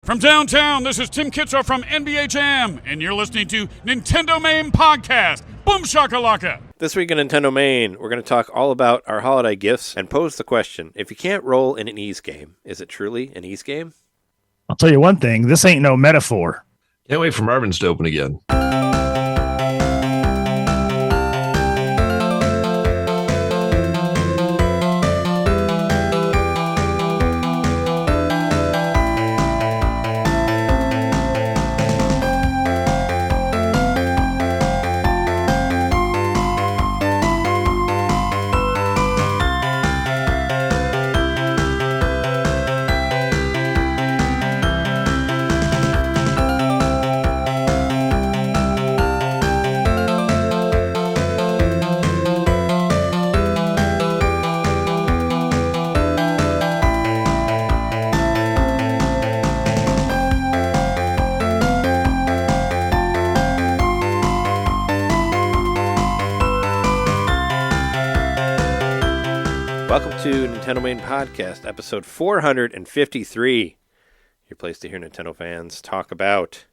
From downtown, this is Tim Kitzer from NBA Jam, and you're listening to NintenDomain Podcast. Boom shakalaka! This week in NintenDomain, we're going to talk all about our holiday gifts and pose the question, if you can't roll in an ease game, is it truly an ease game? I'll tell you one thing, this ain't no metaphor. Can't wait for Marvin's to open again. Welcome to NintenDomain Podcast, episode 453. Your place to hear Nintendo fans talk about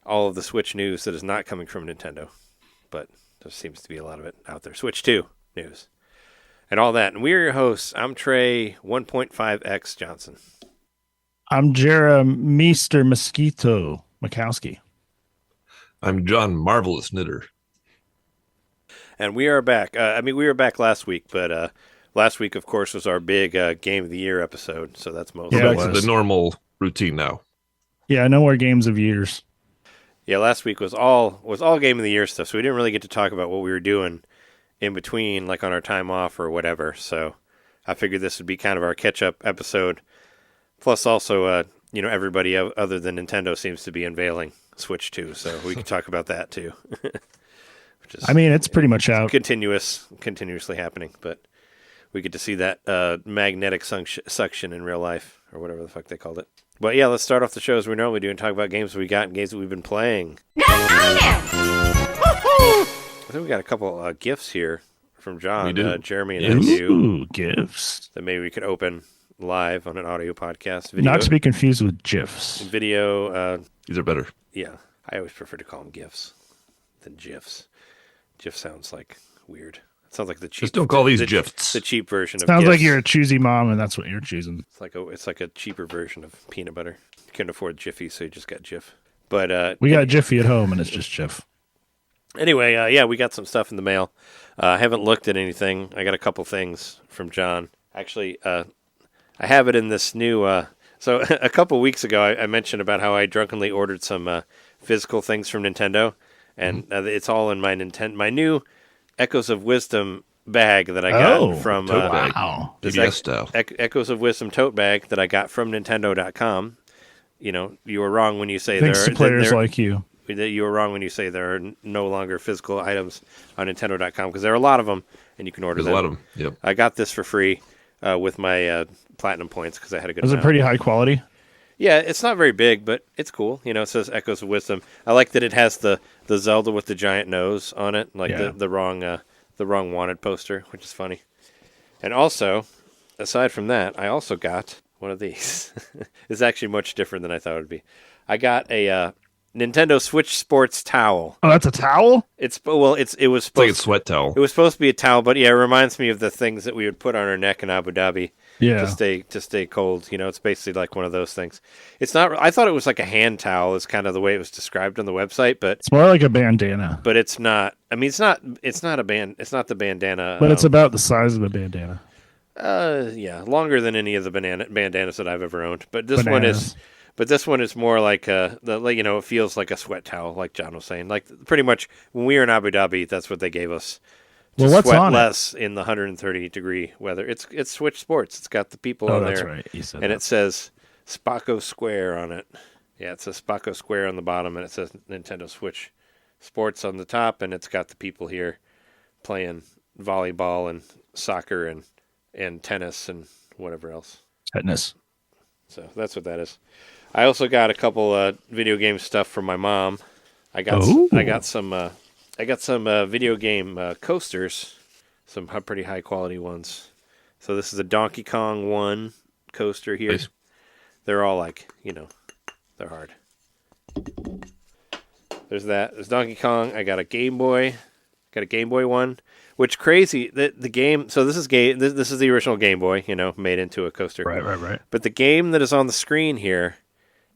all of the Switch news that is not coming from Nintendo, but there seems to be a lot of it out there. Switch 2 news and all that. And we're your hosts. I'm Trey 1.5X Johnson. I'm Mr. Mosquito Mikowski. I'm John Marvelous Knitter. And we are back. We were back last week, but last week, of course, was our big Game of the Year episode, so that's most back to the normal routine now. Yeah, no more games of years. Yeah, last week was all Game of the Year stuff, so we didn't really get to talk about what we were doing in between, like on our time off or whatever. So I figured this would be kind of our catch-up episode. Plus, also, everybody other than Nintendo seems to be unveiling Switch 2, so we could talk about that too. Which is, it's pretty much out. Continuously happening, but we get to see that magnetic suction in real life, or whatever the fuck they called it. But yeah, let's start off the show as we normally do and talk about games we got and games that we've been playing. I think we got a couple gifts here from John, Jeremy, and I do. Ooh, gifts. That maybe we could open live on an audio podcast. Video, not to be confused with GIFs. Video. These are better. Yeah, I always prefer to call them GIFs than GIFs. GIF sounds like weird. It sounds like the cheap. Just don't call these GIFs. The cheap version of sounds GIFs. like you're a choosy mom, and that's what you're choosing. It's like a cheaper version of peanut butter. You couldn't afford Jiffy, so you just got Jif. But we got Jiffy at home, and it's just Jif. Anyway, we got some stuff in the mail. I haven't looked at anything. I got a couple things from John. Actually, I have it in this new. So a couple weeks ago, I mentioned about how I drunkenly ordered some physical things from Nintendo, and it's all in my new Echoes of Wisdom bag that I got from PBS style. Echoes of Wisdom tote bag that I got from Nintendo.com. You were wrong when you say thanks to players like you. You were wrong when you say there are no longer physical items on Nintendo.com, because there are a lot of them, and you can order them. There's a lot of them. Yep. I got this for free with my platinum points because I had a good. Is it pretty high quality? Yeah, it's not very big, but it's cool. It says Echoes of Wisdom. I like that it has the Zelda with the giant nose on it, like the wrong wanted poster, which is funny. And also, aside from that, I also got one of these. It's actually much different than I thought it would be. I got a Nintendo Switch Sports towel. Oh, that's a towel? It was It's like a sweat towel. It was supposed to be a towel, but yeah, it reminds me of the things that we would put on our neck in Abu Dhabi. Yeah. To stay cold. It's basically like one of those things. It's not. I thought it was like a hand towel. Is kind of the way it was described on the website, but it's more like a bandana. But it's not. I mean, it's not a band. It's not the bandana. But it's about the size of a bandana. Yeah, longer than any of the bandanas that I've ever owned. But this one is. But this one is more like it feels like a sweat towel, like John was saying. Like pretty much when we were in Abu Dhabi, that's what they gave us. To what's sweat on less in the 130 degree weather. It's Switch Sports. It's got the people on there. That's right. You said and that. It says Spacco Square on it. Yeah, it says Spacco Square on the bottom, and it says Nintendo Switch Sports on the top, and it's got the people here playing volleyball and soccer and tennis and whatever else. Tennis. So that's what that is. I also got a couple video game stuff from my mom. I got some video game coasters, some pretty high quality ones. So this is a Donkey Kong 1 coaster here. Nice. They're all like, They're hard. There's that. There's Donkey Kong. I got a Game Boy. Got a Game Boy one. Which crazy the game. So this is This is the original Game Boy. Made into a coaster. Right. But the game that is on the screen here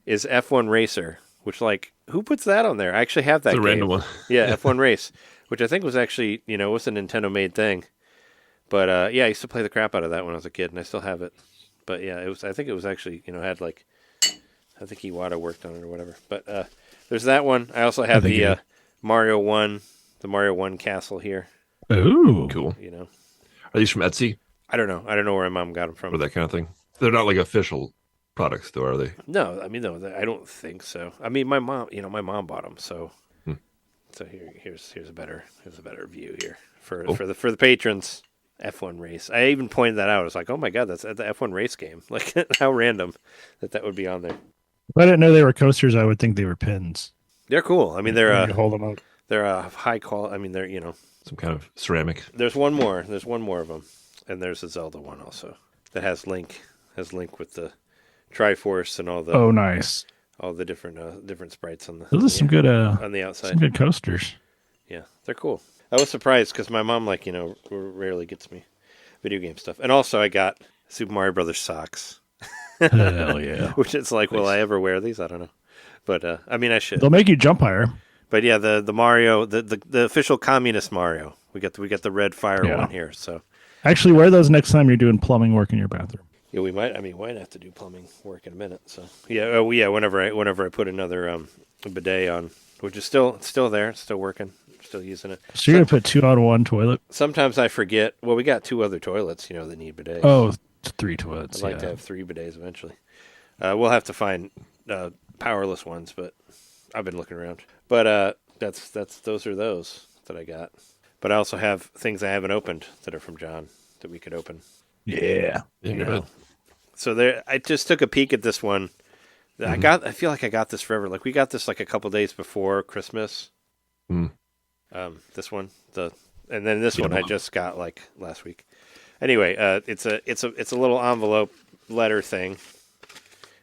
is F1 Racer. Which who puts that on there? I actually have that. It's a game. random one. Yeah, F1 Race, which I think was actually it was a Nintendo made thing. But I used to play the crap out of that when I was a kid, and I still have it. But yeah, it was. I think it was actually had I think Iwata worked on it or whatever. But there's that one. I also have the Mario 1, the Mario 1 castle here. Ooh. Cool. Are these from Etsy I don't know. I don't know where my mom got them from. or that kind of thing? They're not like official products, though, are they? No, no, I don't think so. I mean, my mom, my mom bought them, so. So here's a better view here for the patrons. F1 Race. I even pointed that out. I was like, oh my god, that's the F1 Race game. Like, how random that would be on there. If I didn't know they were coasters, I would think they were pins. They're cool. I mean, they're You hold them up. they're high quality. I mean, they're Some kind of ceramic. There's one more. There's one more of them, and there's a Zelda one also that has Link with the Triforce and all the Nice. all the different sprites on the. Those are some good on the outside. some good coasters. Yeah, they're cool. I was surprised because my mom rarely gets me video game stuff, and also I got Super Mario Brothers socks. Hell yeah. Which it's like, will I ever wear these? I don't know, but I mean, I should. They'll make you jump higher. But yeah, the Mario, the official communist Mario. We got the red fire one here. So Actually, wear those next time you're doing plumbing work in your bathroom. yeah, we might. I mean, we might have to do plumbing work in a minute. So yeah, whenever I put another bidet on, which is still there, it's still working, still using it. So you're going to put 2 on 1 toilet? Sometimes I forget. Well, we got 2 other toilets, that need bidets. Oh, 3 toilets. I'd like to have 3 bidets eventually. We'll have to find powerless ones, but I've been looking around. But those are those that I got. But I also have things I haven't opened that are from John that we could open. Yeah. Yeah. So there, I just took a peek at this one. I feel like I got this forever. Like we got this like a couple days before Christmas. This one, and then this one I just got like last week. Anyway, it's a little envelope letter thing,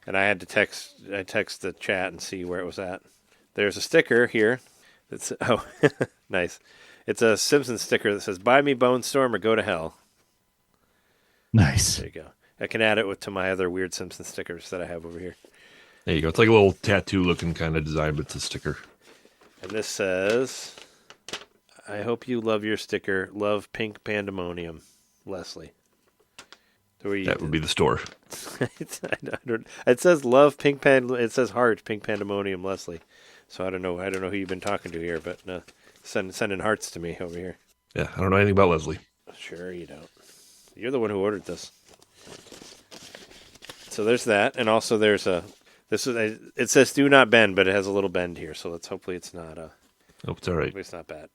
and I had to text the chat and see where it was at. There's a sticker here. That's nice. It's a Simpsons sticker that says "Buy me Bone Storm or go to hell." Nice. There you go. I can add it to my other weird Simpsons stickers that I have over here. There you go. It's like a little tattoo-looking kind of design, but it's a sticker. And this says, "I hope you love your sticker. Love Pink Pandemonium, Leslie." That would be the store. It says "Love Pink It says "Heart Pink Pandemonium, Leslie." So I don't know who you've been talking to here, but sending hearts to me over here. Yeah, I don't know anything about Leslie. Sure you don't. You're the one who ordered this. So there's that, and also there's it says "Do not bend," but it has a little bend here, so hopefully it's not Oh, it's all right. it's not bad.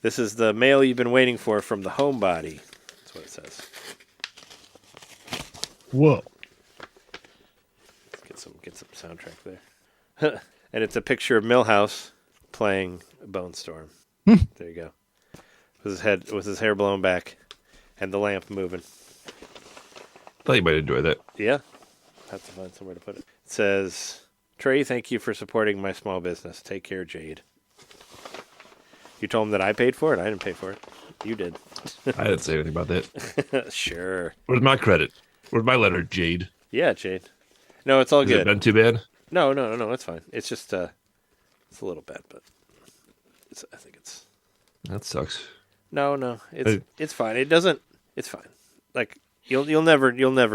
This is the mail you've been waiting for from the homebody. That's what it says. Whoa. Let's get some soundtrack there. And it's a picture of Millhouse playing Bone Storm. There you go. With his hair blown back and the lamp moving. Thought you might enjoy that. Yeah. Have to find somewhere to put it. It says, "Trey, thank you for supporting my small business. Take care, Jade." You told him that I paid for it? I didn't pay for it. You did. I didn't say anything about that. Sure. Where's my credit? Where's my letter, Jade? Yeah, Jade. No, it's all Has good. it been too bad? No, it's fine. It's just it's a little bad, but I think it's That sucks. No, it's fine. It's fine. Like you'll never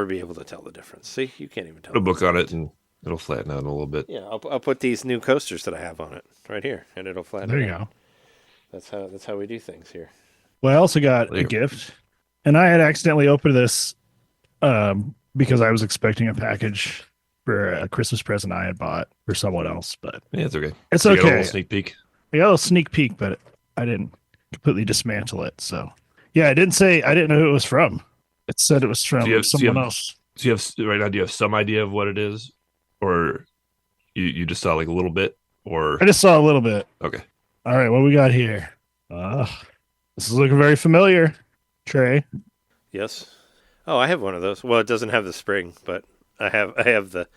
be able to tell the difference. See, you can't even tell. Put a book on it and it'll flatten out a little bit. Yeah, I'll put these new coasters that I have on it right here, and it'll flatten. There you go. That's how we do things here. Well, I also got a gift, and I had accidentally opened this because I was expecting a package for a Christmas present I had bought for someone else, but Yeah, it's okay. it's So you got a okay. little sneak peek. I got a little sneak peek, but I didn't completely dismantle it. So, yeah, I didn't know who it was from. It said it was from someone else. So you have right now. Do you have some idea of what it is, or you just saw like a little bit, or I just saw a little bit. okay? All right, what we got here? This is looking very familiar. Trey. Yes. Oh, I have one of those. Well, it doesn't have the spring, but I have the.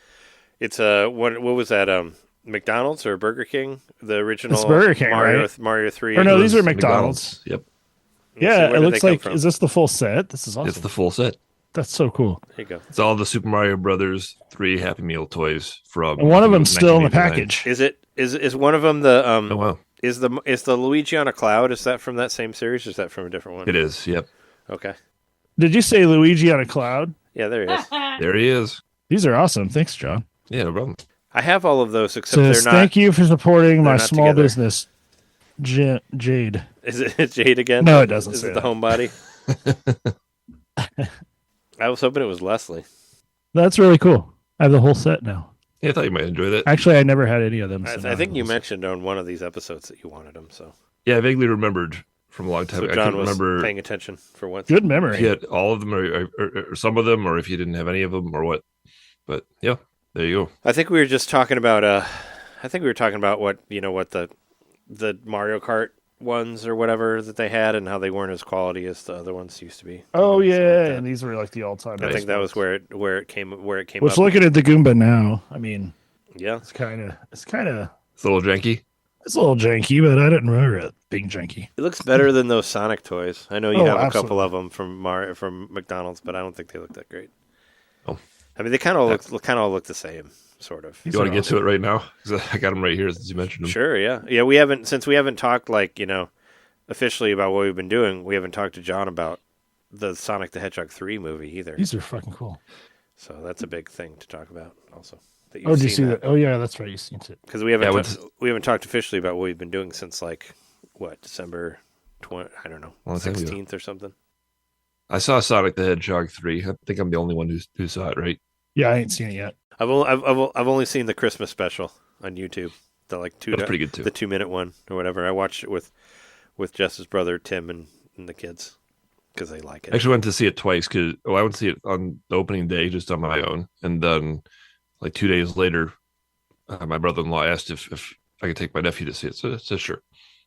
It's what was that? McDonald's or Burger King? The original It's Burger King, Mario, right? Mario 3. Or no, It these was are McDonald's. Yep. Yeah, Where it did looks they come like. from? Is this the full set? This is awesome. It's the full set. That's so cool. There you go. It's all the Super Mario Brothers 3 Happy Meal toys from. And one of I think it them's was still in the Is 1989. package. one of them the Oh wow, is the Luigi on a cloud? Is that from that same series? Or is that from a different one? it is. Yep, Okay. Did you say Luigi on a cloud? Yeah, there he is. there he is. These are awesome. Thanks, John. Yeah, no problem. I have all of those except Says, they're not. thank you for supporting my not small together. business, Jade. Is it Jade again? No, it doesn't Is say it the that. homebody? I was hoping it was Leslie. That's really cool. I have the whole set now. Yeah, I thought you might enjoy that. Actually, I never had any of them. I so now think have you the whole set. mentioned on one of these episodes that you wanted them. So, Yeah, I vaguely remembered from a long time. so I John couldn't was remember paying attention for once. Good if memory. you had all of them or some of them, or if you didn't have any of them, or what. But yeah, there you go. I think we were just talking about. I think we were talking about what the Mario Kart ones or whatever that they had, and how they weren't as quality as the other ones used to be. Oh Something yeah, like that. and these were like the all-time. I think that was best where it came ones. up. Which, looking at the Goomba now, I mean, Yeah, it's kind of It's a little janky. it's a little janky, but I didn't remember it being janky. it looks better than those Sonic toys. I know you Oh, have a absolutely. couple of them from McDonald's, but I don't think they look that great. Oh. I mean, they kind of look the same, sort of. These You want are to get to it right now? 'Cause I got them right here since you mentioned them. Sure, yeah. We haven't talked officially about what we've been doing. We haven't talked to John about the Sonic the Hedgehog 3 movie either. These are fucking cool. So that's a big thing to talk about also. That Oh, did you see that? Oh yeah, that's right. You've seen it. Because we haven't Yeah, we haven't talked officially about what we've been doing since December 20, I don't know, Long time ago. 16th or something. I saw Sonic the Hedgehog 3. I think I'm the only one who saw it, right? Yeah, I ain't seen it yet. I've only seen the Christmas special on YouTube. The That's pretty good too. the 2-minute one or whatever. I watched it with Jess's brother Tim and the kids because they like it. I actually went to see it twice because I went to see it on the opening day just on my own, and then like 2 days later, my brother-in-law asked if I could take my nephew to see it. So I said sure.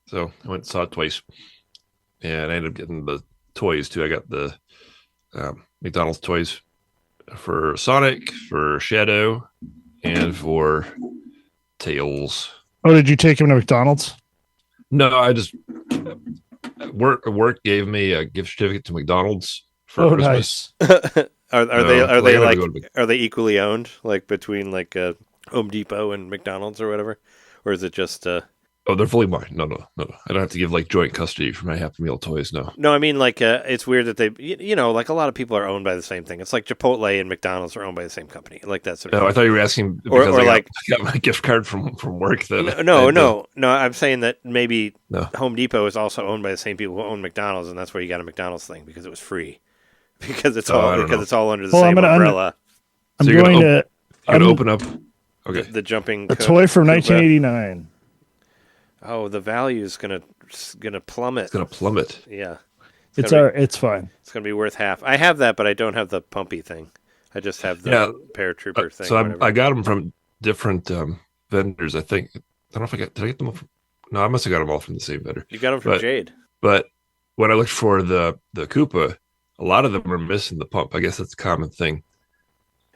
So I went and saw it twice, and I ended up getting the toys too. I got the McDonald's toys for Sonic, for Shadow, and for Tails. Oh, did you take him to McDonald's? No, I just work gave me a gift certificate to McDonald's for Oh, Christmas. nice. Are No, they I gotta like go to are they equally owned between Home Depot and McDonald's or whatever, or is it just Oh, they're fully mine. No. I don't have to give joint custody for my Happy Meal toys. No. No, I mean it's weird that they a lot of people are owned by the same thing. It's like Chipotle and McDonald's are owned by the same company. Like that sort of No, I thing. thought you were asking Or because I like- got my gift card from work. Then No. I'm saying that maybe No. Home Depot is also owned by the same people who own McDonald's, and that's where you got a McDonald's thing because it was free. Because it's I don't know. it's all under the Well, same I'm gonna umbrella. I'm So you're going gonna to You're gonna I'm- open up. Okay. The jumping a toy from Koopa. 1989. Oh, the value is gonna plummet. It's gonna plummet. Yeah, It's gonna be- it's fine. It's gonna be worth half. I have that, but I don't have the pumpy thing. I just have the Yeah. paratrooper thing. So whatever. I got them from different vendors. I think. I don't know if did I get them from? No, I must have got them all from the same vendor. You got them from but- Jade. But when I looked for the Koopa, a lot of them are missing the pump. I guess that's a common thing.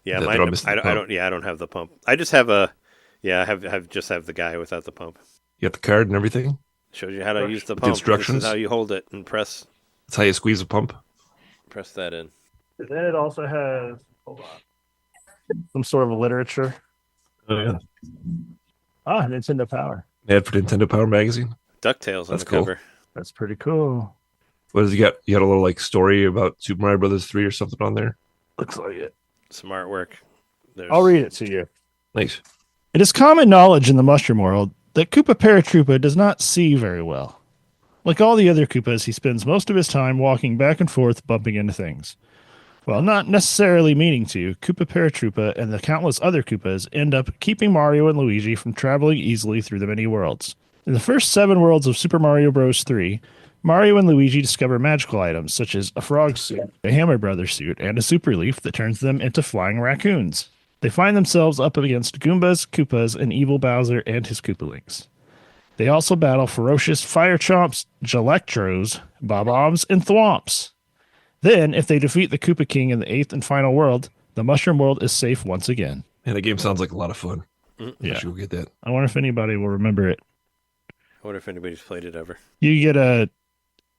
Yeah, They're mine, all missing I the don't. pump. Yeah, I don't have the pump. I just have a. Yeah, I have the guy without the pump. You got the card and everything. Shows you how to use the With pump. instructions? This is how you hold it and press That's how you squeeze a pump. that in. And then it also has some sort of literature. Oh yeah. Nintendo Power. Ad for Nintendo Power Magazine. DuckTales on That's the cool. cover. That's pretty cool. What does you got? You got a little story about Super Mario Brothers 3 or something on there. Looks like it. Some artwork. There's, I'll read it to you. Nice. It is common knowledge in the mushroom world that Koopa Paratroopa does not see very well. Like all the other Koopas, he spends most of his time walking back and forth, bumping into things. While not necessarily meaning to, Koopa Paratroopa and the countless other Koopas end up keeping Mario and Luigi from traveling easily through the many worlds. In the first 7 worlds of Super Mario Bros. 3, Mario and Luigi discover magical items such as a frog suit, a Hammer Brothers suit, and a super leaf that turns them into flying raccoons. They find themselves up against Goombas, Koopas, and evil Bowser and his Koopalings. They also battle ferocious Fire Chomps, Jalectros, Bob-Ombs, and Thwomps. Then, if they defeat the Koopa King in the 8th and final world, the Mushroom World is safe once again. And the game sounds like a lot of fun. Mm-hmm. I should go get that. I wonder if anybody will remember it. I wonder if anybody's played it ever. You get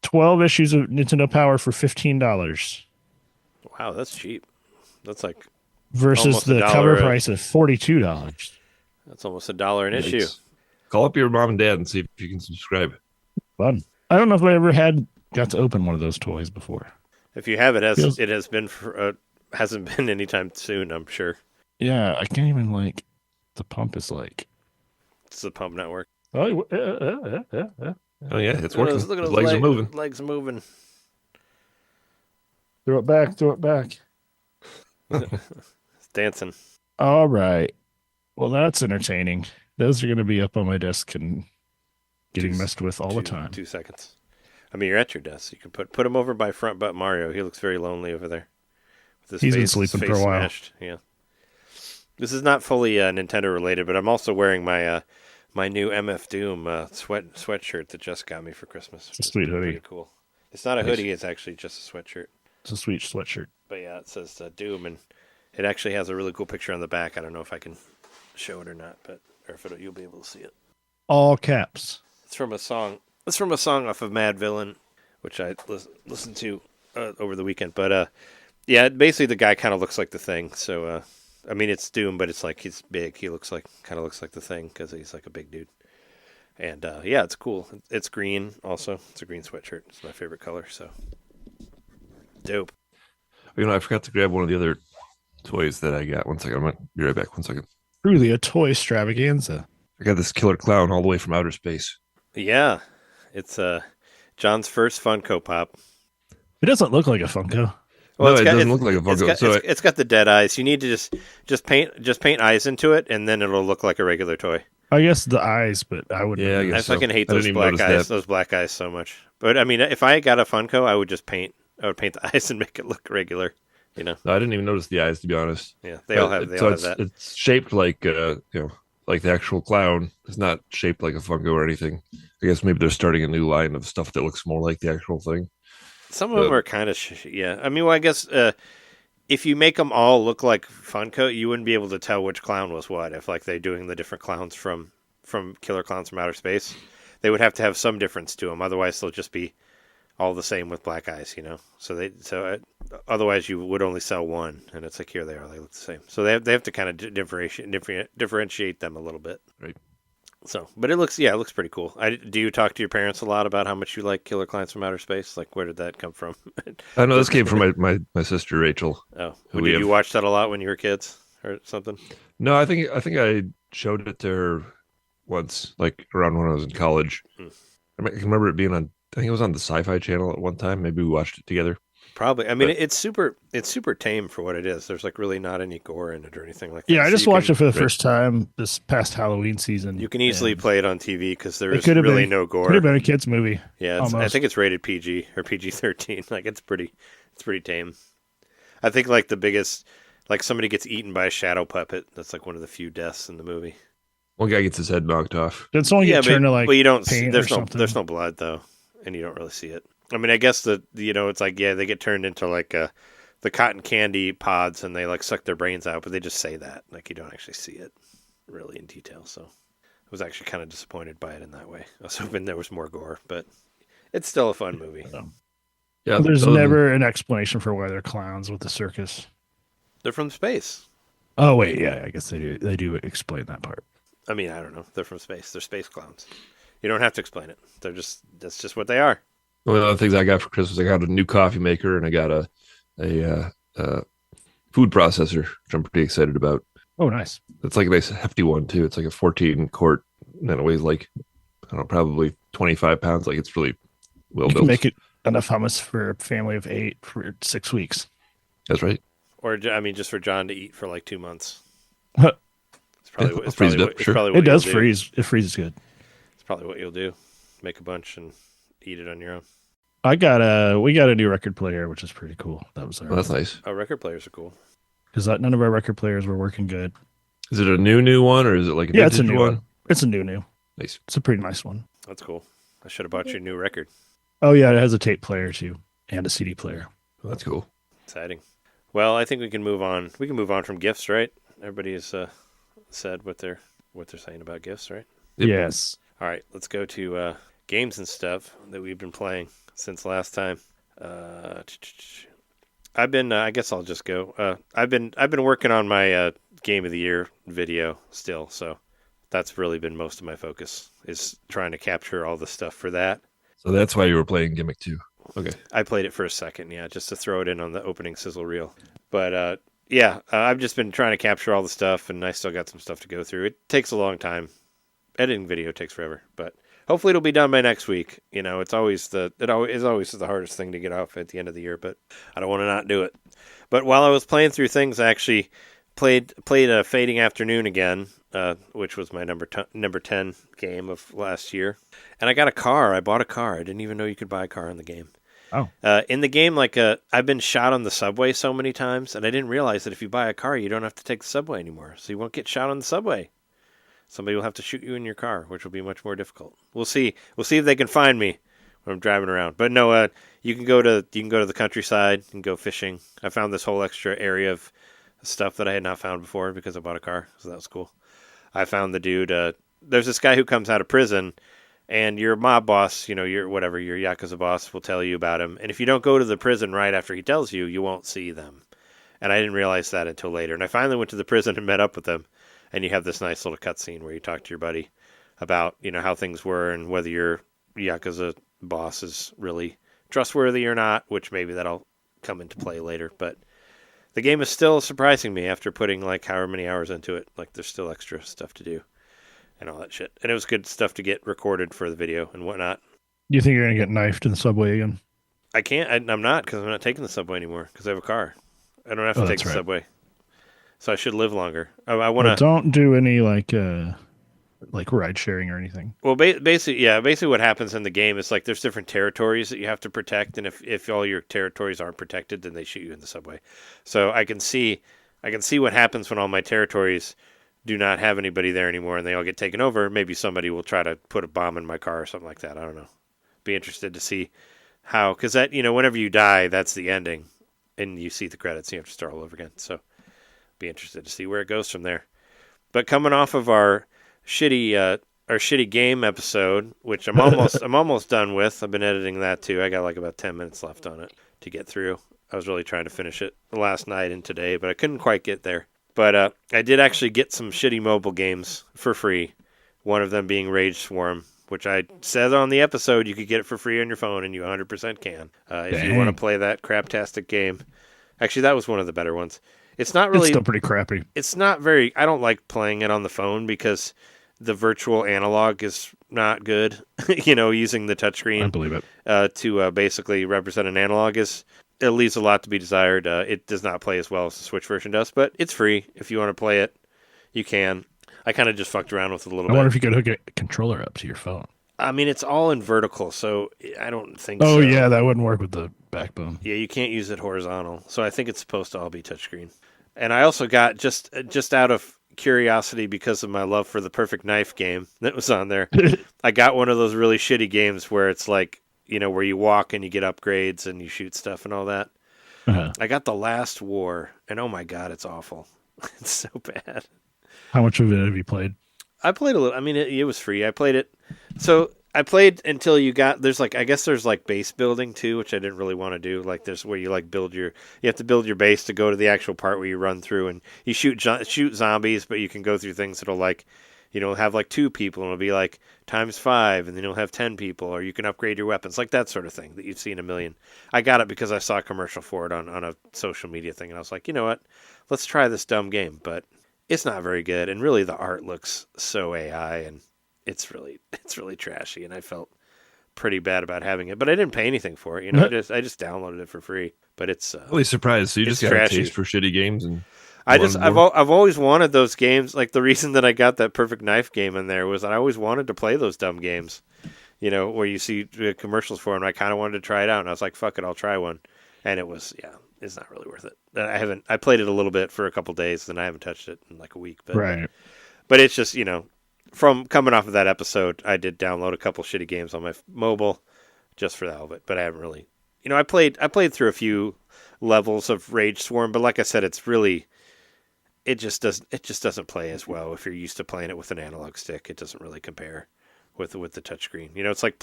12 issues of Nintendo Power for $15 Wow, that's cheap. That's like versus almost the $1 cover price of $42. That's almost $1 an issue. Call up your mom and dad and see if you can subscribe. Fun. I don't know if I ever got to open one of those toys before. If you have it, it has been hasn't been anytime soon, I'm sure. Yeah, I can't even the pump is It's the Pump Network. Oh yeah, it's working. Look at His those legs are moving. Legs moving. Throw it back. It's dancing. All right. Well, that's entertaining. Those are going to be up on my desk and getting messed with all the time. 2 seconds. I mean, you're at your desk. You can put him over by Front Butt Mario. He looks very lonely over there. With He's been sleeping for a while. Smashed. Yeah. This is not fully Nintendo related, but I'm also wearing my my new MF Doom sweatshirt that Jess got me for Christmas. It's a sweet hoodie. Pretty cool. It's not a hoodie. It's actually just a sweatshirt. It's a sweet sweatshirt. But yeah, it says Doom, and it actually has a really cool picture on the back. I don't know if I can show it or not, or if you'll be able to see it. All caps. It's from a song. It's from a song off of Mad Villain, which I listened to over the weekend. But yeah, basically the guy kind of looks like the Thing. So I mean, it's Doom, but it's like he's big. He looks like the Thing because he's like a big dude. And yeah, it's cool. It's green also. It's a green sweatshirt. It's my favorite color. So dope. I forgot to grab one of the other toys that I got. 1 second. I'm going to be right back. 1 second. Truly a toy extravaganza. I got this killer clown all the way from outer space. Yeah, it's John's first Funko Pop. It doesn't look like a Funko. Well, no, it doesn't look like a Funko. It's got the dead eyes. You need to just paint eyes into it, and then it'll look like a regular toy. I guess the eyes, but I wouldn't. Yeah, I fucking hate those black eyes. Those black eyes so much. But I mean, if I got a Funko, I would just paint. I would paint the eyes and make it look regular. You know. No, I didn't even notice the eyes, to be honest. Yeah, they all have that. It's shaped like like the actual clown. It's not shaped like a Funko or anything. I guess maybe they're starting a new line of stuff that looks more like the actual thing. Some of them are kind of yeah. I mean, well, I guess if you make them all look like Funko, you wouldn't be able to tell which clown was what. If like they're doing the different clowns from Killer Clowns from Outer Space, they would have to have some difference to them. Otherwise, they'll just be all the same with black eyes, you know. Otherwise you would only sell one, and it's like here they are, they look the same. So they have to kind of differentiate them a little bit, right? So, but it looks pretty cool. Do you talk to your parents a lot about how much you like Killer Clowns from Outer Space? Like, where did that come from? I know this came from my sister Rachel. Oh, did you watch that a lot when you were kids or something? No, I think I showed it to her once, like around when I was in college. I can remember it being on. I think it was on the Sci-Fi Channel at one time. Maybe we watched it together. Probably. I mean, it's super tame for what it is. There's like really not any gore in it or anything like that. Yeah, I just watched it for the first time this past Halloween season. You can easily play it on TV because there is really no gore. Could have been a kid's movie. Yeah, I think it's rated PG or PG-13. Like it's pretty tame. I think like the biggest, like somebody gets eaten by a shadow puppet. That's like one of the few deaths in the movie. One guy gets his head knocked off. Did someone get turned to like? But you don't. Paint There's no blood though. And you don't really see it. I mean, I guess it's like, yeah, they get turned into like the cotton candy pods and they like suck their brains out, but they just say that. Like you don't actually see it really in detail. So I was actually kind of disappointed by it in that way. I was hoping there was more gore, but it's still a fun movie. Yeah, there's never an explanation for why they're clowns with the circus. They're from space. Oh, wait, yeah, I guess they do. They do explain that part. I mean, I don't know. They're from space. They're space clowns. You don't have to explain it. That's just what they are. One of the things I got for Christmas, I got a new coffee maker and I got a food processor, which I'm pretty excited about. Oh, nice. It's like a nice hefty one too. It's like a 14 quart and it weighs like, I don't know, probably 25 pounds. Like it's really well built. You can make it enough hummus for a family of 8 for 6 weeks. That's right. Or, I mean, just for John to eat for like 2 months. It's probably what it does freeze. It freezes good. It's probably what you'll do. Make a bunch and eat it on your own. We got a new record player, which is pretty cool. That's nice. Oh, record players are cool. Because none of our record players were working good. Is it a new one or is it like a it's a new one? It's a new. Nice. It's a pretty nice one. That's cool. I should have bought you a new record. Oh yeah, it has a tape player too and a CD player. Well, that's cool. Exciting. Well, I think we can move on. We can move on from gifts, right? Everybody has said what they're saying about gifts, right? Yep. Yes. All right, let's go to games and stuff that we've been playing since last time. I've been. I guess I'll just go. I've been working on my Game of the Year video still, so that's really been most of my focus is trying to capture all the stuff for that. So that's why you were playing Gimmick 2. Okay. I played it for a second, yeah, just to throw it in on the opening sizzle reel. But I've just been trying to capture all the stuff, and I still got some stuff to go through. It takes a long time. Editing video takes forever, but hopefully it'll be done by next week. It's always the hardest thing to get off at the end of the year, but I don't want to not do it. But while I was playing through things, I actually played a Fading Afternoon again, which was my number 10 game of last year. And I got a car. I bought a car. I didn't even know you could buy a car in the game. Oh. In the game, I've been shot on the subway so many times, and I didn't realize that if you buy a car, you don't have to take the subway anymore. So you won't get shot on the subway. Somebody will have to shoot you in your car, which will be much more difficult. We'll see. We'll see if they can find me when I'm driving around. But no, you can go to the countryside and go fishing. I found this whole extra area of stuff that I had not found before because I bought a car, so that was cool. I found the dude. There's this guy who comes out of prison, and your mob boss, your Yakuza boss, will tell you about him. And if you don't go to the prison right after he tells you, you won't see them. And I didn't realize that until later. And I finally went to the prison and met up with them. And you have this nice little cutscene where you talk to your buddy about, how things were and whether your Yakuza boss is really trustworthy or not, which maybe that'll come into play later. But the game is still surprising me after putting however many hours into it. There's still extra stuff to do and all that shit. And it was good stuff to get recorded for the video and whatnot. You think you're going to get knifed in the subway again? I can't. I'm not, because I'm not taking the subway anymore because I have a car. I don't have to take the subway. So I should live longer. I want to. Don't do any like ride sharing or anything. Well, basically what happens in the game is there's different territories that you have to protect, and if all your territories aren't protected, then they shoot you in the subway. So I can see what happens when all my territories do not have anybody there anymore, and they all get taken over. Maybe somebody will try to put a bomb in my car or something like that. I don't know. Be interested to see how, because that whenever you die, that's the ending, and you see the credits, and you have to start all over again. So. Be interested to see where it goes from there. But coming off of our shitty game episode, which I'm almost done with. I've been editing that too. I got about 10 minutes left on it to get through. I was really trying to finish it last night and today, but I couldn't quite get there. But I did actually get some shitty mobile games for free. One of them being Rage Swarm, which I said on the episode you could get it for free on your phone, and you 100% can. If you want to play that craptastic game. Actually, that was one of the better ones. It's not really. It's still pretty crappy. It's not very. I don't like playing it on the phone because the virtual analog is not good. Using the touchscreen. I believe it. To basically represent an analog it leaves a lot to be desired. It does not play as well as the Switch version does, but it's free. If you want to play it, you can. I kind of just fucked around with it a little bit. I wonder if you could hook a controller up to your phone. I mean, it's all in vertical, so I don't think so. Oh, yeah, that wouldn't work with the backbone. Yeah, you can't use it horizontal, so I think it's supposed to all be touchscreen. And I also got, just out of curiosity because of my love for the Perfect Knife game that was on there, I got one of those really shitty games where it's where you walk and you get upgrades and you shoot stuff and all that. Uh-huh. I got The Last War, and oh my God, it's awful. It's so bad. How much of it have you played? I played a little. I mean, it was free. I played it. So I played until you got, there's I guess there's base building too, which I didn't really want to do. There's where you you have to build your base to go to the actual part where you run through and you shoot zombies, but you can go through things that'll have 2 people and it'll be ×5, and then you'll have 10 people, or you can upgrade your weapons, that sort of thing that you've seen a million. I got it because I saw a commercial for it on a social media thing, and I was like, you know what, let's try this dumb game, but it's not very good, and really the art looks so AI, and it's really trashy, and I felt pretty bad about having it, but I didn't pay anything for it. I just downloaded it for free. But it's really surprised. So you just got trashy. A taste for shitty games, and I've always wanted those games. The reason that I got that Perfect Knife game in there was that I always wanted to play those dumb games, where you see commercials for them. I kind of wanted to try it out, and I was like, "Fuck it, I'll try one." And it's not really worth it. I played it a little bit for a couple days, and I haven't touched it in a week. But right. But it's just from coming off of that episode, I did download a couple shitty games on my mobile just for the hell of it, but I haven't really. I played through a few levels of Rage Swarm, but like I said, it's really it just doesn't play as well if you're used to playing it with an analog stick. It doesn't really compare with the touchscreen. It's like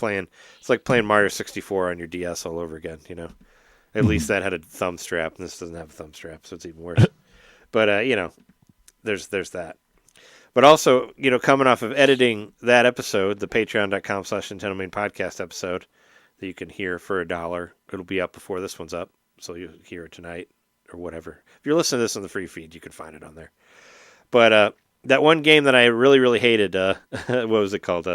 playing Mario 64 on your DS all over again. At least that had a thumb strap, and this doesn't have a thumb strap, so it's even worse. But there's that. But also, coming off of editing that episode, the patreon.com/NintenDomain podcast episode that you can hear for $1. It'll be up before this one's up, so you'll hear it tonight or whatever. If you're listening to this on the free feed, you can find it on there. But that one game that I really, really hated, what was it called?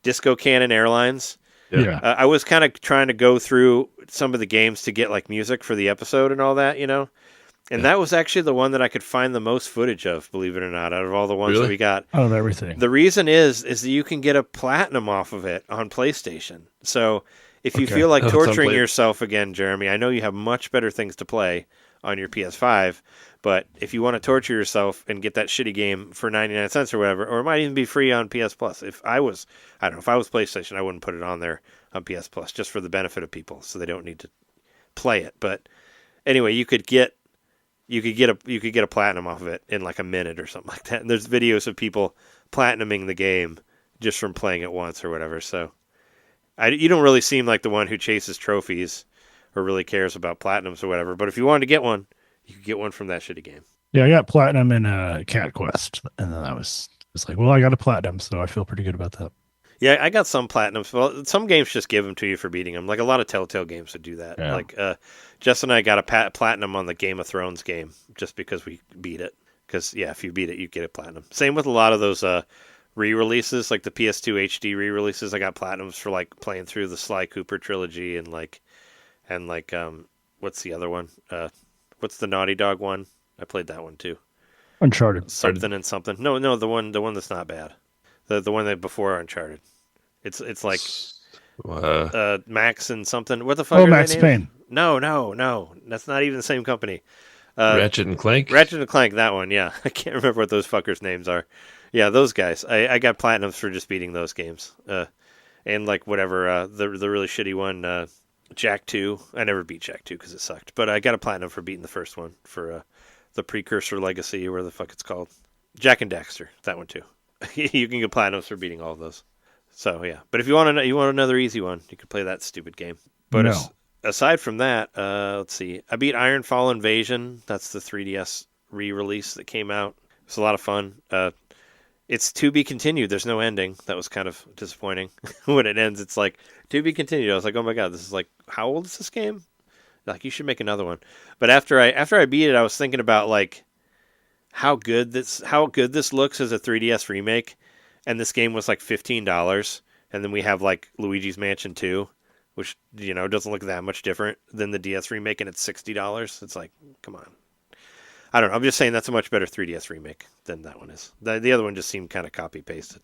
Disco Cannon Airlines. Yeah. I was kind of trying to go through some of the games to get like music for the episode and all that, And that was actually the one that I could find the most footage of, believe it or not, out of all the ones that we got. Out of everything. The reason is that you can get a platinum off of it on PlayStation. So if you feel like torturing yourself again, Jeremy, I know you have much better things to play on your PS5, but if you want to torture yourself and get that shitty game for 99 cents or whatever, or it might even be free on PS Plus. If I was PlayStation, I wouldn't put it on there on PS Plus just for the benefit of people so they don't need to play it. But anyway, you could get a platinum off of it in like a minute or something like that. And there's videos of people platinuming the game just from playing it once or whatever. So you don't really seem like the one who chases trophies or really cares about platinums or whatever. But if you wanted to get one, you could get one from that shitty game. Yeah, I got platinum in Cat Quest, and then I was like, well, I got a platinum, so I feel pretty good about that. Yeah, I got some platinums. Well, some games just give them to you for beating them. Like a lot of Telltale games would do that. Yeah. Like Jess and I got a platinum on the Game of Thrones game just because we beat it. Because, yeah, if you beat it, you get a platinum. Same with a lot of those re-releases, like the PS2 HD re-releases. I got platinums for like playing through the Sly Cooper trilogy and what's the other one? What's the Naughty Dog one? I played that one too. Uncharted. Something and something. No, the one that's not bad. The one that before Uncharted. It's like Max and something. What the fuck? Oh, Max Payne. No. That's not even the same company. Ratchet and Clank. Ratchet and Clank. That one. Yeah, I can't remember what those fuckers' names are. Yeah, those guys. I got platinums for just beating those games. And like whatever the really shitty one. Jack 2. I never beat Jack 2 because it sucked. But I got a platinum for beating the first one for the Precursor Legacy or whatever the fuck it's called. Jack and Daxter. That one too. You can get platinums for beating all of those. So yeah. But if you want another easy one, you can play that stupid game. But aside from that, let's see. I beat Ironfall Invasion. That's the 3DS re-release that came out. It's a lot of fun. It's to be continued. There's no ending. That was kind of disappointing. When it ends, it's like, to be continued. I was like, oh my god, this is like, how old is this game? Like, you should make another one. But after I beat it, I was thinking about like how good this looks as a 3DS remake. And this game was like $15. And then we have like Luigi's Mansion 2, which, doesn't look that much different than the DS remake, and it's $60. It's like, come on. I don't know. I'm just saying that's a much better 3DS remake than that one is. The other one just seemed kind of copy pasted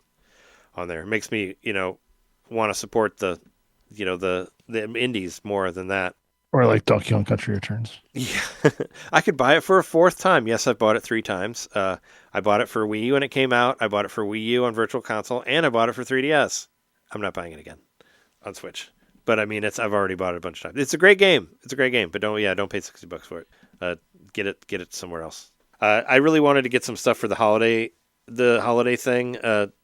on there. It makes me, want to support the indies more than that. Or like Donkey Kong Country Returns. Yeah. I could buy it for a fourth time. Yes, I've bought it 3 times. I bought it for Wii U when it came out. I bought it for Wii U on Virtual Console, and I bought it for 3DS. I'm not buying it again on Switch. But I mean, I've already bought it a bunch of times. It's a great game. But don't pay $60 for it. Get it somewhere else. I really wanted to get some stuff for the holiday thing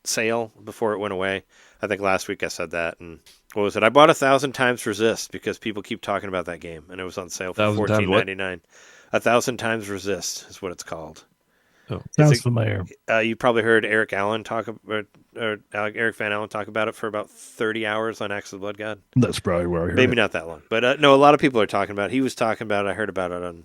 sale before it went away. I think last week I said that. And what was it? I bought 1,000 Times Resist because people keep talking about that game, and it was on sale for $14.99. 1,000 Times Resist is what it's called. Oh, sounds familiar. You probably heard Eric Van Allen talk about it for about 30 hours on Axe of the Blood God. That's probably where I heard Maybe it. not that long. But no, a lot of people are talking about it. He was talking about it. I heard about it on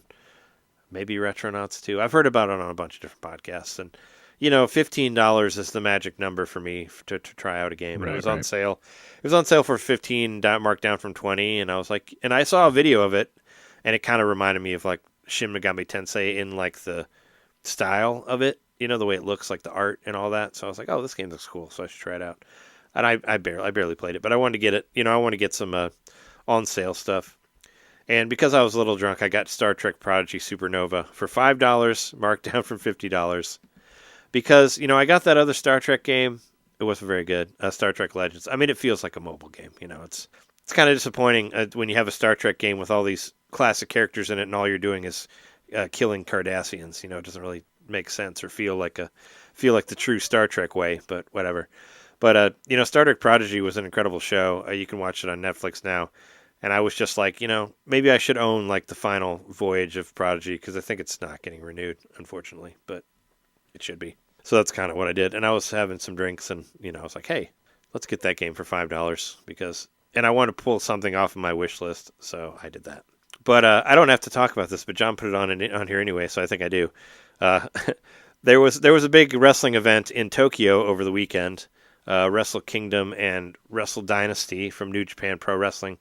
maybe Retronauts too. I've heard about it on a bunch of different podcasts. And, $15 is the magic number for me to try out a game. And it was on sale. It was on sale for $15, marked down from $20. And I was like, and I saw a video of it, and it kind of reminded me of like Shin Megami Tensei in like the style of it, the way it looks, like the art and all that. So I was like, oh, this game looks cool, so I should try it out. And I barely played it, but I wanted to get it. I want to get some on sale stuff. And because I was a little drunk, I got Star Trek Prodigy Supernova for $5, marked down from $50. Because I got that other Star Trek game. It wasn't very good. Star Trek Legends. I mean, it feels like a mobile game. It's kind of disappointing when you have a Star Trek game with all these classic characters in it, and all you're doing is killing Cardassians. It doesn't really make sense or feel like the true Star Trek way, but whatever. But Star Trek Prodigy was an incredible show. You can watch it on Netflix now. And I was just like, maybe I should own like the final voyage of Prodigy because I think it's not getting renewed, unfortunately, but it should be. So that's kind of what I did. And I was having some drinks and, I was like, hey, let's get that game for $5 and I want to pull something off of my wish list. So I did that. But I don't have to talk about this, but John put it on here anyway, so I think I do. There was a big wrestling event in Tokyo over the weekend, Wrestle Kingdom and Wrestle Dynasty from New Japan Pro Wrestling.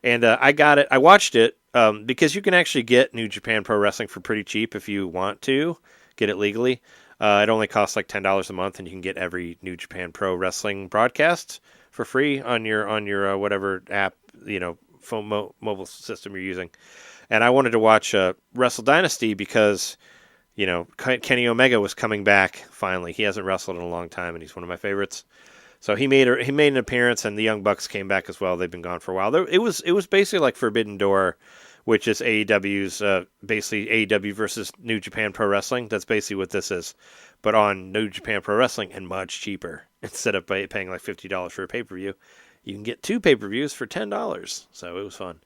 And I got it. I watched it because you can actually get New Japan Pro Wrestling for pretty cheap if you want to get it legally. It only costs like $10 a month, and you can get every New Japan Pro Wrestling broadcast for free on your whatever app, phone mobile system you're using. And I wanted to watch Wrestle Dynasty because, Kenny Omega was coming back finally. He hasn't wrestled in a long time, and he's one of my favorites. So he made an appearance, and the Young Bucks came back as well. They've been gone for a while. It was basically like Forbidden Door, which is AEW's basically AEW versus New Japan Pro Wrestling. That's basically what this is, but on New Japan Pro Wrestling and much cheaper. Instead of paying like $50 for a pay-per-view, you can get 2 pay-per-views for $10. So it was fun.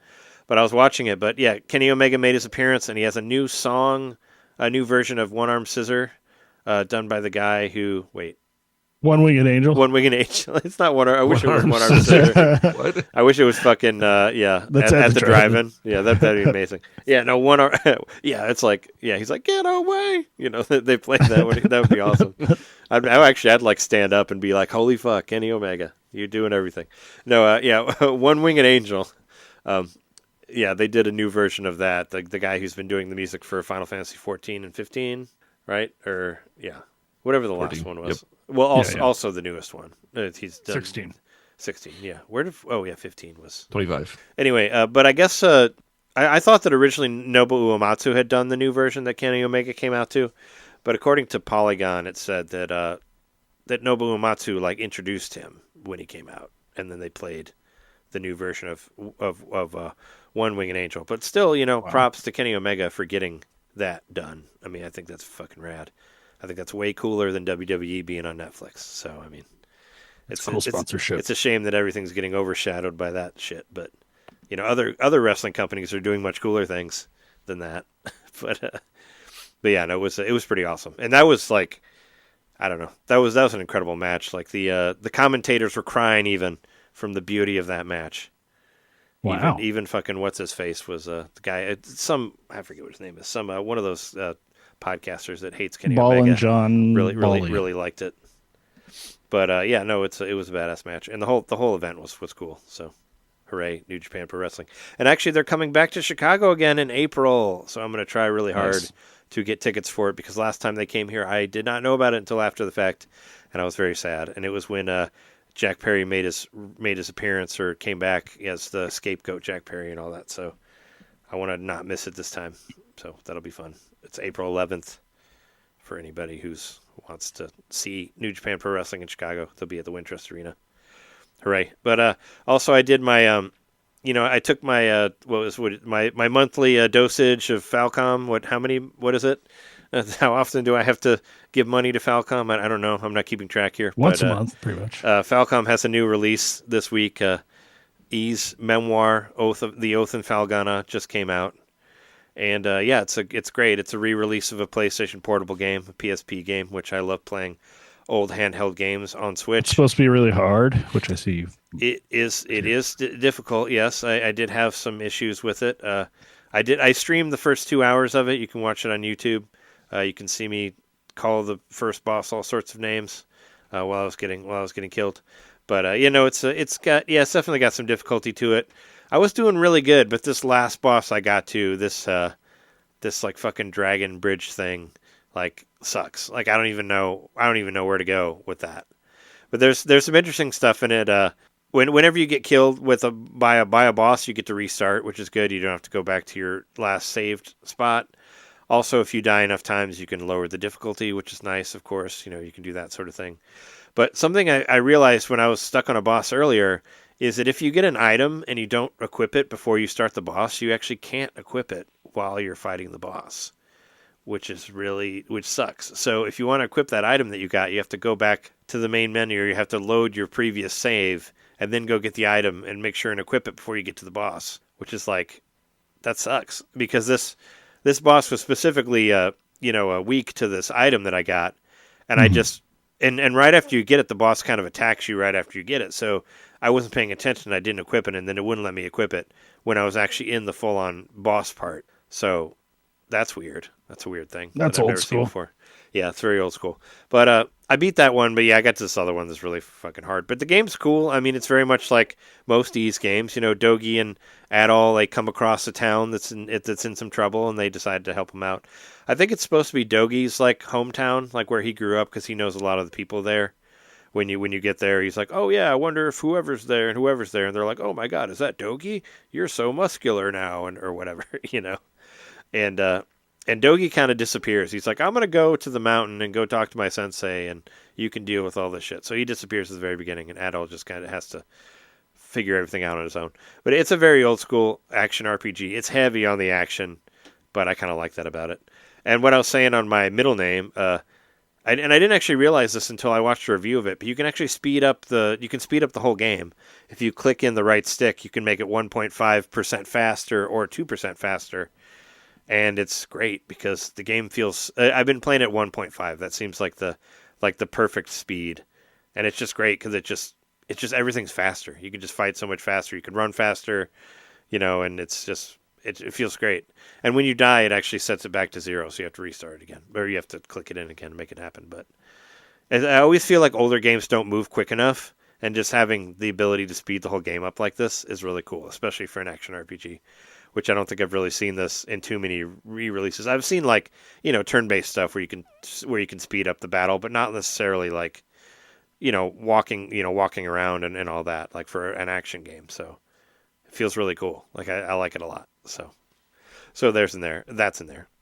But I was watching it. But yeah, Kenny Omega made his appearance, and he has a new song, a new version of One Arm Scissor, done by the guy who One Winged Angel. One Winged Angel. It's not one. I wish it was One Arm Scissor. What? I wish it was fucking That's at the drive-in. Yeah, that'd be amazing. Yeah, no One Arm. Yeah, it's like he's like get away. They played that. That would be awesome. I'd like stand up and be like, holy fuck, Kenny Omega, you're doing everything. No, One Winged Angel. They did a new version of that. The guy who's been doing the music for Final Fantasy 14 and 15, right? Or whatever the 14, last one was. Yep. Well, also the newest one. He's done 16. 16, yeah. 15 was 25. Anyway, but I guess I thought that originally Nobuo Uematsu had done the new version that Kenny Omega came out to, but according to Polygon, it said that Nobuo Uematsu like introduced him when he came out, and then they played the new version of One Winged Angel. But still, wow. Props to Kenny Omega for getting that done. I mean, I think that's fucking rad. I think that's way cooler than WWE being on Netflix. So, I mean, it's cool sponsorship. It's a shame that everything's getting overshadowed by that shit. But, other wrestling companies are doing much cooler things than that. but yeah, no, it was pretty awesome. And that was like, I don't know, that was an incredible match. Like the commentators were crying even from the beauty of that match. Wow. Even fucking what's his face was the guy. I forget what his name is. One of those podcasters that hates Kenny Ball Omega. And John really liked it. But it was a badass match, and the whole event was cool. So, hooray, New Japan Pro Wrestling! And actually, they're coming back to Chicago again in April. So I'm going to try really hard to get tickets for it because last time they came here, I did not know about it until after the fact, and I was very sad. And it was when Jack Perry made his appearance or came back as the scapegoat Jack Perry and all that. So I want to not miss it this time. So that'll be fun. It's April 11th for anybody who wants to see New Japan Pro Wrestling in Chicago. They'll be at the Wintrust Arena. Hooray. But also I did my I took my my monthly dosage of Falcom. What is it? How often do I have to give money to Falcom? I don't know. I'm not keeping track here. Once a month, pretty much. Falcom has a new release this week. E's Memoire, The Oath in Felghana just came out. And it's great. It's a re-release of a PlayStation Portable game, a PSP game, which I love playing old handheld games on Switch. It's supposed to be really hard, which I see. It is difficult, yes. I did have some issues with it. I streamed the first 2 hours of it. You can watch it on YouTube. You can see me call the first boss all sorts of names while I was getting killed. But it's definitely got some difficulty to it. I was doing really good, but this last boss I got to, this like fucking dragon bridge thing, like sucks. Like I don't even know where to go with that. But there's some interesting stuff in it. Whenever you get killed by a boss, you get to restart, which is good. You don't have to go back to your last saved spot. Also, if you die enough times, you can lower the difficulty, which is nice, of course. You can do that sort of thing. But something I realized when I was stuck on a boss earlier is that if you get an item and you don't equip it before you start the boss, you actually can't equip it while you're fighting the boss, which sucks. So if you want to equip that item that you got, you have to go back to the main menu, or you have to load your previous save and then go get the item and make sure and equip it before you get to the boss, which is like, that sucks, because this boss was specifically weak to this item that I got, and I just and right after you get it, the boss kind of attacks you right after you get it. So I wasn't paying attention, I didn't equip it, and then it wouldn't let me equip it when I was actually in the full-on boss part. So that's weird. That's a weird thing. That's that I've old never school. seen before. Yeah, it's very old school. But I beat that one, but yeah, I got to this other one that's really fucking hard. But the game's cool. I mean, it's very much like most Ys games. You know, Dogi and Adol, they come across a town that's in some trouble, and they decide to help them out. I think it's supposed to be Dogi's like hometown, like where he grew up, because he knows a lot of the people there. When you get there, he's like, oh yeah, I wonder if whoever's there, and they're like, oh my god, is that Dogi? You're so muscular now, or whatever, you know. And Dogi kind of disappears. He's like, I'm going to go to the mountain and go talk to my sensei, and you can deal with all this shit. So he disappears at the very beginning, and Adol just kind of has to figure everything out on his own. But it's a very old school action RPG. It's heavy on the action, but I kind of like that about it. And what I was saying on my middle name, I didn't actually realize this until I watched a review of it, but you can actually speed up the whole game. If you click in the right stick, you can make it 1.5% faster or 2% faster. And it's great because the game feels. I've been playing at 1.5. That seems like the perfect speed, and it's just great because it's just everything's faster. You can just fight so much faster. You can run faster, and it's just it feels great. And when you die, it actually sets it back to 0, so you have to restart it again, or you have to click it in again to make it happen. But I always feel like older games don't move quick enough, and just having the ability to speed the whole game up like this is really cool, especially for an action RPG. Which I don't think I've really seen this in too many re-releases. I've seen turn-based stuff where you can speed up the battle, but not necessarily walking around and all that, like for an action game. So it feels really cool. Like I like it a lot. So that's in there.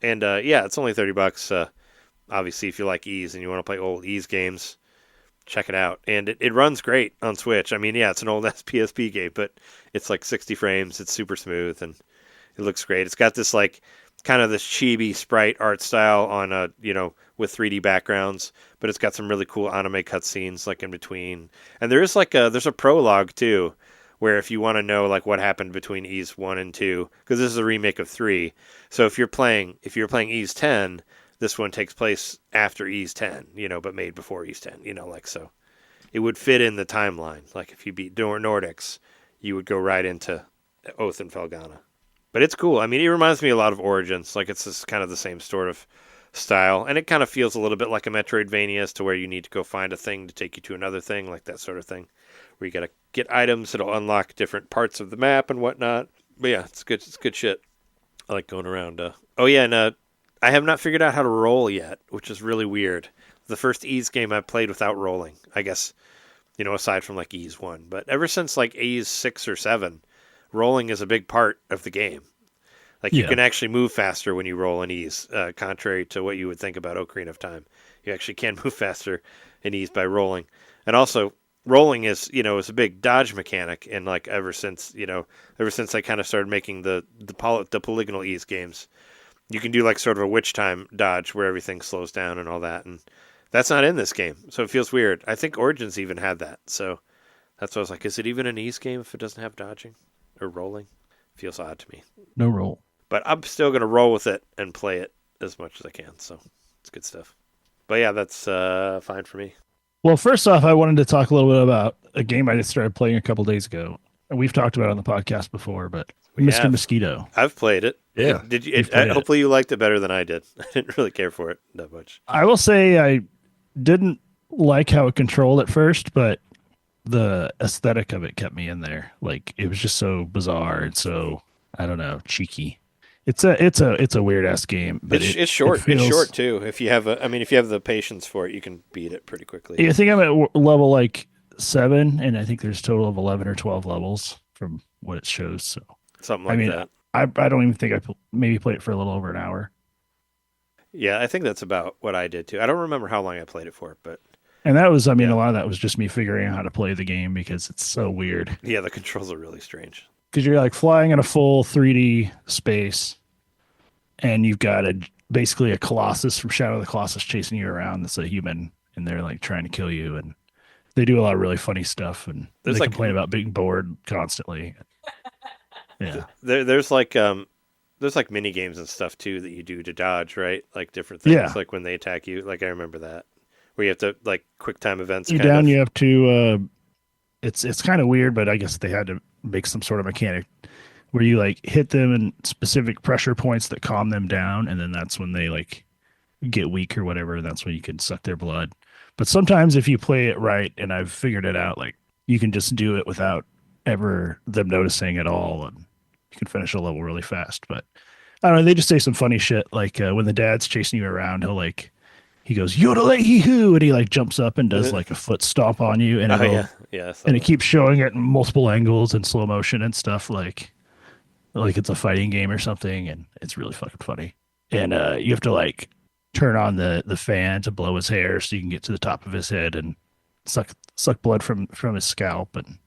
And it's only $30. Obviously, if you like Ys and you want to play old Ys games, check it out. And it runs great on Switch. I mean, yeah, it's an old PSP game, but it's like 60 frames. It's super smooth and it looks great. It's got this kind of this chibi sprite art style on with 3D backgrounds, but it's got some really cool anime cutscenes like in between. And there's a prologue too, where if you want to know what happened between Ys 1 and 2, because this is a remake of 3. So if you're playing Ys 10, this one takes place after Ys 10, but made before Ys 10, so it would fit in the timeline. Like if you beat Nordics, you would go right into Oath and Felghana. But it's cool. I mean, it reminds me a lot of Origins. Like, it's just kind of the same sort of style. And it kind of feels a little bit like a Metroidvania as to where you need to go find a thing to take you to another thing, like that sort of thing. Where you got to get items that'll unlock different parts of the map and whatnot. But yeah, it's good. It's good shit. I like going around. I have not figured out how to roll yet, which is really weird. The first Ys game I played without rolling, I guess, aside from Ys 1. But ever since Ys 6 or 7, rolling is a big part of the game. You can actually move faster when you roll in Ys, contrary to what you would think about Ocarina of Time. You actually can move faster in Ys by rolling. And also, rolling is a big dodge mechanic. And ever since I kind of started making the polygonal Ys games, you can do sort of a witch time dodge where everything slows down and all that. And that's not in this game, so it feels weird. I think Origins even had that. So that's why I was like, is it even an Ys game if it doesn't have dodging or rolling? Feels odd to me. No roll. But I'm still going to roll with it and play it as much as I can. So it's good stuff. But yeah, that's fine for me. Well, first off, I wanted to talk a little bit about a game I just started playing a couple days ago. And we've talked about it on the podcast before, but Mr. Mosquito. I've played it. Yeah. Did you? Hopefully you liked it better than I did. I didn't really care for it that much. I will say I didn't like how it controlled at first, but the aesthetic of it kept me in there. It was just so bizarre and so, I don't know, cheeky. It's a weird ass game, but it's short. It's short too. If you have the patience for it, you can beat it pretty quickly. I think I'm at level 7, and I think there's a total of 11 or 12 levels from what it shows. So something like that. I don't even think I maybe played it for a little over an hour. Yeah, I think that's about what I did too. I don't remember how long I played it for, but. And that was, a lot of that was just me figuring out how to play the game because it's so weird. Yeah, the controls are really strange. Because you're flying in a full 3D space, and you've got basically a Colossus from Shadow of the Colossus chasing you around. That's a human, and they're like trying to kill you. And they do a lot of really funny stuff, and There's they like complain about being bored constantly. Yeah, there's like mini games and stuff too that you do to dodge, right? Like different things, Yeah. like when they attack you. Like I remember that, where you have to like quick time events. you kind down. of. You have to. It's kind of weird, but I guess they had to make some sort of mechanic where you like hit them in specific pressure points that calm them down, and then that's when they like get weak or whatever, and that's when you can suck their blood. But sometimes if you play it right, and I've figured it out, like you can just do it without ever them noticing at all, and you can finish a level really fast. But I don't know, they just say some funny shit like when the dad's chasing you around, he goes yodelay hoo, and he like jumps up and does like a foot stomp on you, and Oh it'll, yeah. and it keeps showing it in multiple angles and slow motion and stuff like it's a fighting game or something, and it's really fucking funny. And you have to like turn on the fan to blow his hair so you can get to the top of his head and suck blood from his scalp, and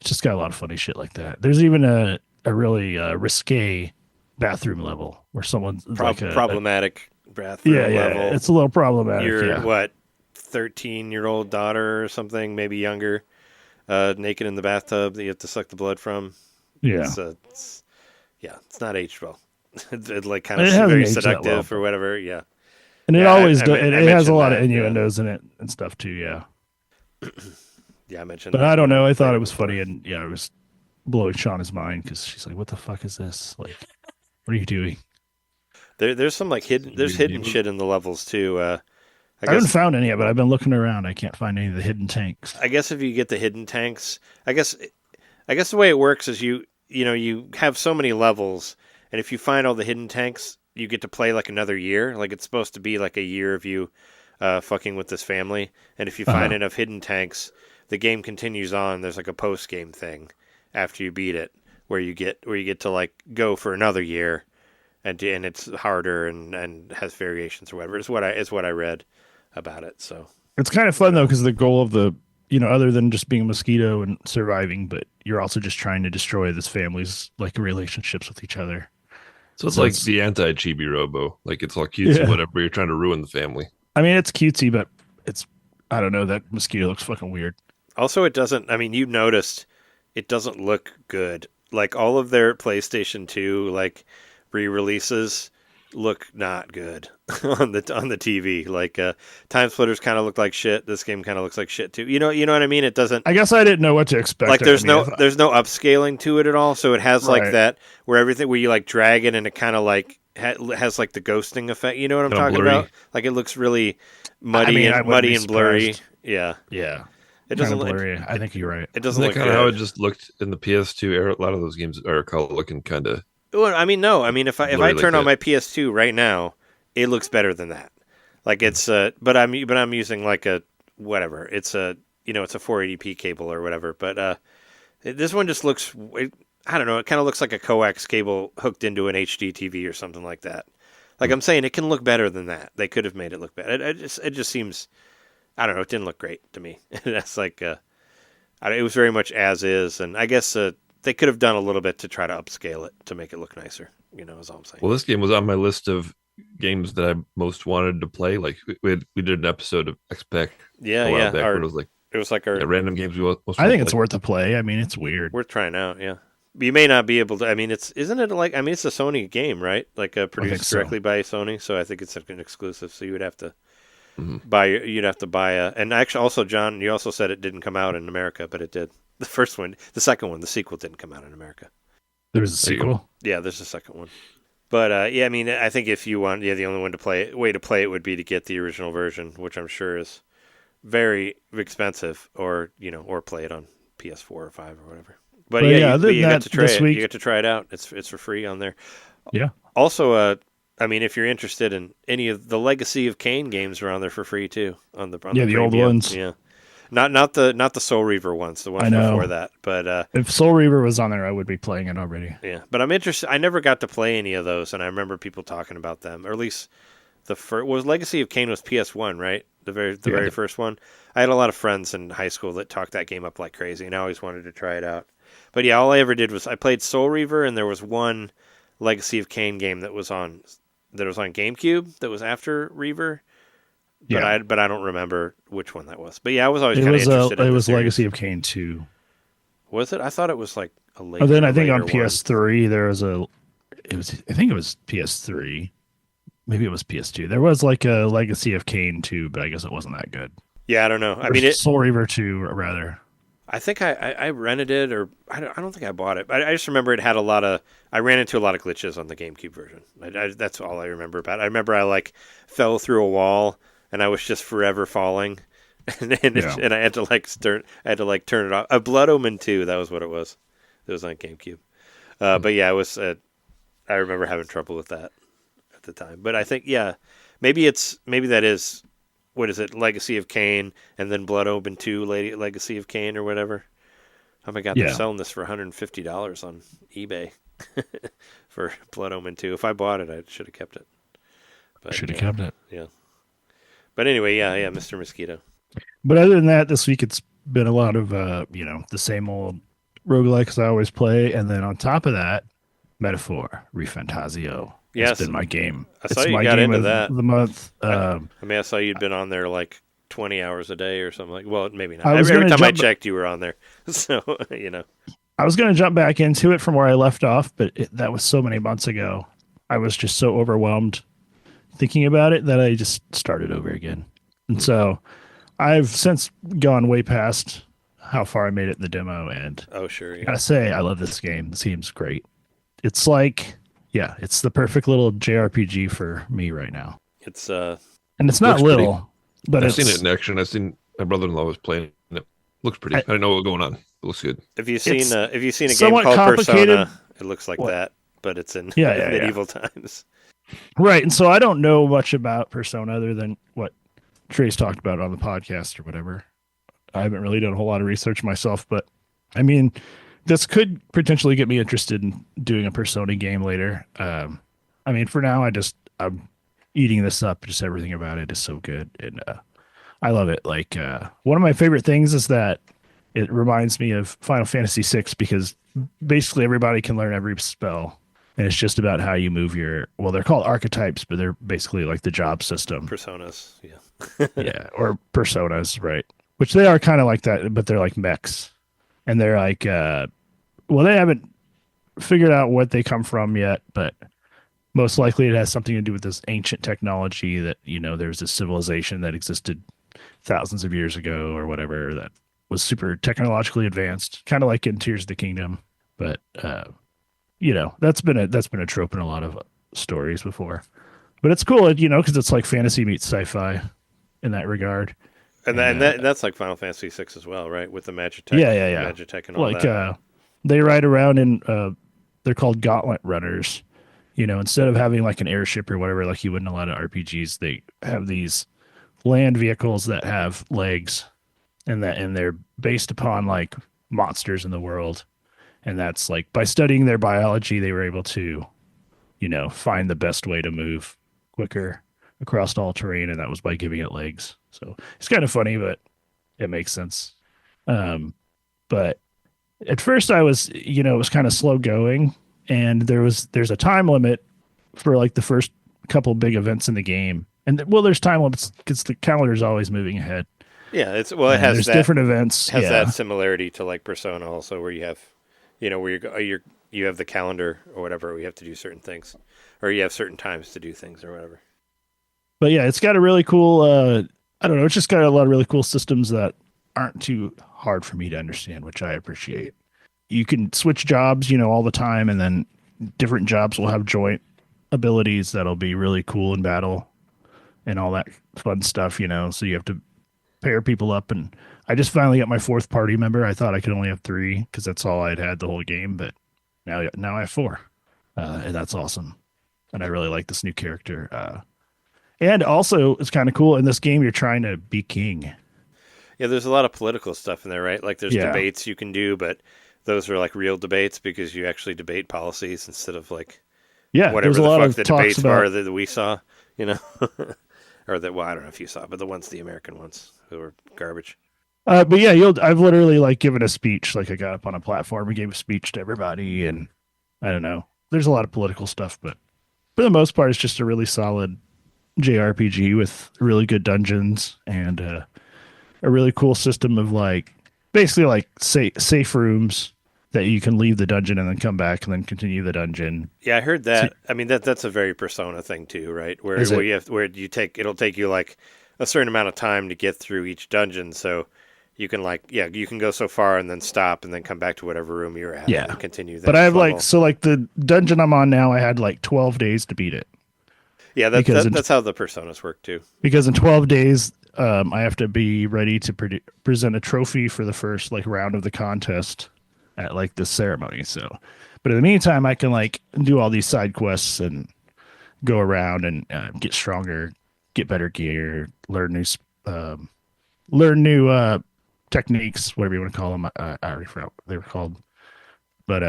it's just got a lot of funny shit like that. There's even a really risque bathroom level where someone's problematic bathroom level. It's a little problematic. Your 13-year-old daughter or something, maybe younger, naked in the bathtub that you have to suck the blood from. Yeah. It's not aged well. It's like kind of It hasn't very aged that seductive well. or whatever. Yeah. And it always does. It has a lot of that, innuendos in it and stuff too. Yeah. Yeah, I mentioned. But that. I don't know. I thought it was funny, and it was blowing Shauna's mind because she's like, "What the fuck is this? Like, what are you doing?" There's some like hidden shit in the levels too. I haven't found any yet, but I've been looking around. I can't find any of the hidden tanks. I guess if you get the hidden tanks, I guess the way it works is you have so many levels, and if you find all the hidden tanks, you get to play like another year. Like it's supposed to be like a year of you fucking with this family, and if you find enough hidden tanks, the game continues on. There's like a post game thing after you beat it, where you get to like go for another year, and it's harder and has variations or whatever. It's what I read about it. So it's kind of fun though, because the goal of the other than just being a mosquito and surviving, but you're also just trying to destroy this family's like relationships with each other. So it's like the anti-chibi robo. Like it's all cutesy, whatever. You're trying to ruin the family. I mean, it's cutesy, but I don't know. That mosquito looks fucking weird. Also, it doesn't. I mean, you noticed it doesn't look good. Like all of their PlayStation 2 like re-releases look not good on the TV. Like Time Splitters kind of look like shit. This game kind of looks like shit too. You know what I mean? It doesn't. I guess I didn't know what to expect. Like there's no upscaling to it at all. So it has like that where you like drag it and it kind of like has like the ghosting effect. You know what I'm talking about? Like it looks really muddy and blurry. Yeah. Yeah. It doesn't look blurry. I think you're right. It doesn't look kind of how it just looked in the PS2 era. A lot of those games are looking kind of. Well, I mean, no. I mean, if I turn on my PS2 right now, it looks better than that. Like it's but I'm using like a whatever. It's a it's a 480p cable or whatever. But this one just looks. I don't know. It kind of looks like a coax cable hooked into an HD TV or something like that. Like I'm saying, it can look better than that. They could have made it look better. It just seems. I don't know. It didn't look great to me. That's like it was very much as is, and I guess they could have done a little bit to try to upscale it to make it look nicer. Is all I'm saying. Well, this game was on my list of games that I most wanted to play. Like we did an episode of X-Pac. Yeah. It was like our random games we most. I think it's worth a play. I mean, it's weird. Worth trying out. Yeah. But you may not be able to. I mean, it's it's a Sony game, right? Like produced directly by Sony. So I think it's an exclusive. So you would have to. You'd have to buy and actually also John, you also said it didn't come out in America, but it did. The first one, the second one, the sequel didn't come out in America. There was a sequel. Yeah, there's a second one. But I mean, I think if you want, the only way to play it would be to get the original version, which I'm sure is very expensive, or play it on PS4 or 5 or whatever. But you get to try it. You get to try it out. It's for free on there. Yeah. Also, I mean, if you're interested in any of the Legacy of Kain games, are on there for free too. On the old ones. Yeah, not the Soul Reaver ones, the ones before that. But if Soul Reaver was on there, I would be playing it already. Yeah, but I'm interested. I never got to play any of those, and I remember people talking about them. Or at least the first was Legacy of Kain was PS1, right? The very first one. I had a lot of friends in high school that talked that game up like crazy, and I always wanted to try it out. But yeah, all I ever did was I played Soul Reaver, and there was one Legacy of Kain game that was on that was on GameCube that was after Reaver. But Yeah. I don't remember which one that was. But yeah, I was always It kind of was interested in it the was series. Legacy of Kain 2. Was it? I thought it was like a later. Oh, then I think on later one. PS3 there was I think it was PS3. Maybe it was PS2. There was like a Legacy of Kain 2, but I guess it wasn't that good. Yeah, I don't know. I Or mean, Soul Reaver 2, rather. I think I rented it, or I don't think I bought it. I just remember it had a lot of. I ran into a lot of glitches on the GameCube version. That's all I remember about it. I remember I like fell through a wall and I was just forever falling, and I had to turn it off. A Blood Omen 2, that was what it was. It was on GameCube. But yeah, it was. I remember having trouble with that at the time. But I think maybe that is. What is it? Legacy of Kain, and then Blood Omen 2, Legacy of Kain, or whatever. Oh my God, they're selling this for $150 on eBay for Blood Omen 2. If I bought it, I should have kept it. Should have kept it. Yeah. But anyway, yeah, Mr. Mosquito. But other than that, this week it's been a lot of the same old roguelikes I always play, and then on top of that, Metaphor, Refantasio. Yes, it's been my game. I saw it's you my got game into of that. the month. I saw you'd been on there like 20 hours a day or something like. Well, maybe not. I was Every gonna time I jump- checked, you were on there. So I was going to jump back into it from where I left off, but that was so many months ago. I was just so overwhelmed thinking about it that I just started over again. And so I've since gone way past how far I made it in the demo. And oh sure, I gotta say, I love this game. This game's great. It's like, it's the perfect little JRPG for me right now. It's and it's not looks little, pretty. but I've seen it in action. I've seen my brother-in-law was playing it. Looks pretty. I didn't know what was going on. It looks good. If you've seen a game somewhat called complicated. Persona, it looks like that, but it's in Yeah. medieval times. Right. And so I don't know much about Persona other than what Trey's talked about on the podcast or whatever. I haven't really done a whole lot of research myself, but I mean, this could potentially get me interested in doing a Persona game later. I mean, for now, I'm eating this up. Just everything about it is so good. And I love it. Like, one of my favorite things is that it reminds me of Final Fantasy VI because basically everybody can learn every spell. And it's just about how you move they're called archetypes, but they're basically like the job system. Personas, yeah. Yeah, or personas, right. Which they are kind of like that, but they're like mechs. And they're like, they haven't figured out what they come from yet, but most likely it has something to do with this ancient technology that, there's this civilization that existed thousands of years ago or whatever that was super technologically advanced, kind of like in Tears of the Kingdom. But, that's been a trope in a lot of stories before. But it's cool, because it's like fantasy meets sci-fi in that regard. And that's like Final Fantasy VI as well, right? With the Magitech. Yeah. Magitech and all Like, that. they ride around in, they're called gauntlet runners. Instead of having like an airship or whatever, like you would in a lot of RPGs, they have these land vehicles that have legs and they're based upon like monsters in the world. And that's like by studying their biology, they were able to, find the best way to move quicker across all terrain. And that was by giving it legs. So it's kind of funny, but it makes sense. But at first I was, it was kind of slow going. And there's a time limit for like the first couple big events in the game. And there's time limits because the calendar is always moving ahead. Yeah, it has there's that, different events. Has that similarity to like Persona also, where you have, where you have the calendar or whatever, where you have to do certain things, or you have certain times to do things or whatever. But yeah, it's got a really cool. I don't know. It's just got a lot of really cool systems that aren't too hard for me to understand, which I appreciate. You can switch jobs, all the time, and then different jobs will have joint abilities that'll be really cool in battle and all that fun stuff, So you have to pair people up. And I just finally got my fourth party member. I thought I could only have 3 because that's all I'd had the whole game, but now I have 4, and that's awesome. And I really like this new character. And also, it's kind of cool in this game. You're trying to be king. Yeah, there's a lot of political stuff in there, right? Like there's debates you can do, but those are like real debates because you actually debate policies instead of like whatever the fuck the debates are that we saw, or that, well, I don't know if you saw, but the American ones who were garbage. But yeah, I've literally like given a speech, like I got up on a platform and gave a speech to everybody, and I don't know. There's a lot of political stuff, but for the most part, it's just a really solid JRPG with really good dungeons and a really cool system of like basically like safe rooms that you can leave the dungeon and then come back and then continue the dungeon. Yeah, I heard that. I mean, that's a very Persona thing too, right? Where it'll take you like a certain amount of time to get through each dungeon, so you can you can go so far and then stop and then come back to whatever room you're at and continue that. But I have level. the dungeon I'm on now, I had like 12 days to beat it. Yeah, that's how the Personas work too. Because in 12 days, I have to be ready to present a trophy for the first like round of the contest at like this ceremony. So, but in the meantime, I can like do all these side quests and go around and get stronger, get better gear, learn new techniques, whatever you want to call them. I already forgot what they were called. But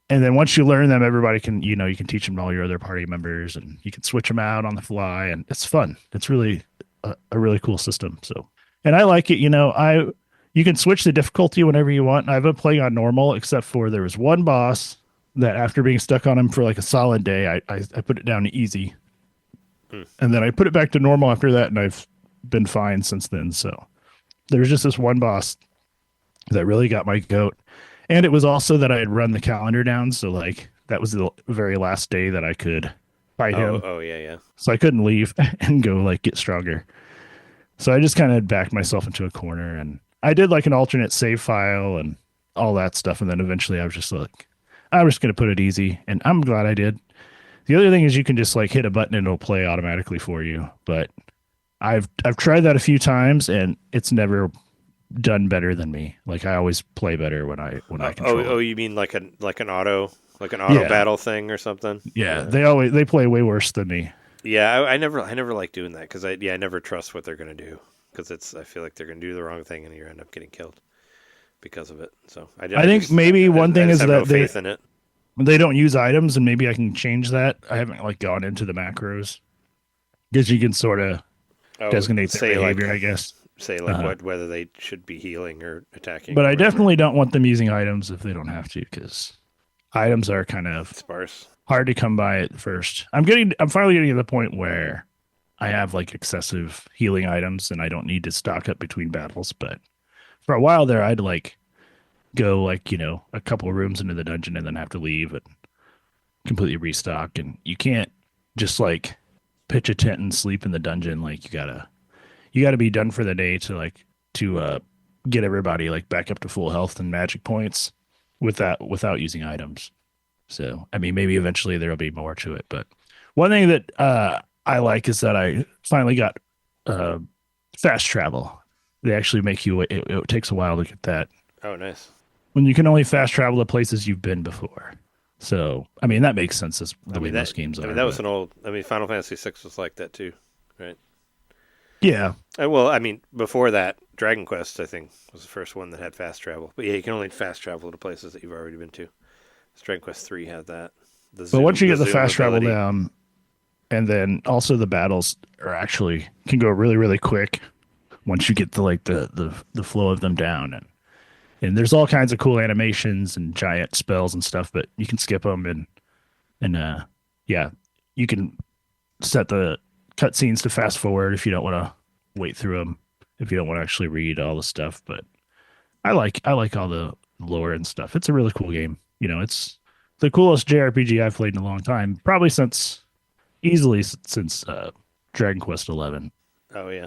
and then once you learn them, everybody can you can teach them to all your other party members, and you can switch them out on the fly, and it's fun. It's really a really cool system. So, and I like it. You can switch the difficulty whenever you want. I've been playing on normal, except for there was one boss that after being stuck on him for like a solid day, I put it down to easy. And then I put it back to normal after that, and I've been fine since then. So there's just this one boss that really got my goat. And it was also that I had run the calendar down. So like that was the very last day that I could fight him. Oh, yeah. So I couldn't leave and go like get stronger. So I just kind of backed myself into a corner, and I did like an alternate save file and all that stuff. And then eventually I was just like, I'm just going to put it easy. And I'm glad I did. The other thing is you can just like hit a button and it'll play automatically for you. But I've tried that a few times and it's never done better than me. Like I always play better when I control it. Oh, you mean like an auto battle thing or something? Yeah, they play way worse than me. Yeah, I never like doing that because I never trust what they're gonna do because I feel like they're gonna do the wrong thing and you end up getting killed because of it. So I think maybe one thing is that no faith in it. They don't use items, and maybe I can change that. I haven't like gone into the macros because you can sort of designate their behavior, I guess. Say like whether they should be healing or attacking. But I definitely don't want them using items if they don't have to, because items are kind of sparse, hard to come by at first. I'm finally getting to the point where I have like excessive healing items, and I don't need to stock up between battles. But for a while there, I'd like go like a couple of rooms into the dungeon and then have to leave and completely restock. And you can't just like pitch a tent and sleep in the dungeon. Like you gotta be done for the day to get everybody like back up to full health and magic points without using items. So I mean, maybe eventually there'll be more to it. But one thing that I like is that I finally got fast travel. They actually make you. It takes a while to get that. Oh, nice. When you can only fast travel to places you've been before. So, I mean, that makes sense as the way most games are. I mean, that was Final Fantasy VI was like that too, right? Yeah. Well, I mean, before that, Dragon Quest, I think, was the first one that had fast travel. But yeah, you can only fast travel to places that you've already been to. Dragon Quest 3 had that. But once you get the fast travel down, and then also the battles can go really, really quick once you get the flow of them down. And there's all kinds of cool animations and giant spells and stuff, but you can skip them and you can set the cutscenes to fast forward if you don't want to wait through them, if you don't want to actually read all the stuff. But I like all the lore and stuff. It's a really cool game. It's the coolest JRPG I've played in a long time, probably since Dragon Quest 11. Oh yeah.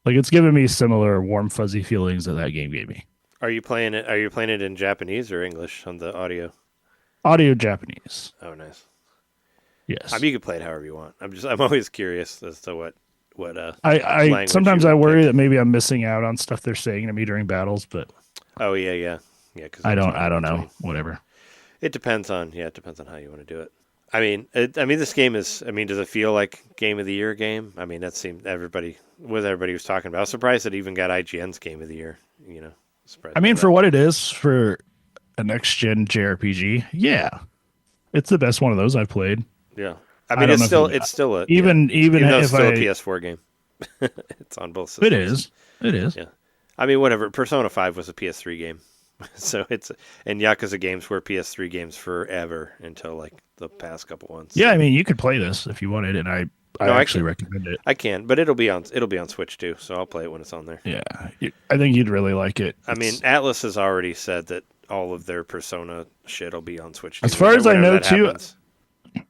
Like it's given me similar warm fuzzy feelings that game gave me. Are you playing it in Japanese or English on the audio? Audio Japanese. Oh, nice. Yes. I mean, you can play it however you want. I'm always curious as to what I sometimes I worry that maybe I'm missing out on stuff they're saying to me during battles, but oh yeah. 'Cause I don't know. Whatever. It depends on how you want to do it. I mean, this game is. I mean, does it feel like Game of the Year game? I mean, that seemed everybody was talking about. I was surprised it even got IGN's Game of the Year. I mean, for what it is for a next gen JRPG, yeah, it's the best one of those I've played. Yeah, I mean, it's still a even though if it's still a PS4 game. It's on both systems. It is. Yeah, I mean, whatever. Persona 5 was a PS3 game, So and Yakuza games were PS3 games forever until like the past couple ones. Yeah, I mean, you could play this if you wanted, and I actually recommend it. I can, but it'll be on Switch too, so I'll play it when it's on there. Yeah, I think you'd really like it. I mean, Atlas has already said that all of their Persona shit will be on Switch too. As far as I know too, happens.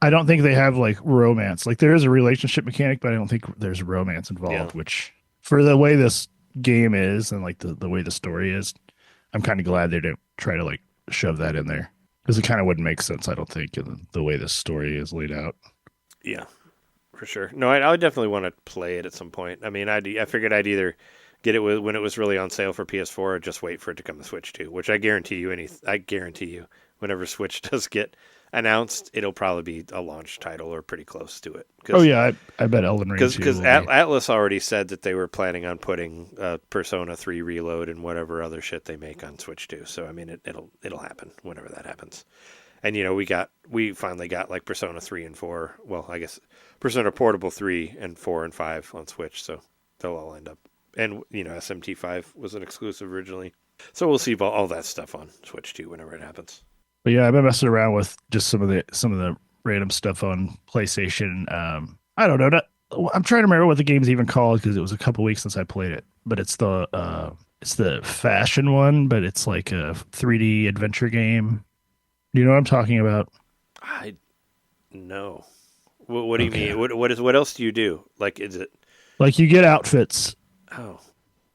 I don't think they have like romance. Like there is a relationship mechanic, but I don't think there's romance involved. Yeah. Which for the way this game is and like the way the story is, I'm kind of glad they didn't try to like shove that in there because it kind of wouldn't make sense. I don't think in the way this story is laid out. Yeah, for sure. No, I would definitely want to play it at some point. I mean, I figured I'd either get it when it was really on sale for PS4 or just wait for it to come to Switch too. Which I guarantee you, whenever Switch does get announced, it'll probably be a launch title or pretty close to it. Oh yeah, I bet Elden Ring because Atlas already said that they were planning on putting Persona 3 Reload and whatever other shit they make on Switch too. So I mean, it'll happen whenever that happens. And we finally got like Persona 3 and 4. Well, I guess Persona Portable 3 and 4 and 5 on Switch. So they'll all end up. And SMT5 was an exclusive originally. So we'll see all that stuff on Switch too whenever it happens. But yeah, I've been messing around with just some of the random stuff on PlayStation. I don't know. I'm trying to remember what the game's even called because it was a couple weeks since I played it. But it's the fashion one, but it's like a 3D adventure game. Do you know what I'm talking about? I no. What do you mean? What else do you do? Like, is it like you get outfits? Oh,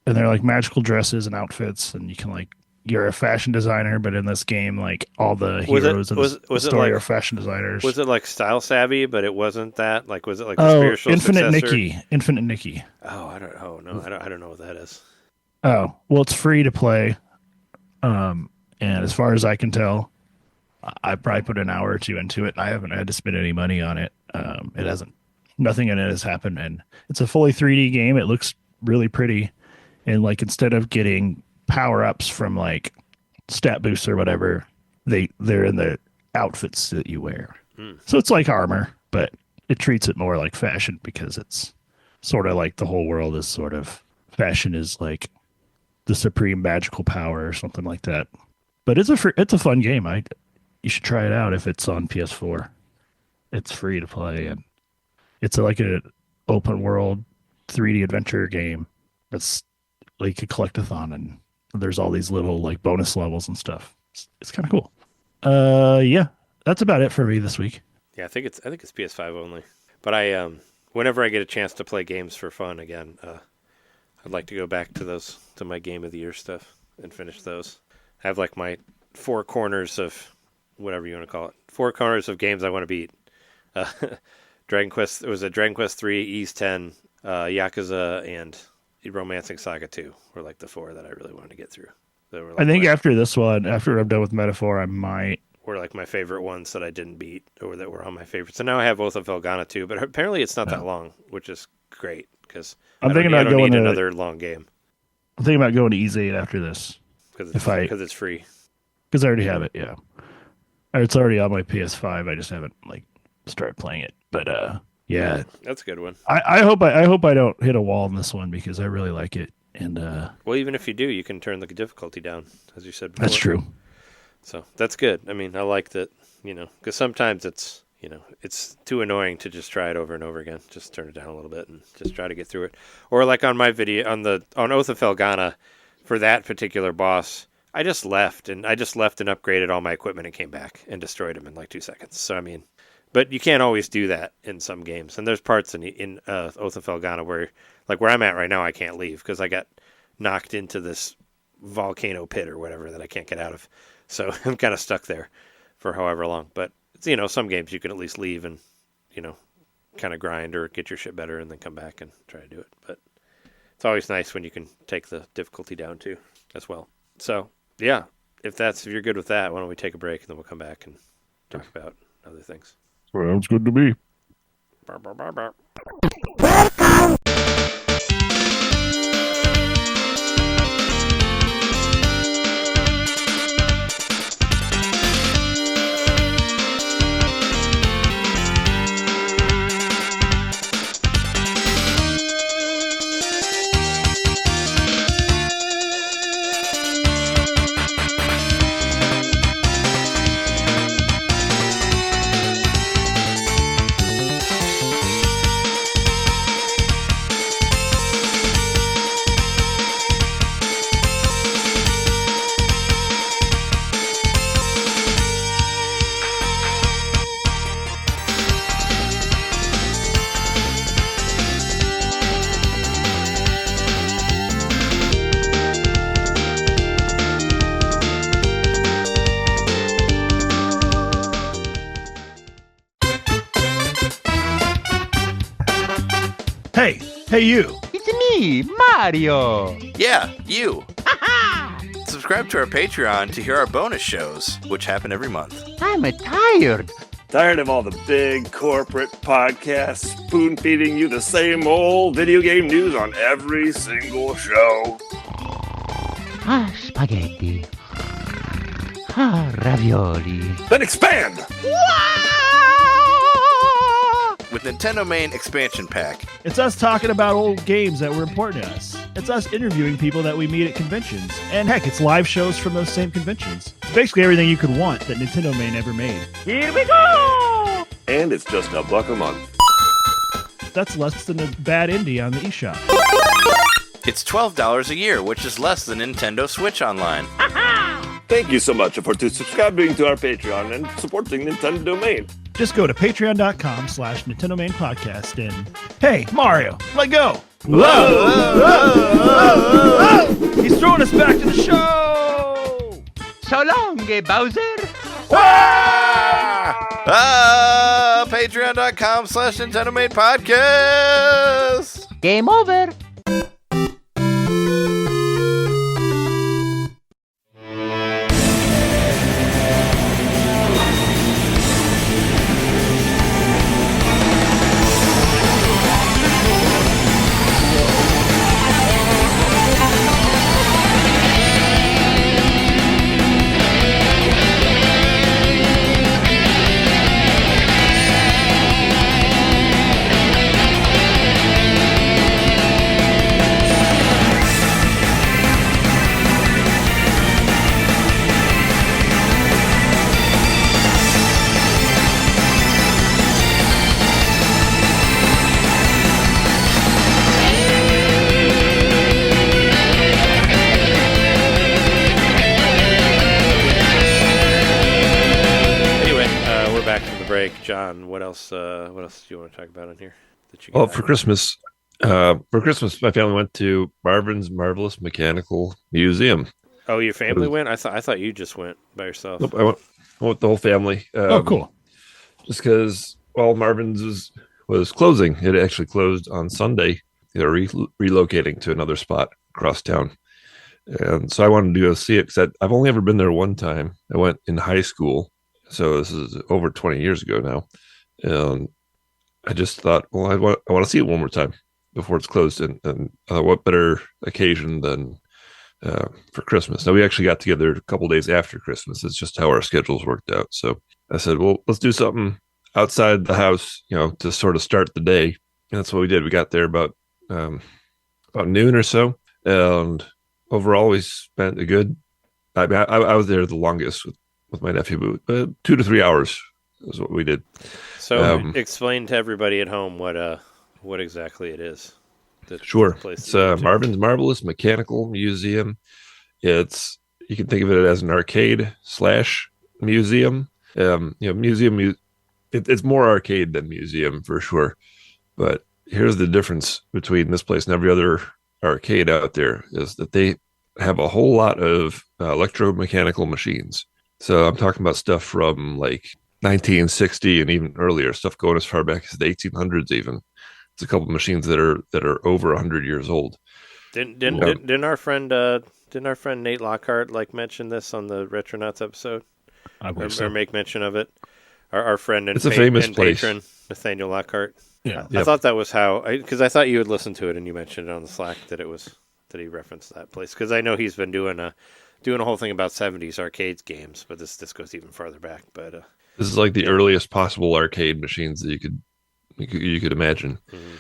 and they're like magical dresses and outfits, and you can like. You're a fashion designer, but in this game, like all the heroes of the story are fashion designers. Was it like Style Savvy, but it wasn't that? Like, was it like a spiritual Infinite successor? Infinite Nikki. Oh, I don't know what that is. Oh, well, it's free to play. And as far as I can tell, I probably put an hour or two into it, and I haven't had to spend any money on it. Nothing in it has happened, and it's a fully 3D game. It looks really pretty, and like instead of getting power-ups from like stat boosts or whatever, they're in the outfits that you wear. So it's like armor, but it treats it more like fashion because it's sort of like the whole world is sort of fashion is like the supreme magical power or something like that. But it's a fun game. You should try it out if it's on PS4. It's free to play, and it's like an open world 3D adventure game that's like a collectathon, and there's all these little like bonus levels and stuff. It's kind of cool. Yeah, that's about it for me this week. Yeah, I think it's PS5 only. But whenever I get a chance to play games for fun again, I'd like to go back to my Game of the Year stuff and finish those. I have like my 4 corners of whatever you want to call it. 4 corners of games I want to beat. Dragon Quest. It was a Dragon Quest 3, Ys 10, Yakuza, and Romancing Saga 2 were like the 4 that I really wanted to get through. Like I think after this one, after I'm done with Metaphor, I might. Were like my favorite ones that I didn't beat or that were on my favorites. So now I have both of Felghana too, but apparently it's not that long, which is great because I don't need another long game. I'm thinking about going to Ys 8 after this. Because it's free. Because I already have it, yeah. Or it's already on my PS5. I just haven't like started playing it. But yeah, that's a good one. I hope I don't hit a wall in this one because I really like it. And well, even if you do, you can turn the difficulty down, as you said before. That's true. So that's good. I mean, I like that. Because sometimes it's too annoying to just try it over and over again. Just turn it down a little bit and just try to get through it. Or like on my video on Oath of Felghana, for that particular boss, I just left and upgraded all my equipment and came back and destroyed him in like 2 seconds. So I mean. But you can't always do that in some games. And there's parts in Oath of Felghana where I'm at right now, I can't leave because I got knocked into this volcano pit or whatever that I can't get out of. So I'm kind of stuck there for however long. But, some games you can at least leave and, kind of grind or get your shit better and then come back and try to do it. But it's always nice when you can take the difficulty down too as well. So, yeah, if you're good with that, why don't we take a break and then we'll come back and talk about other things. Sounds good to me. Burr, burr, burr, burr. Hey, you. It's me, Mario. Yeah, you. Subscribe to our Patreon to hear our bonus shows, which happen every month. I'm tired. Tired of all the big corporate podcasts spoon-feeding you the same old video game news on every single show? Spaghetti. Ravioli. Then expand! With NintenDomain Expansion Pack. It's us talking about old games that were important to us. It's us interviewing people that we meet at conventions. And heck, it's live shows from those same conventions. It's basically everything you could want that NintenDomain ever made. Here we go! And it's just $1 a month. That's less than a bad indie on the eShop. It's $12 a year, which is less than Nintendo Switch Online. Thank you so much for subscribing to our Patreon and supporting NintenDomain. Just go to patreon.com/NintenDomain podcast and, hey, Mario, let go. Whoa! He's throwing us back to the show. So long, Bowser. Patreon.com/NintenDomain podcast. Game over. John, what else do you want to talk about in here? Well, for Christmas, my family went to Marvin's Marvelous Mechanical Museum. Oh, your family went? I thought you just went by yourself. Nope, I went with the whole family. Oh, cool. Just because, Marvin's was closing. It actually closed on Sunday. They're relocating to another spot across town. And so I wanted to go see it because I've only ever been there one time. I went in high school. So this is over 20 years ago now. And I just thought, well, I want to see it one more time before it's closed. And what better occasion than for Christmas? Now, we actually got together a couple days after Christmas. It's just how our schedules worked out. So I said, well, let's do something outside the house, to sort of start the day. And that's what we did. We got there about noon or so. And overall, we spent a good, I was there the longest with my nephew, but 2 to 3 hours is what we did. So explain to everybody at home what exactly it is. Sure. It's Marvin's Marvelous Mechanical Museum. You can think of it as an arcade / museum. Museum. It's more arcade than museum for sure. But here's the difference between this place and every other arcade out there is that they have a whole lot of electromechanical machines. So I'm talking about stuff from like 1960 and even earlier, stuff going as far back as the 1800s even. It's a couple of machines that are over 100 years old. Didn't our friend Nate Lockhart mention this on the Retronauts episode? I believe so. Or make mention of it. Our friend and, it's a famous place. Patron Nathaniel Lockhart. Yeah, I thought that was because I thought you had listened to it and you mentioned it on the Slack that he referenced that place because I know he's been doing a whole thing about 70s arcades games, but this goes even farther back. But this is like the earliest possible arcade machines that you could imagine. Mm-hmm.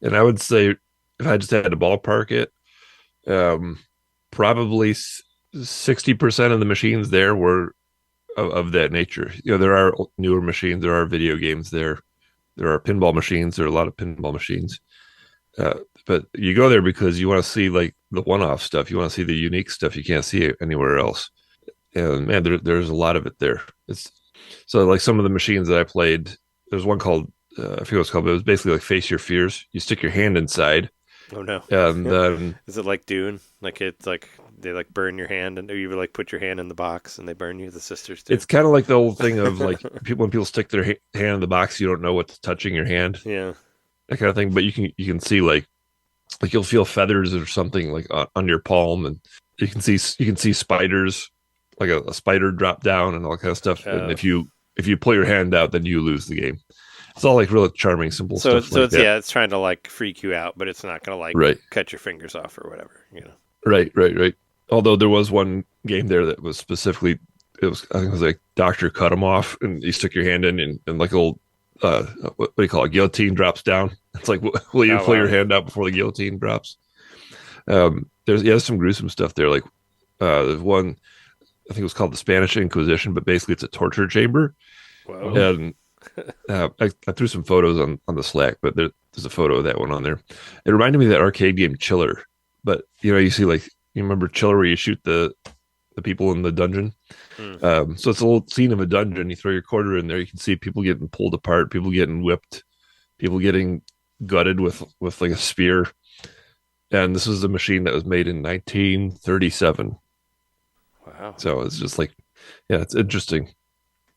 And I would say if I just had to ballpark it, probably 60% of the machines there were of that nature. There are newer machines, there are video games there are pinball machines, there are a lot of pinball machines. But you go there because you want to see like the one-off stuff. You want to see the unique stuff you can't see anywhere else. And man, there's a lot of it there. So like some of the machines that I played, there's one called I forget what it's called, but it was basically like Face Your Fears. You stick your hand inside. Oh no! And is it like Dune? Like it's like they burn your hand, and you put your hand in the box, and they burn you. The sisters do. It's kind of like the old thing of like when people stick their hand in the box, you don't know what's touching your hand. Yeah, that kind of thing. But you can see like like you'll feel feathers or something like on your palm, and you can see spiders, like a spider drop down and all that kind of stuff. And if you pull your hand out, then you lose the game. It's all like real charming, simple stuff. So like it's that. it's trying to like freak you out, but it's not going to like Right. cut your fingers off or whatever, Right. Although there was one game there that was specifically, I think it was like doctor cut them off, and you stick your hand in, and like a little, what do you call it? Guillotine drops down. It's like, will you pull your hand out before the guillotine drops? There's some gruesome stuff there. Like there's one, I think it was called the Spanish Inquisition, but basically it's a torture chamber. Whoa. And I threw some photos on the Slack, but there's a photo of that one on there. It reminded me of that arcade game Chiller, but you see, like, you remember Chiller where you shoot the people in the dungeon. So it's a little scene of a dungeon. You throw your quarter in there, you can see people getting pulled apart, people getting whipped, people getting gutted with like a spear. And this is a machine that was made in 1937. Wow. So it's just like, yeah, it's interesting.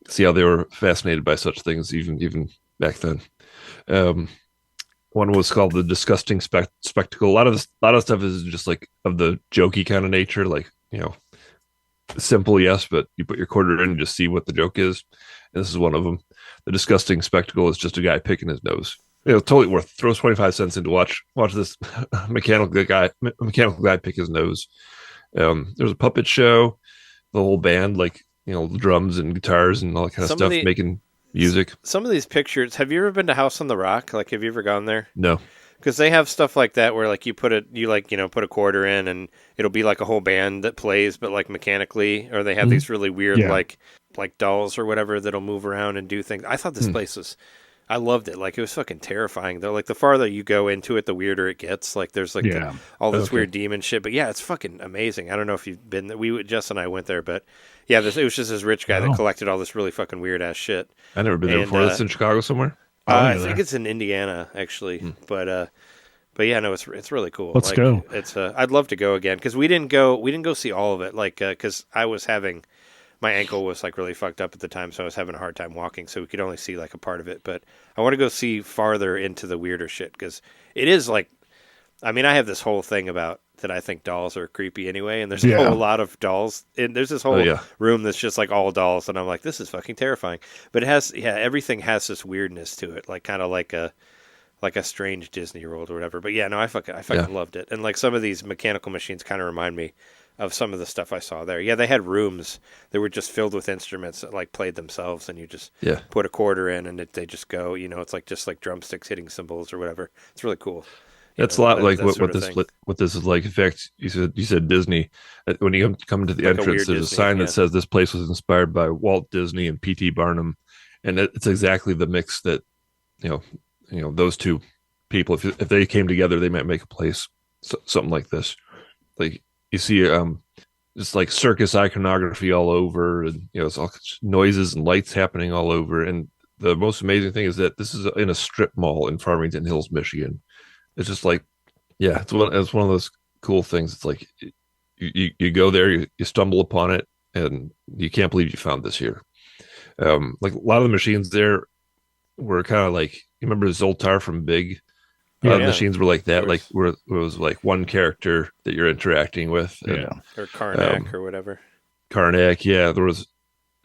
See how they were fascinated by such things even back then. One was called the Disgusting Spectacle. A lot of stuff is just like of the jokey kind of nature, like, simple, yes, but you put your quarter in and just see what the joke is. And this is one of them. The Disgusting Spectacle is just a guy picking his nose. Totally worth. Throws 25 cents in to watch this mechanical guy pick his nose. There's a puppet show. The whole band, like, the drums and guitars and all that kind of stuff, making music. Some of these pictures, have you ever been to House on the Rock? Like, have you ever gone there? No. Because they have stuff like that where, like, you put a quarter in and it'll be like a whole band that plays, but like mechanically, or they have these really weird like dolls or whatever that'll move around and do things. I thought this place I loved it. Like, it was fucking terrifying. Though, like, the farther you go into it, the weirder it gets. Like, there's like all this weird demon shit. But yeah, it's fucking amazing. I don't know if you've been there. Jess and I went there, but yeah, it was just this rich guy that collected all this really fucking weird ass shit. I've never been there before. That's in Chicago somewhere. I think it's in Indiana actually, but yeah, no, it's really cool. Let's go. It's I'd love to go again because we didn't go see all of it. Like, because my ankle was like really fucked up at the time, so I was having a hard time walking, so we could only see like a part of it. But I want to go see farther into the weirder shit because it is like, I mean, I have this whole thing about that I think dolls are creepy anyway, and there's a whole lot of dolls. And there's this whole room that's just like all dolls, and I'm like, this is fucking terrifying. But it has, everything has this weirdness to it, like kind of like a strange Disney World or whatever. But yeah, no, I fucking loved it. And like some of these mechanical machines kind of remind me of some of the stuff I saw there. Yeah, they had rooms that were just filled with instruments that like played themselves, and you just put a quarter in and they just go. It's like just like drumsticks hitting cymbals or whatever. It's really cool. That's a lot like what this is like. In fact, you said Disney. When you come to the like entrance, there's a sign that says this place was inspired by Walt Disney and P.T. Barnum, and it's exactly the mix that those two people. If they came together, they might make a place something like this. Like you see, just like circus iconography all over, and it's all noises and lights happening all over. And the most amazing thing is that this is in a strip mall in Farmington Hills, Michigan. It's just like, it's one of those cool things. It's like you go there, you stumble upon it, and you can't believe you found this here. Like a lot of the machines there were kind of like, you remember Zoltar from Big? Machines were like that, like where it was like one character that you're interacting with, or Karnak or whatever. Karnak, there was.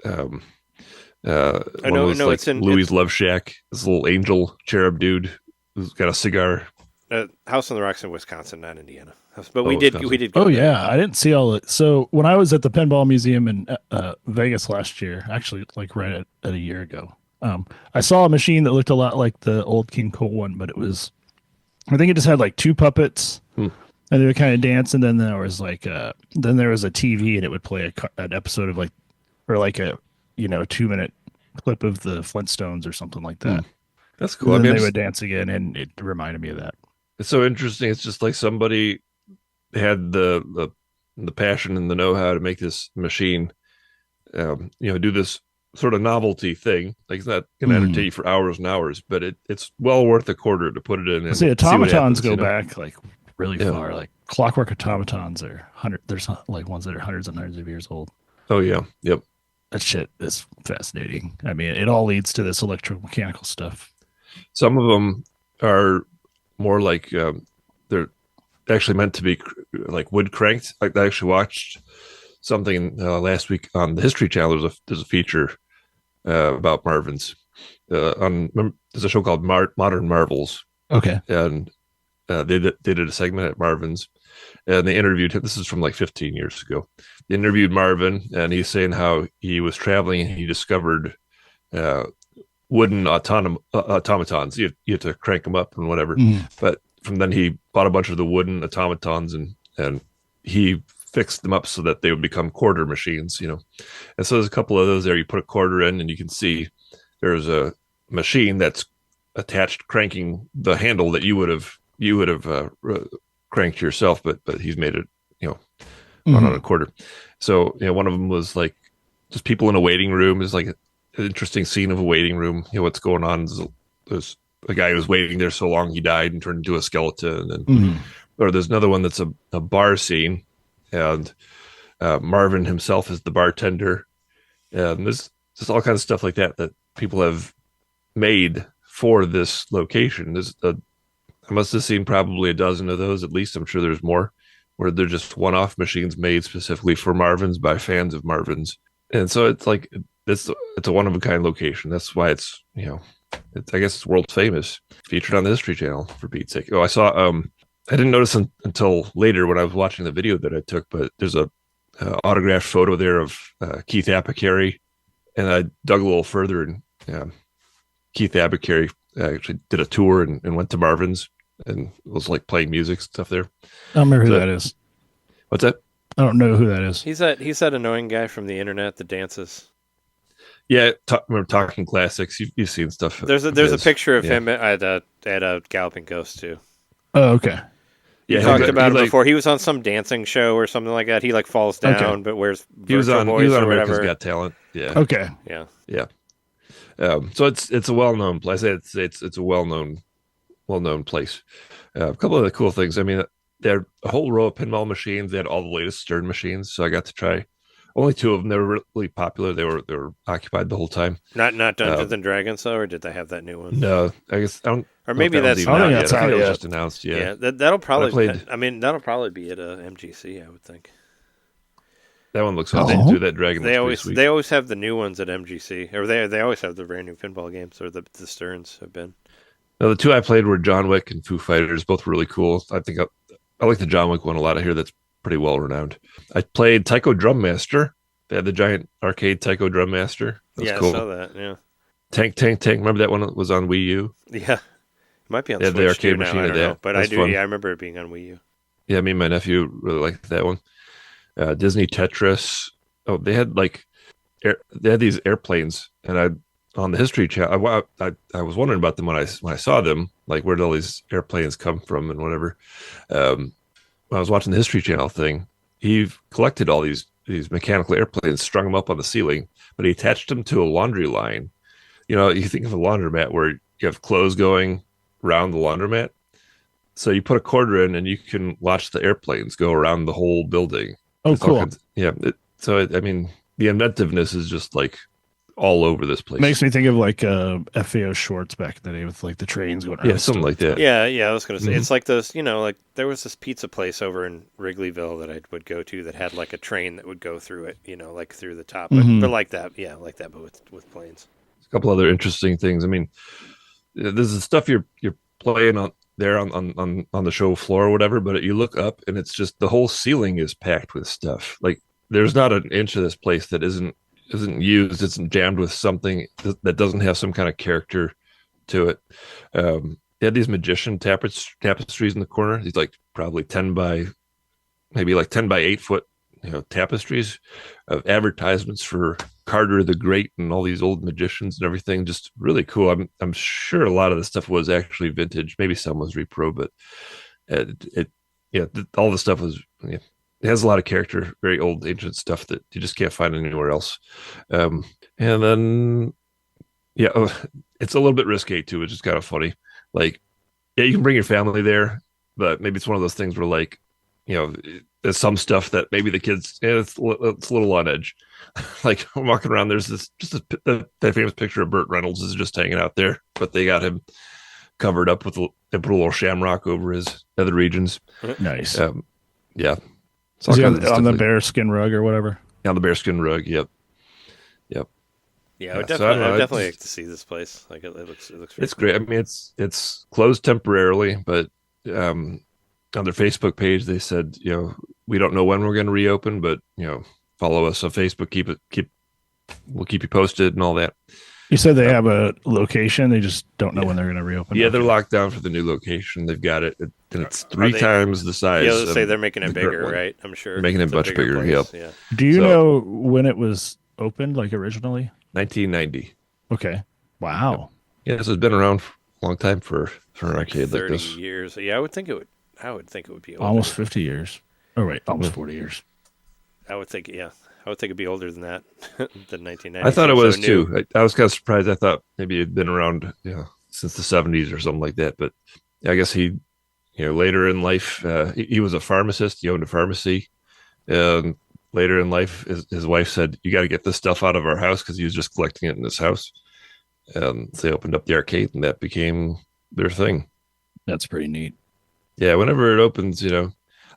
I know, like it's in Louis Love Shack. This little angel cherub dude who's got a cigar. House on the Rocks in Wisconsin, not Indiana. But we did Wisconsin. Go there. Yeah, I didn't see all it. So when I was at the Pinball Museum in Vegas last year, actually like right at a year ago, I saw a machine that looked a lot like the old King Cole one, but I think it just had like two puppets, and they would kind of dance, and then there was like a TV, and it would play an episode of like a 2-minute clip of the Flintstones or something like that. That's cool. And then they would dance again, and it reminded me of that. It's so interesting. It's just like somebody had the passion and the know-how to make this machine, do this sort of novelty thing. Like, it's not going to entertain you for hours and hours, but it's well worth a quarter to put it in. And see, automatons go back like really far. Like clockwork automatons are there's like ones that are hundreds and hundreds of years old. Oh yeah, yep. That shit is fascinating. I mean, it all leads to this electromechanical stuff. Some of them are more like they're actually meant to be like wood cranked. I actually watched something last week on the History Channel. There's a feature about Marvins. There's a show called Modern Marvels. Okay. And they did a segment at Marvin's, and they interviewed him. This is from like 15 years ago. They interviewed Marvin, and he's saying how he was traveling and he discovered wooden automatons. You had to crank them up and whatever. But from then he bought a bunch of the wooden automatons and he fixed them up so that they would become quarter machines, And so there's a couple of those there. You put a quarter in, and you can see there's a machine that's attached, cranking the handle that you would have cranked yourself, but he's made it, run on a quarter. So one of them was like just people in a waiting room. Is like an interesting scene of a waiting room. What's going on? There's a guy who was waiting there so long he died and turned into a skeleton, and or there's another one that's a bar scene, and Marvin himself is the bartender, and there's just all kinds of stuff like that people have made for this location. I must have seen probably a dozen of those at least. I'm sure there's more, where they're just one-off machines made specifically for Marvin's by fans of Marvin's. And so it's like it's a one-of-a-kind location. That's why it's I guess it's world famous. Featured on the History Channel, for Pete's sake. Oh, I saw I didn't notice until later when I was watching the video that I took, but there's a autographed photo there of Keith Apicary, and I dug a little further, and Keith Apicary actually did a tour and went to Marvin's and was like playing music stuff there. I don't remember who that is. What's that? I don't know who that is. He's that annoying guy from the internet that dances. Yeah, remember Talking Classics? You've seen stuff. There's a picture of him at a Galloping Ghost too. Oh, okay. Yeah, he talked about it before. He was on some dancing show or something like that. He like falls down, but wears virtual voice or America's whatever. Got Talent. Yeah. Okay. Yeah. So it's a well-known place. It's a well-known place. A couple of the cool things. I mean, they had a whole row of pinball machines. They had all the latest Stern machines, so I got to try only two of them. They were really popular. They were occupied the whole time. Not Dungeons and Dragons though, or did they have that new one? No, I guess I don't. Or maybe that's I think that's I think it was out just announced. Yeah, that'll probably. That'll probably be at a MGC, I would think. That one looks fun. They do that Dragon. They always have the new ones at MGC, or they always have the brand new pinball games, or the Sterns have been. Now, the two I played were John Wick and Foo Fighters, both really cool. I think I like the John Wick one a lot. I hear that's pretty well renowned. I played Taiko Drum Master. They had the giant arcade Taiko Drum Master. That was cool. I saw that. Yeah. Tank. Remember that one that was on Wii U? Yeah, it might be on Switch the arcade too machine now. I don't know, but That's I do. fun. Yeah, I remember it being on Wii U. Yeah, me and my nephew really liked that one. Disney Tetris. Oh, they had these airplanes, and on the History Channel, I was wondering about them when I saw them, like where did all these airplanes come from and whatever. When I was watching the History Channel thing, he collected all these mechanical airplanes, strung them up on the ceiling, but he attached them to a laundry line. You think of a laundromat where you have clothes going around the laundromat. So you put a quarter in and you can watch the airplanes go around the whole building. Oh, cool. The inventiveness is just like all over this place. Makes me think of like FAO shorts back in the day with like the trains going around. Yeah, something like that. Yeah, I was going to say, It's like those, like there was this pizza place over in Wrigleyville that I would go to that had like a train that would go through it, like through the top. But like that, but with planes. A couple other interesting things. I mean, this is stuff you're playing on there on the show floor or whatever, but you look up and it's just the whole ceiling is packed with stuff. Like there's not an inch of this place that isn't used, isn't jammed with something that doesn't have some kind of character to it. They had these magician tapestries in the corner. These like probably 10 by 8 foot tapestries of advertisements for Carter the Great and all these old magicians and everything. Just really cool. I'm sure a lot of the stuff was actually vintage. Maybe some was repro, but all the stuff was. It has a lot of character, very old, ancient stuff that you just can't find anywhere else. And then, it's a little bit risque too, which is kind of funny. Like, you can bring your family there, but maybe it's one of those things where, like, there's some stuff that maybe the kids, it's a little on edge. Like, I'm walking around, there's that famous picture of Burt Reynolds is just hanging out there, but they got him covered up with they put a little shamrock over his other regions. Nice. Yeah. It's Is he kinds of on the stuff bearskin rug or whatever? on the bearskin rug. Yep. Yeah, Yeah, I so I don't know, would it definitely just- like to see this place. Like it looks very It's great. I mean, it's closed temporarily, but on their Facebook page they said, we don't know when we're going to reopen, but follow us on Facebook. We'll keep you posted and all that. You said they have a location. They just don't know when they're going to reopen. Yeah, they're Okay. locked down for the new location. They've got it, and it's Are 3 they- times the size. Yeah, let's say of they're making it the current bigger, one. right? I'm sure They're making it it's a much bigger, place. yep. Yeah. Do you So- know when it was opened, like originally? 1990. Okay. Wow. Yeah, so it's been around for a long time for an arcade like 30 this. years. Yeah, I would think it would be older. Almost 50 years. Oh, wait. Almost 40 years. I would think it'd be older than that, than 1990. I thought it was So new. too. I was kind of surprised. I thought maybe it'd been around, since the 70s or something like that. But I guess he, later in life, he was a pharmacist. He owned a pharmacy, and later in life, his wife said, "You got to get this stuff out of our house," because he was just collecting it in his house. So they opened up the arcade, and that became their thing. That's pretty neat. Yeah, whenever it opens,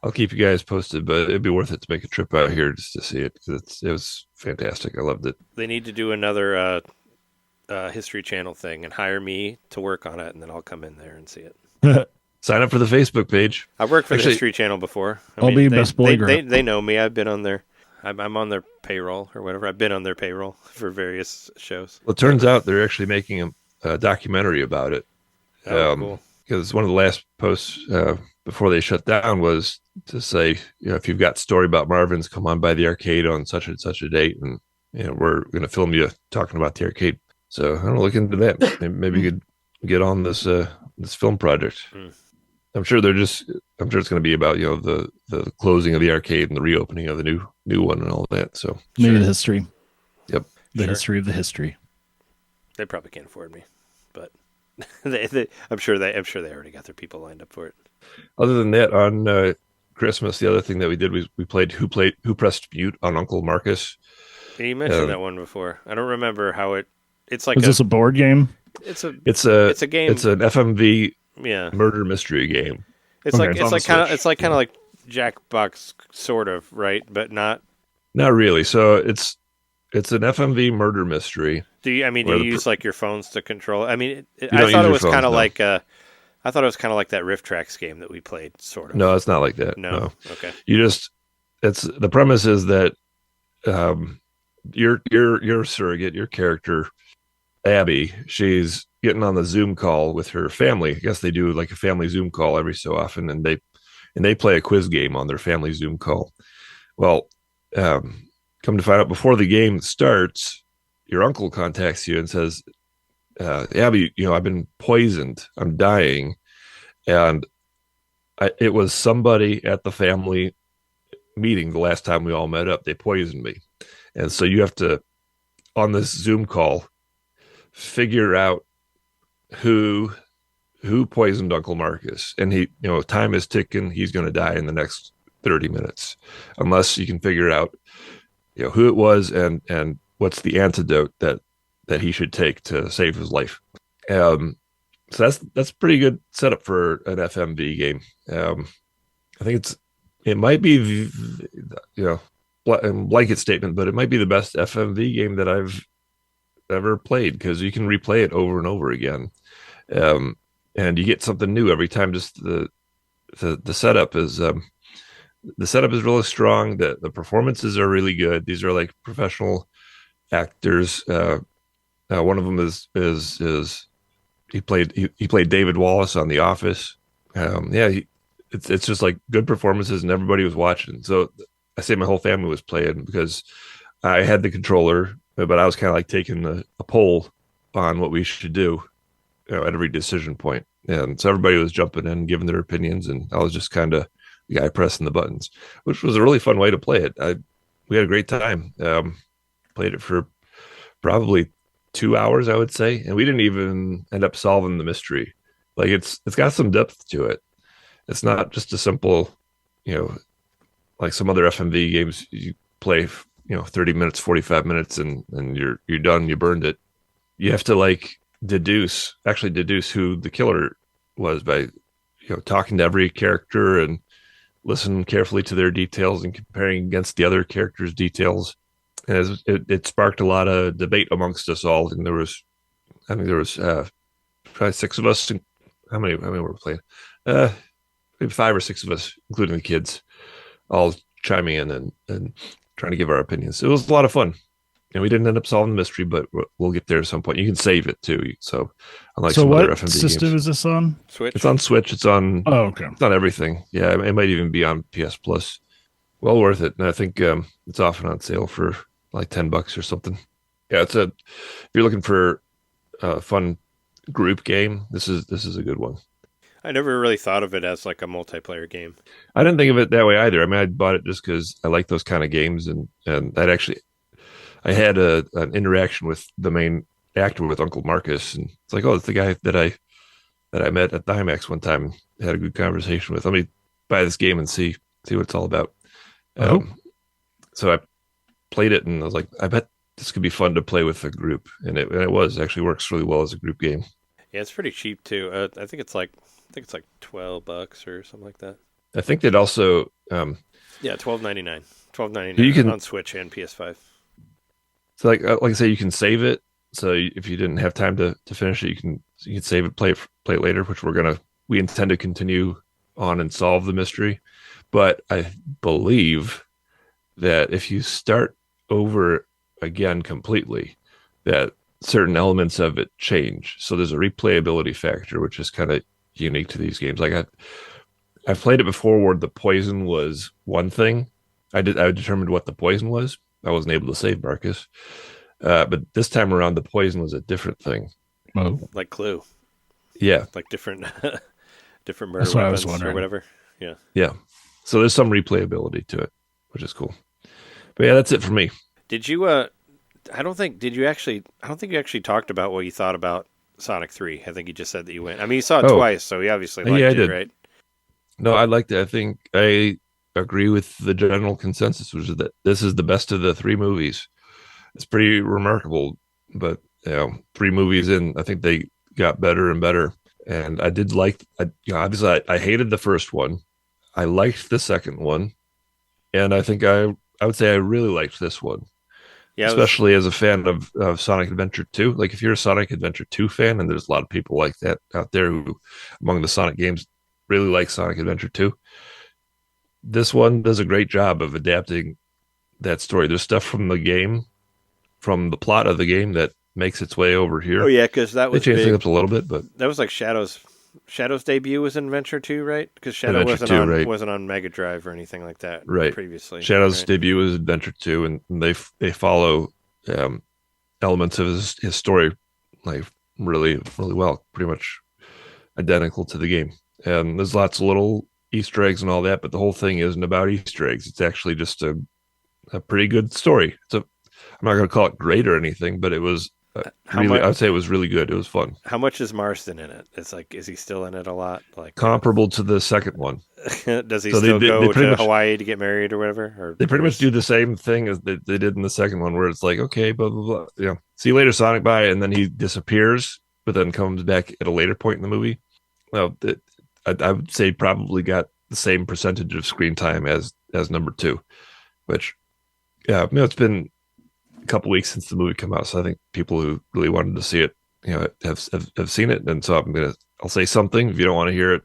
I'll keep you guys posted, but it'd be worth it to make a trip out here just to see it, because it was fantastic. I loved it. They need to do another History Channel thing and hire me to work on it, and then I'll come in there and see it. Sign up for the Facebook page. I've worked for Actually- the History Channel before. I'll be best boy they, group. they know me. I've been on their. I'm on their payroll or whatever. I've been on their payroll for various shows. Well, it turns out they're actually making a documentary about it. Oh, cool. Because one of the last posts before they shut down was to say, if you've got a story about Marvin's, come on by the arcade on such and such a date, and we're going to film you talking about the arcade. So I'm going to look into that. Maybe you could get on this film project. Hmm. I'm sure it's going to be about the closing of the arcade and the reopening of the new one and all that. So Maybe the history. Yep. The Sure. history of the history. They probably can't afford me, but I'm sure they already got their people lined up for it. other than that, on Christmas, the other thing that we did was we played Who Pressed Mute on Uncle Marcus. You mentioned that one before. I don't remember how it. It's like Is this a board game? it's a It's a game. It's an FMV yeah. murder mystery game. It's Okay, like it's on the it's like kind of like Jackbox, sort of, right? But not. Not really. So it's an FMV murder mystery. Do you? I mean, do Where you the use like your phones to control it? I mean, don't I use thought it your was phones, kind of no. like I thought it was kind of like that Rift Tracks game that we played, sort of. No, it's not like that. No. Okay. You just it's the premise is that your surrogate, your character, Abby, she's getting on the Zoom call with her family. I guess they do like a family Zoom call every so often, and they play a quiz game on their family Zoom call. Well, come to find out, before the game starts, your uncle contacts you and says, Abby, I've been poisoned. I'm dying. And it was somebody at the family meeting the last time we all met up. They poisoned me. And so you have to, on this Zoom call, figure out who poisoned Uncle Marcus. And he, time is ticking. He's going to die in the next 30 minutes, unless you can figure out, who it was and what's the antidote that he should take to save his life. So that's pretty good setup for an FMV game. I think it might be, blanket statement, but it might be the best FMV game that I've ever played, because you can replay it over and over again, and you get something new every time. Just the setup is really strong. The performances are really good. These are like professional actors. One of them is he played David Wallace on The Office. It's just like good performances, and everybody was watching. So I say my whole family was playing, because I had the controller, but I was kind of like taking a poll on what we should do, at every decision point. And so everybody was jumping in, giving their opinions, and I was just kind of the guy pressing the buttons, which was a really fun way to play it. We had a great time. Played it for probably 2 hours, I would say, and we didn't even end up solving the mystery. Like it's got some depth to it. It's not just a simple, like some other FMV games you play, 30 minutes, 45 minutes, and you're done. You burned it. You have to deduce who the killer was by talking to every character and listen carefully to their details and comparing against the other characters' details. And it sparked a lot of debate amongst us all. And there was probably 6 of us. How many were we playing? Maybe 5 or 6 of us, including the kids, all chiming in and trying to give our opinions. It was a lot of fun. And we didn't end up solving the mystery, but we'll get there at some point. You can save it too. So, unlike some other FMV system games. is this on? Switch. It's on Switch. It's on. Oh, okay. It's on everything. Yeah, it might even be on PS Plus. Well worth it. And I think it's often on sale for like $10 or something. Yeah, if you're looking for a fun group game, this is a good one. I never really thought of it as like a multiplayer game. I didn't think of it that way either. I mean, I bought it just because I like those kind of games, and I had an interaction with the main actor, with Uncle Marcus, and it's like, oh, it's the guy that I met at the IMAX one time and had a good conversation with. Let me buy this game and see what it's all about. So I played it, and I was like, I bet this could be fun to play with a group, and it was. It actually works really well as a group game. Yeah, it's pretty cheap too. I think it's like $12 or something like that. I think that also $12.99. You can on Switch and PS5. So like I say, you can save it. So if you didn't have time to finish it, you can save it, play it later, which we intend to continue on and solve the mystery. But I believe that if you start over again completely, that certain elements of it change. So there's a replayability factor, which is kind of unique to these games. Like I've played it before where the poison was one thing. I determined what the poison was. I wasn't able to save Marcus. But this time around, the poison was a different thing. Oh. Like Clue. Yeah. Like different murder That's what I was weapons wondering. or whatever. Yeah. Yeah. So there's some replayability to it, which is cool. But yeah, that's it for me. Did you I don't think you actually talked about what you thought about Sonic 3. I think you just said that you went. I mean, you saw it twice, so you obviously liked I it, did. right? No, I liked it. I think I agree with the general consensus, which is that this is the best of the 3 movies. It's pretty remarkable, but 3 movies in, I think they got better and better. And I did like, obviously I hated the first one. I liked the second one. And I think I would say I really liked this one. Yeah, especially as a fan of Sonic Adventure 2. Like if you're a Sonic Adventure 2 fan, and there's a lot of people like that out there who, among the Sonic games, really like Sonic Adventure 2. This one does a great job of adapting that story. There's stuff from the game, from the plot of the game, that makes its way over here. Oh yeah, because that was they changed things up a little bit, but that was like Shadow's debut was in Adventure 2, right? Because Shadow wasn't on Mega Drive or anything like that, right? Previously, Shadow's debut was Adventure 2, and they follow elements of his story like really, really well, pretty much identical to the game. And there's lots of little Easter eggs and all that, but the whole thing isn't about Easter eggs. It's actually just a pretty good story. I'm not going to call it great or anything, but it was really, I would say it was really good. It was fun. How much is Marston in it? It's like, is he still in it a lot? Like comparable to the second one. Does he still go to Hawaii to get married or whatever? Or they pretty much do the same thing as they did in the second one, where it's like, okay, blah blah blah. See you later, Sonic. Bye, and then he disappears, but then comes back at a later point in the movie. Well, I would say probably got the same percentage of screen time as number 2, which it's been a couple weeks since the movie came out, so I think people who really wanted to see it, have seen it, and so I'll say something. If you don't want to hear it,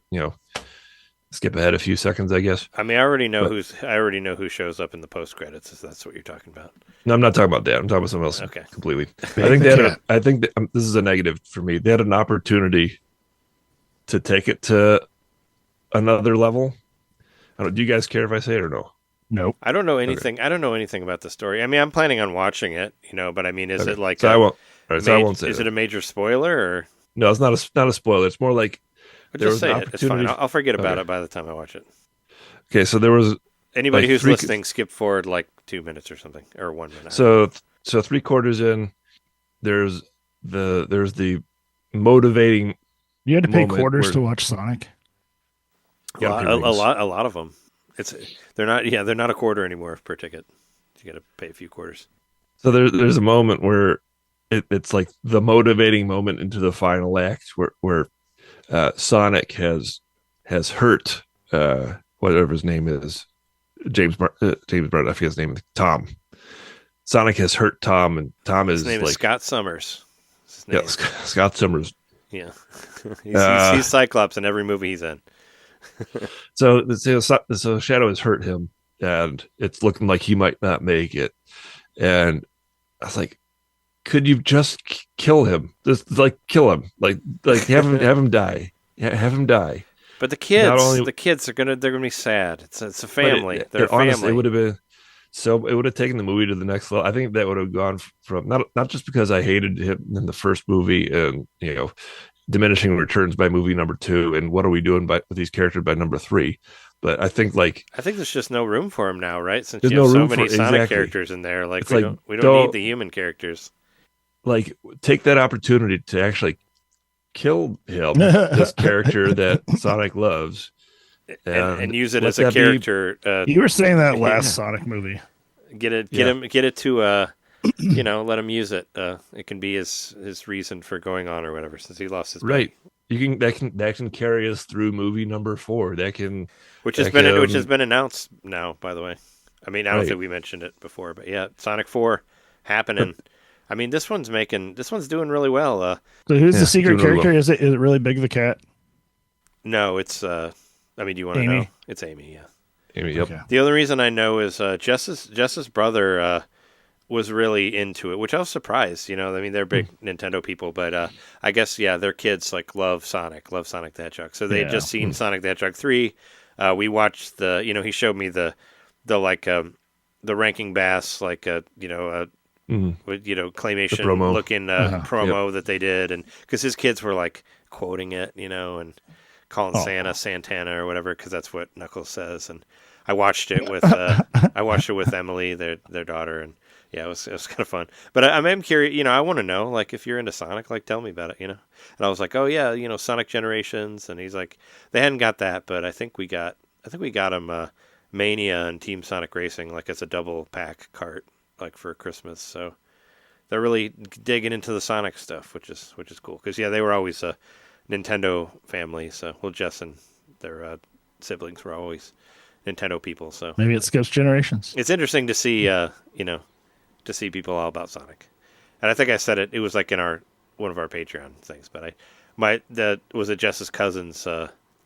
skip ahead a few seconds, I guess. I mean, I already know who shows up in the post credits. If that's what you're talking about. No, I'm not talking about that. I'm talking about something else. Okay, completely. I think this is a negative for me. They had an opportunity to take it to another level. Do you guys care if I say it or no? Nope. I don't know anything. Okay. I don't know anything about the story. I mean, I'm planning on watching it, but I mean, is it like? So I won't. Right, so I won't say. Is it a major spoiler or? No, it's not a spoiler. It's more like just say it. It's fine. I'll forget about it by the time I watch it. Okay, so there was anybody who's listening, skip forward like 2 minutes or something, or 1 minute. So 3/4 in, there's the motivating. You had to pay quarters to watch Sonic. A lot of them. They're not a quarter anymore per ticket. You got to pay a few quarters. So there's a moment where it's like the motivating moment into the final act where Sonic has hurt whatever his name is, James Martin, I forget his name, Tom. Sonic has hurt Tom, and Tom His name is Scott Summers. Yeah, Scott Summers. Yeah, he's Cyclops in every movie he's in. So Shadow has hurt him, and it's looking like he might not make it. And I was like, could you just kill him? Just like kill him, like have him die. Yeah, have him die. But the kids they're gonna be sad. It's a family. They're a family. Honestly, it would have been it would have taken the movie to the next level. I think that would have gone from not just because I hated him in the first movie and diminishing returns by movie number 2, and what are we doing with these characters by number 3. But I think there's just no room for him now, right? Since you have so many Sonic characters in there, we don't need the human characters. Like, take that opportunity to actually kill him, this character that Sonic loves, and use it as a character. You were saying that last Sonic movie. Get it to let him use it. It can be his reason for going on or whatever, since he lost his right. That can carry us through movie number 4. Which has been announced now, by the way. I mean, I don't think we mentioned it before, but yeah, Sonic 4 happening. I mean, this one's doing really well. So who's the secret character? Really well. Is it really Big the Cat? No, it's do you want to know? It's Amy, yeah. Amy, yep. Okay. The only reason I know is Jess's brother was really into it, which I was surprised. They're big Nintendo people, but I guess their kids love Sonic the Hedgehog. So they had just seen Sonic the Hedgehog 3. We watched he showed me the Ranking Bass claymation looking promo that they did, and because his kids were quoting it, and calling Santana or whatever, because that's what Knuckles says. And I watched it with Emily, their daughter, and yeah, it was kind of fun. But I'm curious, I want to know, if you're into Sonic, tell me about it, And I was like, oh yeah, Sonic Generations, and he's like, they hadn't got that, but I think we got him Mania and Team Sonic Racing, as a double pack cart, for Christmas. So they're really digging into the Sonic stuff, which is cool. Because they were always a Nintendo family. So Jess and their siblings were always Nintendo people. So maybe it skips generations. It's interesting to see to see people all about Sonic. And I think I said it was in one of our Patreon things. But that was at Jess's cousins.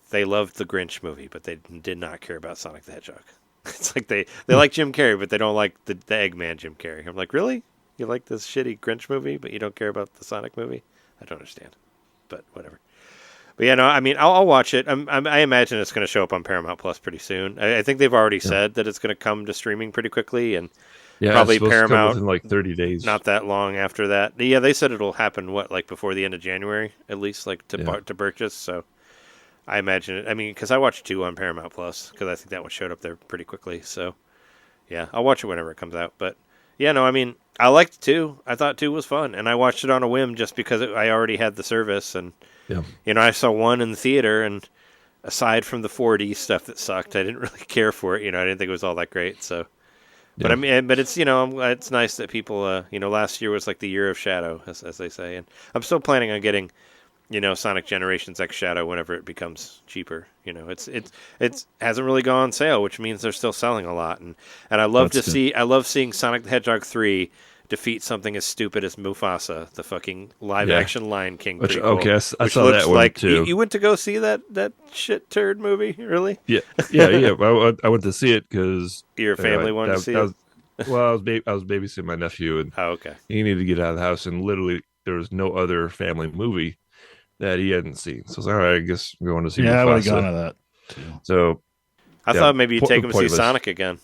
They loved the Grinch movie, but they did not care about Sonic the Hedgehog. It's they like Jim Carrey, but they don't like the Eggman Jim Carrey. I'm like, really? You like this shitty Grinch movie, but you don't care about the Sonic movie? I don't understand, but whatever. But yeah, no, I mean, I'll watch it. I imagine it's going to show up on Paramount Plus pretty soon. I think they've already said that it's going to come to streaming pretty quickly, and probably Paramount in 30 days. Not that long after that. Yeah, they said it'll happen before the end of January at least, to purchase. So I imagine it. I mean, because I watched 2 on Paramount Plus, because I think that one showed up there pretty quickly. So yeah, I'll watch it whenever it comes out. But yeah, no, I mean, I liked 2. I thought 2 was fun, and I watched it on a whim just because I already had the service, and I saw 1 in the theater, and aside from the 4D stuff that sucked, I didn't really care for it. I didn't think it was all that great. So, but I mean, but it's it's nice that people last year was the year of Shadow, as they say, and I'm still planning on getting Sonic Generations X Shadow whenever it becomes cheaper. It hasn't really gone on sale, which means they're still selling a lot, and I love seeing Sonic the Hedgehog 3 defeat something as stupid as Mufasa, the fucking live action Lion King prequel. I saw that one too. You went to go see that shit turd movie, really? Yeah. I went to see it because your family wanted to see it. Well, I was babysitting my nephew, and he needed to get out of the house, and literally there was no other family movie that he hadn't seen. So I was all right, I guess we're going to see Mufasa. I would have gone to that too. So I thought maybe you'd take him to see Sonic again.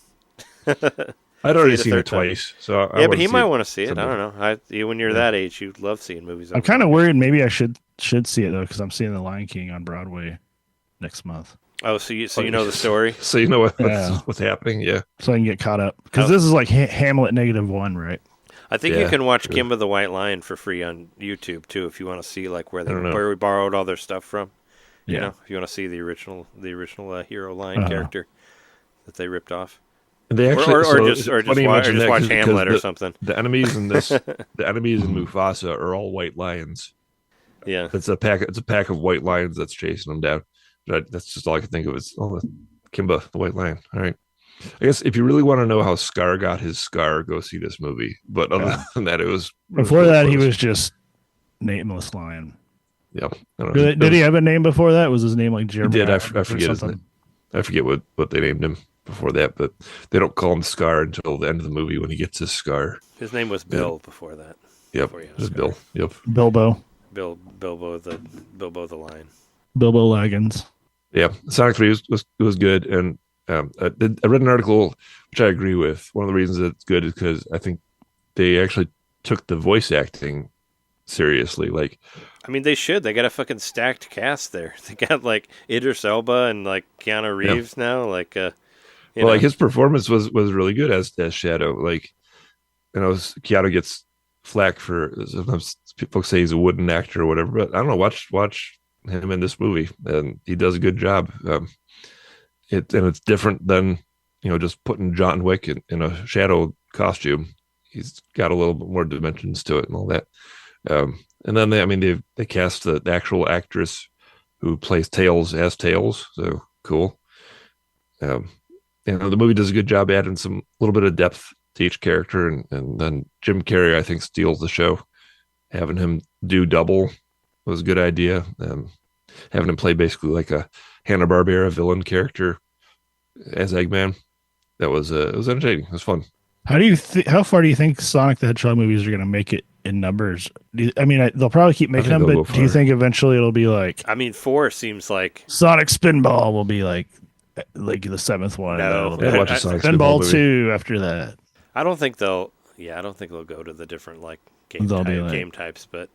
I'd already seen it twice. So but he might want to see it. I don't know. When you're that age, you love seeing movies. I'm kind of worried. Maybe I should see it though, because I'm seeing The Lion King on Broadway next month. Oh, so you know the story? So you know what's happening? Yeah. So I can get caught up, because this is Hamlet -1, right? I think you can watch Kimba the White Lion for free on YouTube too, if you want to see where we borrowed all their stuff from. If you want to see the original hero lion character that they ripped off. And they actually, or so just it's funny you mention that watch 'cause Hamlet or something. The enemies in this, the enemies in Mufasa are all white lions. Yeah. It's a pack of white lions that's chasing them down. That's just all I can think of is Kimba, the white lion. All right. I guess if you really want to know how Scar got his scar, go see this movie. But other than that, it was Before that, he was just nameless lion. Yeah. I don't know. Did he have a name before that? Was his name like Jeremy? He did. I forget his name. I forget what they named him before that, but they don't call him Scar until the end of the movie when he gets his scar. His name was Bill before that. Yep. Just Bill. Yep. Bilbo Bilbo the lion. Bilbo Laggins. Yeah. Sonic 3 was good, and I read an article which I agree with. One of the reasons it's good is because I think they actually took the voice acting seriously. Like, I mean, they should. They got a fucking stacked cast there. They got like Idris Elba and like Keanu Reeves now. Like, like his performance was really good as Shadow. Like, Keanu gets flack for sometimes people say he's a wooden actor or whatever, but I don't know. Watch him in this movie, and he does a good job. It's different than just putting John Wick in a Shadow costume. He's got a little bit more dimensions to it and all that. And then they cast the actual actress who plays Tails as Tails, so cool. The movie does a good job adding a little bit of depth to each character, and then Jim Carrey, I think, steals the show. Having him do double was a good idea. Having him play basically like a Hanna-Barbera villain character as Eggman, it was entertaining. It was fun. How far do you think Sonic the Hedgehog movies are going to make it in numbers? They'll probably keep making them, but do you think eventually it'll be like? 4 seems like Sonic Spinball will be like the seventh one. No, watch a Sonic Spinball 2 after that. I don't think they'll go to the different like game types, but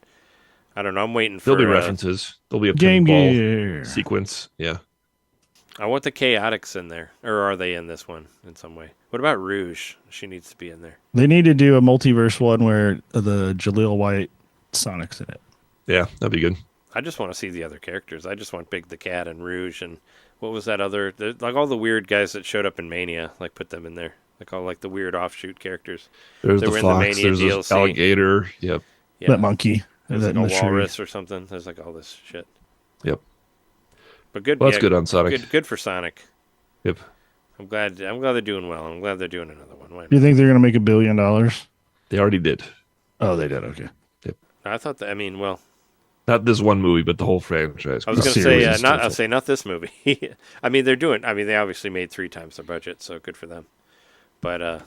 I don't know. I'm waiting for. There'll be references. There'll be a Game pinball Gear sequence. Yeah. I want the Chaotix in there, or are they in this one in some way? What about Rouge? She needs to be in there. They need to do a multiverse one where the Jaleel White Sonic's in it. Yeah, that'd be good. I just want to see the other characters. I just want Big the Cat and Rouge and what was that other? Like all the weird guys that showed up in Mania. Like put them in there. Like all like the weird offshoot characters. There's the fox. There's the alligator. Yep. Yeah. That monkey. There's like a walrus or something. There's like all this shit. Yep. But good. Well, that's good on Sonic. Good for Sonic. Yep. I'm glad they're doing well. I'm glad they're doing another one. Do you think they're going to make $1 billion? They already did. Oh, they did. Okay. Yep. I thought that. I mean, well, not this one movie, but the whole franchise. I was going to say, not this movie. I mean, they're doing. I mean, they obviously made 3 times their budget, so good for them. But I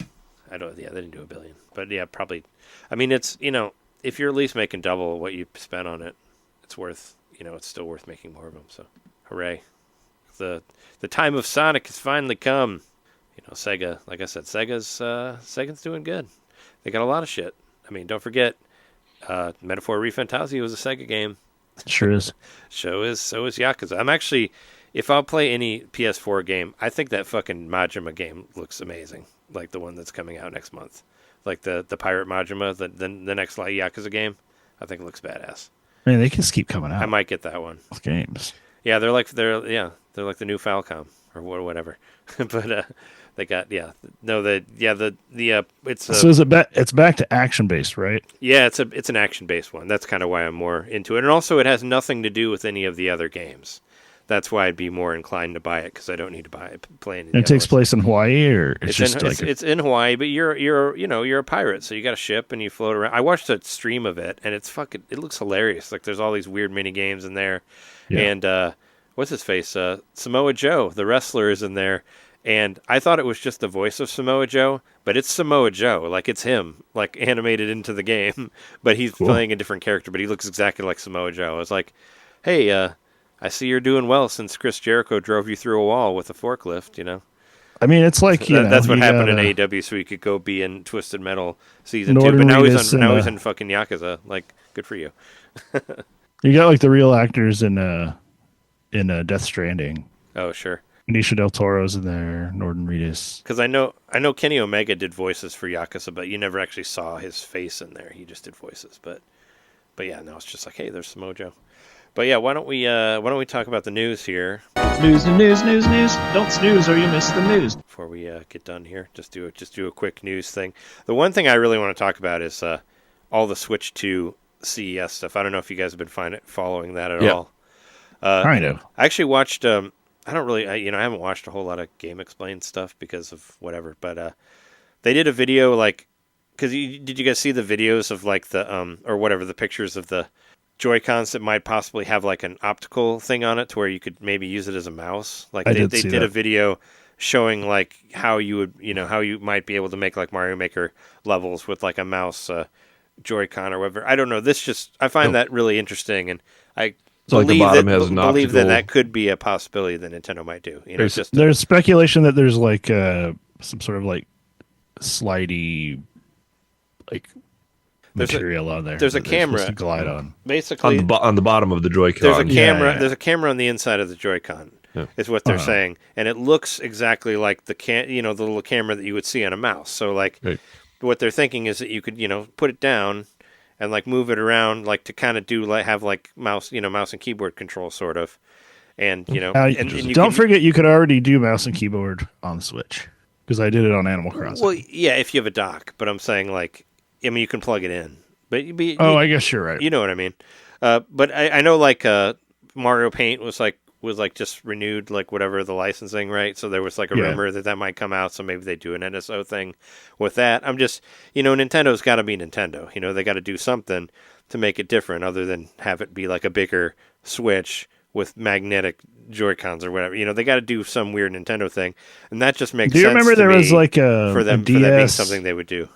don't. Yeah, they didn't do $1 billion. But yeah, probably. I mean, it's if you're at least making double what you spent on it, it's worth. It's still worth making more of them. So, hooray! The time of Sonic has finally come. Sega. Like I said, Sega's doing good. They got a lot of shit. I mean, don't forget, Metaphor Refantasio was a Sega game. Sure is. So is Yakuza. I'm actually, if I'll play any PS4 game, I think that fucking Majima game looks amazing. Like the one that's coming out next month. Like the Pirate Majima, the next Yakuza game. I think it looks badass. Man, they can just keep coming out. I might get that one. With games. Yeah, they're like the new Falcom or whatever. But they got it's so is it it's back to action based, right? Yeah, it's an action based one. That's kind of why I'm more into it, and also it has nothing to do with any of the other games. That's why I'd be more inclined to buy it because I don't need to play any. It takes place in Hawaii, or it's in Hawaii, but you're a pirate, so you got a ship and you float around. I watched a stream of it, and it looks hilarious. Like there's all these weird mini games in there, and what's his face? Samoa Joe, the wrestler, is in there. And I thought it was just the voice of Samoa Joe, but it's Samoa Joe. Like, it's him, like, animated into the game. But he's playing a different character, but he looks exactly like Samoa Joe. I was like, hey, I see you're doing well since Chris Jericho drove you through a wall with a forklift, I mean, it's like, that's what happened in AEW, so he could go be in Twisted Metal Season 2. But now he's in fucking Yakuza. Like, good for you. You got, like, the real actors in Death Stranding. Oh, sure. Benicio del Toro's in there, Norton Reedus. Because I know Kenny Omega did voices for Yakuza, but you never actually saw his face in there. He just did voices. But yeah, no, it's just like, hey, there's Samoa Joe. But yeah, why don't we talk about the news here News. Don't snooze or you miss the news. before we get done here? Just do a quick news thing. The one thing I really want to talk about is all the Switch 2 CES stuff. I don't know if you guys have been following that at all. Kind of. I actually watched. I haven't watched a whole lot of Game Explained stuff because of whatever. But they did a video did you guys see the videos of like the or whatever, the pictures of the Joy-Cons that might possibly have like an optical thing on it to where you could maybe use it as a mouse? Like they did a video showing like how you might be able to make like Mario Maker levels with like a mouse Joy-Con or whatever. I don't know. I find that really interesting, and I believe that could be a possibility that Nintendo might do. There's speculation that there's like some sort of like slidey like material on there. There's a camera to glide on. Basically, on the bottom of the Joy-Con. There's a camera. There's a camera on the inside of the Joy-Con. Yeah. Is what they're saying, and it looks exactly like the little camera that you would see on a mouse. So like, what they're thinking is that you could put it down and like move it around, like to kind of do like have like mouse and keyboard control sort of, and and don't forget you could already do mouse and keyboard on the Switch because I did it on Animal Crossing. Well, yeah, if you have a dock, but I'm saying like, I mean, you can plug it in, but I guess you're right. You know what I mean? But I know like Mario Paint was just renewed, like whatever the licensing, right? So there was like a rumor that might come out, so maybe they do an NSO thing with that. I'm just, Nintendo's got to be Nintendo. They got to do something to make it different other than have it be like a bigger Switch with magnetic Joy-Cons or whatever. They got to do some weird Nintendo thing, and that just makes sense. Do you remember there was like for them being something they would do?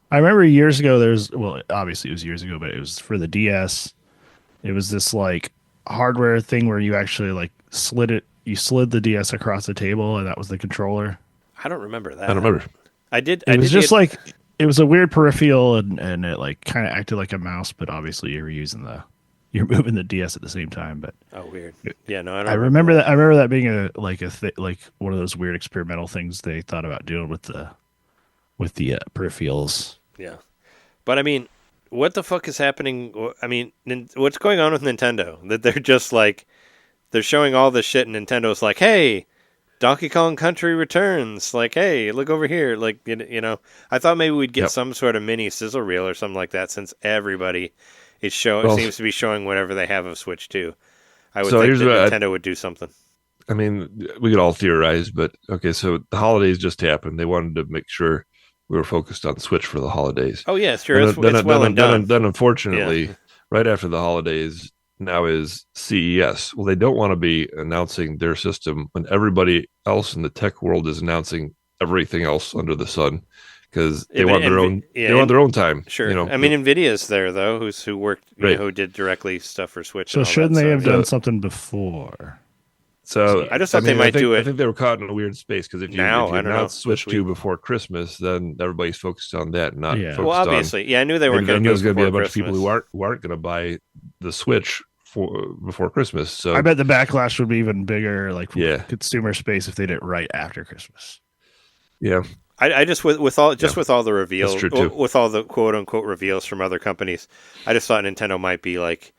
I remember years ago. Obviously it was years ago, but it was for the DS. It was this like hardware thing where you actually like slid the DS across the table, and that was the controller. I don't remember that. I don't remember. It was a weird peripheral, and it like kind of acted like a mouse, but obviously you're moving the DS at the same time. But weird. Yeah, no, I don't. I remember that. I remember that being like one of those weird experimental things they thought about doing with the peripherals. Yeah, but I mean, what the fuck is happening? I mean, what's going on with Nintendo? That they're just like, they're showing all this shit, and Nintendo's like, hey, Donkey Kong Country returns. Like, hey, look over here. Like, I thought maybe we'd get some sort of mini sizzle reel or something like that, since everybody is seems to be showing whatever they have of Switch 2. I would think that Nintendo would do something. I mean, we could all theorize, but okay, so the holidays just happened. They wanted to make sure we were focused on Switch for the holidays. Oh, yeah, sure. It's well and done. Then unfortunately, right after the holidays, now is CES. Well, they don't want to be announcing their system when everybody else in the tech world is announcing everything else under the sun, because they want their own. They want their own time. Sure. I mean, Nvidia's there though, who worked, who did directly stuff for Switch. So shouldn't they have done something before? So I just thought they might do it. I think they were caught in a weird space, because if you announce Switch 2 before Christmas, then everybody's focused on that, not focused on. Well, obviously, I knew they weren't going to do it. There's going to be a bunch of people who aren't going to buy the Switch before Christmas. So I bet the backlash would be even bigger, like consumer space, if they did it right after Christmas. Yeah. I just with all the reveals, with all the quote unquote reveals from other companies, I just thought Nintendo might be like,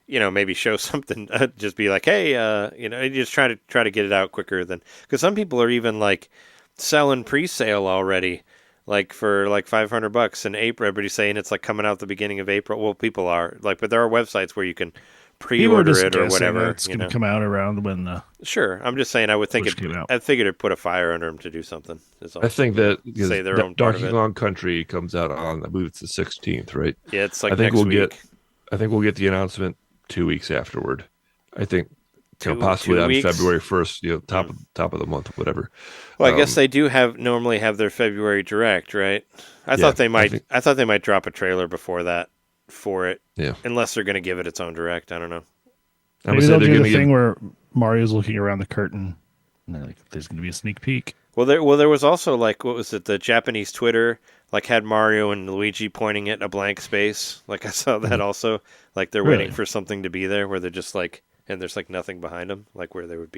maybe show something, just be like, hey, just try to get it out quicker than, because some people are even like selling pre-sale already, like for like $500 in April. Everybody's saying it's like coming out the beginning of April. Well, people are like, but there are websites where you can pre-order it or whatever. It's going to come out around when the. Sure, I'm just saying. I would think I figured it'd put a fire under them to do something. I think that say their own part of Donkey Kong Country comes out on, I believe it's the 16th, right? Yeah, it's like next week. I think we'll get the announcement 2 weeks afterward. I think possibly on February 1st, top of the month, whatever. Well, I guess they do normally have their February Direct, right? I thought they might drop a trailer before that for it. Yeah. Unless they're going to give it its own Direct, I don't know. Maybe they'll do the thing where Mario's looking around the curtain, and they're like, "There's going to be a sneak peek." Well, there was also like, what was it? The Japanese Twitter like had Mario and Luigi pointing at a blank space. Like I saw that also. Like they're waiting for something to be there, where they're just like, and there's like nothing behind them, like where there would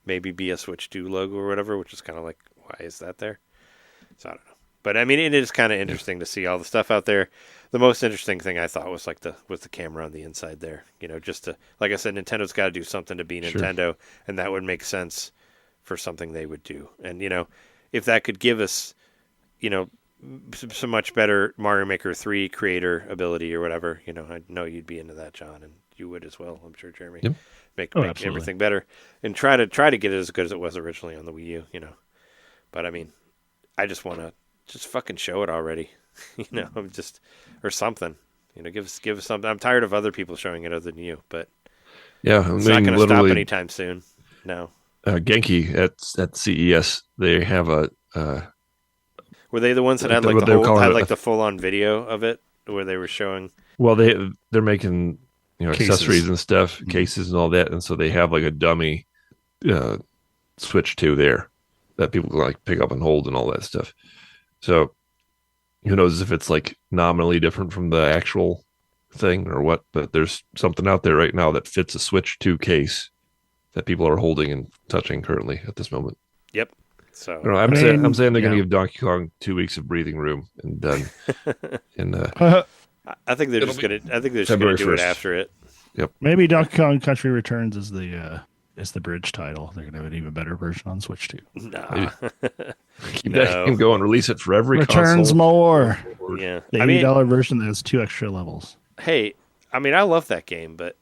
maybe be a Switch 2 logo or whatever, which is kind of like, why is that there? So I don't know. But I mean, it is kind of interesting to see all the stuff out there. The most interesting thing I thought was the camera on the inside there. Just to, like I said, Nintendo's got to do something to be Nintendo, and that would make sense for something they would do. And if that could give us, some much better Mario Maker 3 creator ability or whatever, I know you'd be into that, John, and you would as well. I'm sure, Jeremy. Yep. Make absolutely. everything better and try to get it as good as it was originally on the Wii U. But I mean, I just want to fucking show it already. I'm just, or something. Give us something. I'm tired of other people showing it other than you, but it's not going to stop anytime soon. No. Genki at CES, they have a. Were they the ones that had the full on video of it, where they were showing? Well, they're making accessories and stuff, cases and all that, and so they have like a dummy Switch 2 there that people can like pick up and hold and all that stuff. So who knows if it's like nominally different from the actual thing or what, but there's something out there right now that fits a Switch 2 case that people are holding and touching currently at this moment. Yep. So I'm saying they're going to give Donkey Kong 2 weeks of breathing room, and then I think they're just going to do it after it. Yep. Maybe Donkey Kong Country Returns is the bridge title. They're going to have an even better version on Switch 2. Nah. Keep that game going. Release it for every Returns console. more. Yeah. The $80 version that has 2 extra levels. Hey, I mean, I love that game, but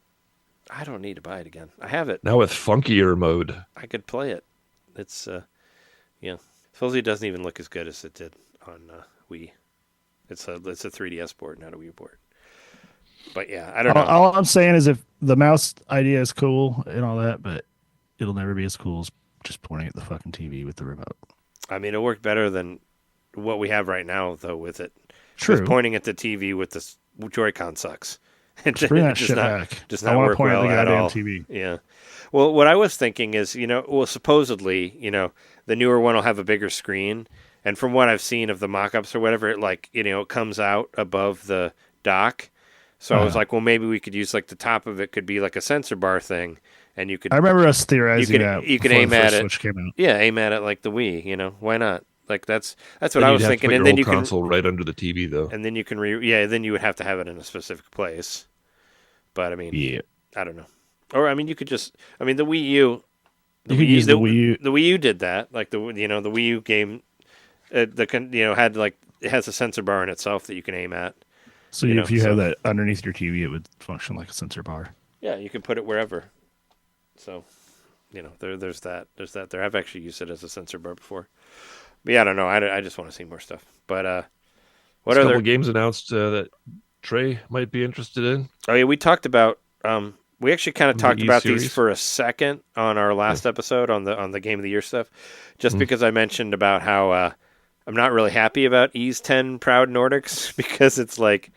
I don't need to buy it again. I have it. Now with funkier mode. I could play it. It's, supposedly it doesn't even look as good as it did on Wii. It's a 3DS board, not a Wii board. But yeah, I don't know. All I'm saying is if the mouse idea is cool and all that, but it'll never be as cool as just pointing at the fucking TV with the remote. I mean, it worked better than what we have right now, though, with it. True. Just pointing at the TV with the Joy-Con sucks. Bring that shit back. Does not work well at all. TV. Yeah. Well, what I was thinking is, supposedly, the newer one will have a bigger screen. And from what I've seen of the mock-ups or whatever, it comes out above the dock. So I was like, well, maybe we could use the top of it could be like a sensor bar thing, and you could. I remember us theorizing that. You could aim at it. Switch came out. Yeah, aim at it like the Wii. Why not? That's what then I was thinking. And then you console right under the TV though. And then you can then you would have to have it in a specific place. But I mean, I don't know. Or I mean, you could just. I mean, the Wii U. You could use the Wii U. The Wii U did that. Like the Wii U game. Had it has a sensor bar in itself that you can aim at. So if you have that underneath your TV, it would function like a sensor bar. Yeah, you can put it wherever. So, there's that. There's that there. I've actually used it as a sensor bar before. But yeah, I don't know. I just want to see more stuff. But what other couple games announced that Trey might be interested in? Oh yeah, we talked about. We actually kind of talked about series? these for a second on our last episode on the Game of the Year stuff, just because I mentioned about how I'm not really happy about Ys 10 Proud Nordics because it's like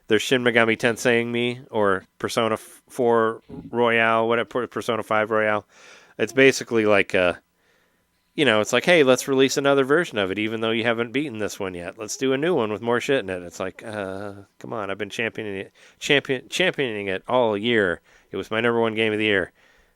they're Shin Megami Tenseiing me or Persona 4 Royale, whatever, Persona 5 Royale. It's basically like it's like, hey, let's release another version of it, even though you haven't beaten this one yet. Let's do a new one with more shit in it. It's like, come on, I've been championing it all year. It was my number one game of the year,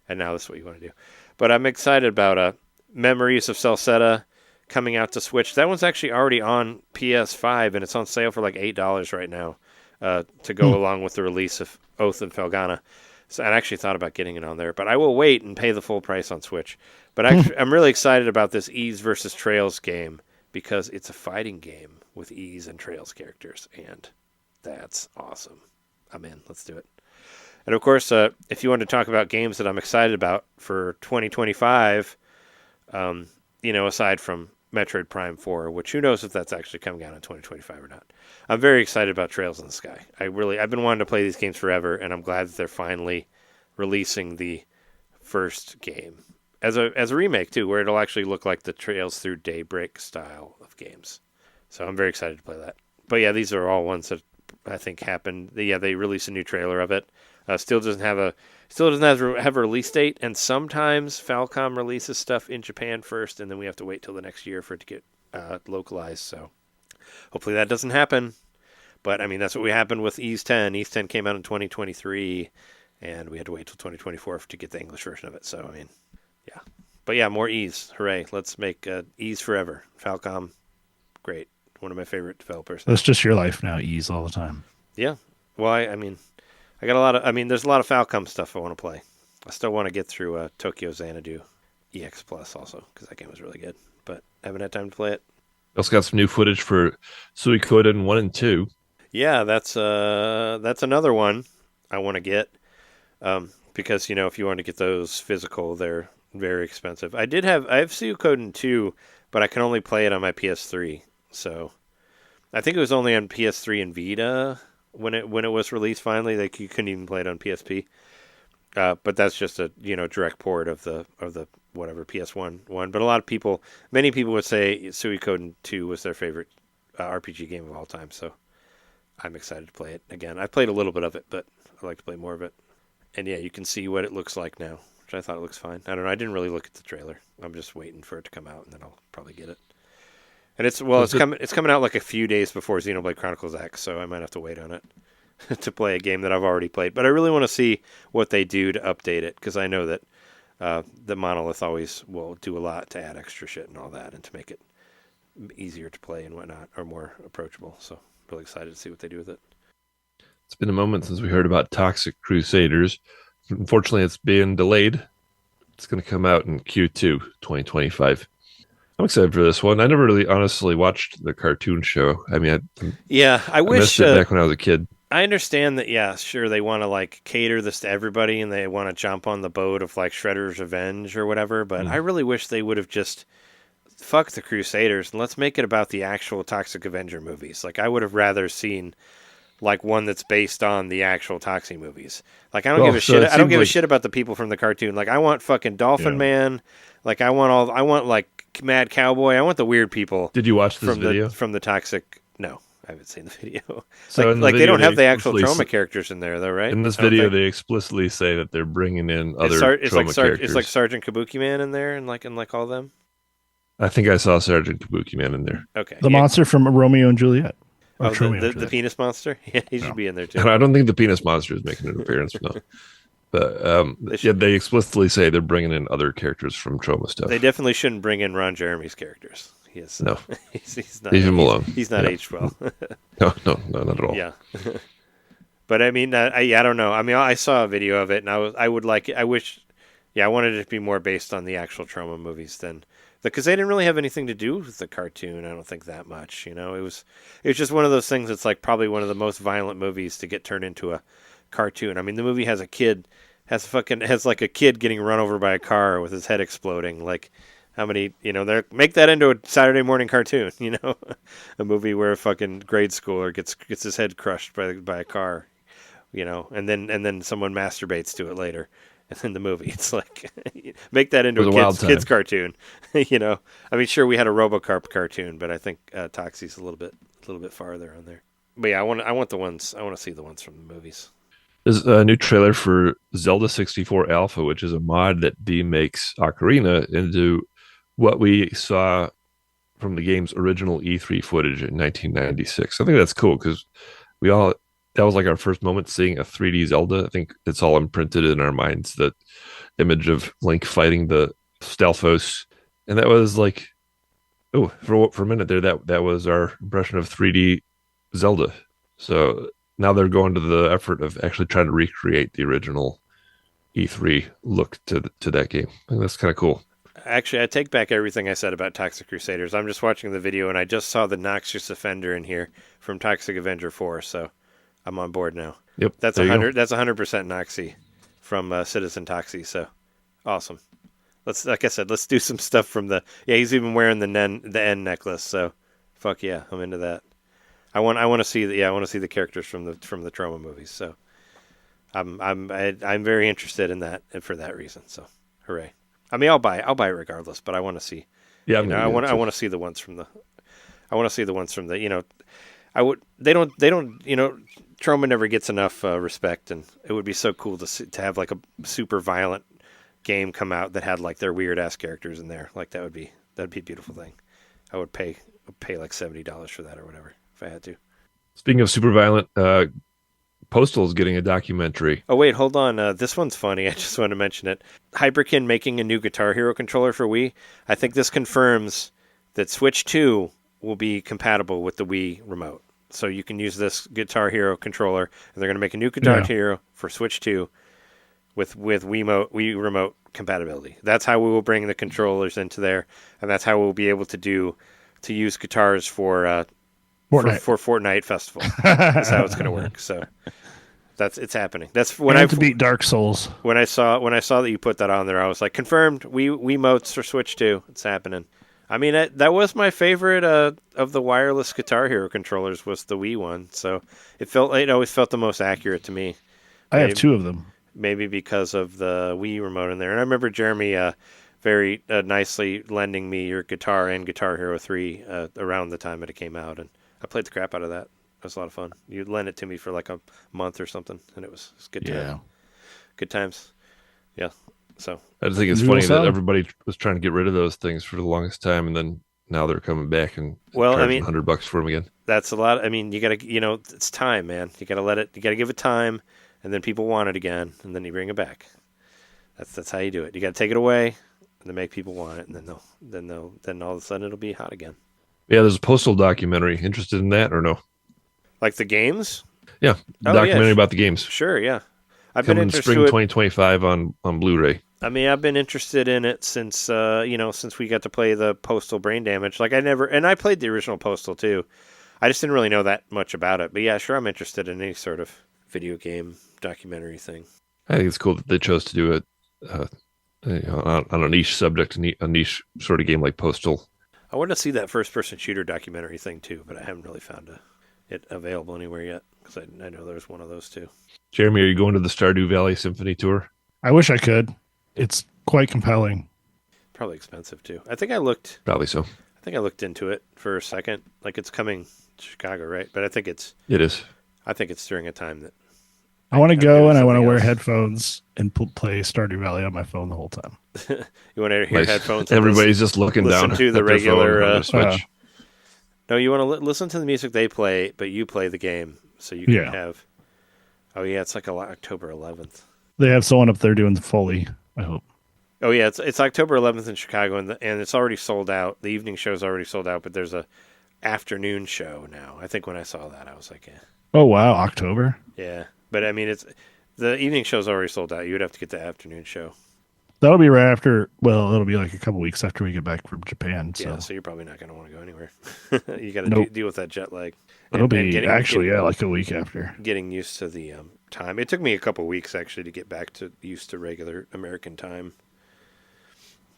and now this is what you want to do. But I'm excited about Memories of Celceta coming out to Switch. That one's actually already on PS5, and it's on sale for like $8 right now to go along with the release of Oath and Felghana. So I actually thought about getting it on there, but I will wait and pay the full price on Switch. But I'm really excited about this Ys versus Trails game because it's a fighting game with Ys and Trails characters, and that's awesome. I'm in. Let's do it. And of course, if you want to talk about games that I'm excited about for 2025, aside from Metroid Prime 4, which who knows if that's actually coming out in 2025 or not. I'm very excited about Trails in the Sky. I've been wanting to play these games forever, and I'm glad that they're finally releasing the first game as a remake too, where it'll actually look like the Trails Through Daybreak style of games. So I'm very excited to play that. But yeah, these are all ones that I think happened. Yeah, they released a new trailer of it. Still doesn't have a release date, and sometimes Falcom releases stuff in Japan first, and then we have to wait till the next year for it to get localized. So hopefully that doesn't happen. But I mean, that's what happened with Ys 10. Ys 10 came out in 2023, and we had to wait till 2024 to get the English version of it. So I mean, yeah. But yeah, more Ys. Hooray! Let's make Ys forever. Falcom, great. One of my favorite developers. That's just your life now, ease all the time. Yeah. Well, I mean, I got a lot of. I mean, there's a lot of Falcom stuff I want to play. I still want to get through Tokyo Xanadu EX Plus also because that game was really good, but I haven't had time to play it. Also got some new footage for Suikoden 1 and 2. Yeah, that's another one I want to get because if you want to get those physical, they're very expensive. I have Suikoden 2, but I can only play it on my PS3. So I think it was only on PS3 and Vita when it was released finally. Like you couldn't even play it on PSP. But that's just a direct port of the whatever PS1 one. But many people would say Suikoden 2 was their favorite RPG game of all time. So I'm excited to play it again. I've played a little bit of it, but I'd like to play more of it. And yeah, you can see what it looks like now, which I thought it looks fine. I don't know. I didn't really look at the trailer. I'm just waiting for it to come out, and then I'll probably get it. And it's coming out like a few days before Xenoblade Chronicles X, so I might have to wait on it to play a game that I've already played. But I really want to see what they do to update it, because I know that the Monolith always will do a lot to add extra shit and all that, and to make it easier to play and whatnot, or more approachable. So really excited to see what they do with it. It's been a moment since we heard about Toxic Crusaders. Unfortunately, it's being delayed. It's going to come out in Q2 2025. I'm excited for this one. I never really honestly watched the cartoon show. I mean, I wish missed it back when I was a kid. I understand that, yeah, sure, they want to like cater this to everybody and they want to jump on the boat of like Shredder's Revenge or whatever, but I really wish they would have just fuck the Crusaders and let's make it about the actual Toxic Avenger movies. Like, I would have rather seen like one that's based on the actual Toxie movies. Like, I don't give a shit. I don't give a shit about the people from the cartoon. Like, I want fucking Dolphin Man. Like, I want like Mad Cowboy. I want the weird people. Did you watch this video? From the Toxic? No, I haven't seen the video. So like they don't have the actual trauma characters in there, though, right? In this video, they explicitly say that they're bringing in other trauma characters. It's like Sergeant Kabuki Man in there, and like all them. I think I saw Sergeant Kabuki Man in there. Okay, the monster from Romeo and Juliet. The penis monster? Yeah, he should be in there too. And I don't think the penis monster is making an appearance, no. But they explicitly say they're bringing in other characters from trauma stuff. They definitely shouldn't bring in Ron Jeremy's characters. No, he's not. Leave him alone. He's not aged well. No, not at all. Yeah. But I mean, I don't know. I mean, I saw a video of it, and I wanted it to be more based on the actual trauma movies than. Because they didn't really have anything to do with the cartoon, I don't think that much. It was just one of those things that's like probably one of the most violent movies to get turned into a cartoon. I mean, the movie has a kid getting run over by a car with his head exploding. Like, how many, make that into a Saturday morning cartoon, a movie where a fucking grade schooler gets his head crushed by a car, and then someone masturbates to it later. In the movie, it's like make that into a kids cartoon. I mean, sure, we had a RoboCop cartoon, but I think Toxie's a little bit farther on there. But yeah, I want to see the ones from the movies. There's a new trailer for Zelda 64 Alpha, which is a mod that makes Ocarina into what we saw from the game's original E3 footage in 1996. I think that's cool because that was like our first moment seeing a 3D Zelda. I think it's all imprinted in our minds, that image of Link fighting the Stalfos. And that was like, for a minute there, that was our impression of 3D Zelda. So now they're going to the effort of actually trying to recreate the original E3 look to that game. I think that's kind of cool. Actually, I take back everything I said about Toxic Crusaders. I'm just watching the video, and I just saw the Noxious Offender in here from Toxic Avenger 4, so I'm on board now. Yep, that's 100. That's 100% Noxie from Citizen Toxie. So awesome. Like I said, let's do some stuff from the. Yeah, he's even wearing the N necklace. So fuck yeah, I'm into that. I want to see the characters from the trauma movies. So I'm very interested in that, and for that reason. So hooray! I mean, I'll buy it regardless, but I want to see. Yeah, I want to see the ones from the. I want to see the ones from the. They don't. Trauma never gets enough respect, and it would be so cool to have like a super violent game come out that had like their weird ass characters in there. Like that'd be a beautiful thing. I would pay like $70 for that or whatever if I had to. Speaking of super violent, Postal is getting a documentary. Oh wait, hold on. This one's funny. I just want to mention it. Hyperkin making a new Guitar Hero controller for Wii. I think this confirms that Switch 2 will be compatible with the Wii remote. So you can use this Guitar Hero controller, and they're going to make a new Guitar Hero for Switch 2 with Wii remote compatibility. That's how we will bring the controllers into there, and that's how we'll be able to use guitars for Fortnite Festival. That's how it's going to work. So it's happening. That's when I to beat Dark Souls. When I saw that you put that on there, I was like, confirmed. Wiimotes for Switch 2. It's happening. I mean, that was my favorite of the wireless Guitar Hero controllers was the Wii one. So it always felt the most accurate to me. I have 2 of them. Maybe because of the Wii remote in there. And I remember Jeremy very nicely lending me your guitar and Guitar Hero 3 around the time that it came out. And I played the crap out of that. It was a lot of fun. You lent it to me for like a month or something, and it was good time. Yeah. Good times. Yeah. So I just think it's funny that everybody was trying to get rid of those things for the longest time, and then now they're coming back and charging $100 for them again. That's a lot. I mean, you got to, it's time, man. You got to give it time, and then people want it again, and then you bring it back. That's how you do it. You got to take it away, and then make people want it, and then all of a sudden it'll be hot again. Yeah, there's a Postal documentary. Interested in that or no? Like the games? Yeah, documentary about the games. Sure, yeah. I've Coming been interested spring 2025 on Blu-ray. I mean, I've been interested in it since since we got to play the Postal Brain Damage. Like I played the original Postal too. I just didn't really know that much about it. But yeah, sure, I'm interested in any sort of video game documentary thing. I think it's cool that they chose to do it on a niche subject, a niche sort of game like Postal. I want to see that first-person shooter documentary thing too, but I haven't really found it available anywhere yet because I know there's one of those too. Jeremy, are you going to the Stardew Valley Symphony Tour? I wish I could. It's quite compelling. Probably expensive too. Probably so. I think I looked into it for a second. Like it's coming to Chicago, right? But it is. I think it's during a time that I want to go and I want to wear headphones and play Stardew Valley on my phone the whole time. You want to hear headphones? Everybody's just looking down to the regular Switch. No, you want to listen to the music they play, but you play the game, so you can have. Oh yeah, it's like October 11th. They have someone up there doing the Foley, I hope. Oh yeah, it's October 11th in Chicago, and it's already sold out. The evening show is already sold out, but there's a afternoon show now. I think when I saw that, I was like, oh wow, October. Yeah, but I mean, it's the evening show's already sold out. You would have to get the afternoon show. That'll be right after. Well, it'll be like a couple weeks after we get back from Japan. So. Yeah, so you're probably not going to want to go anywhere. You got to deal with that jet lag. It'll be like a week after. Getting used to the time. It took me a couple weeks actually to get back used to regular American time.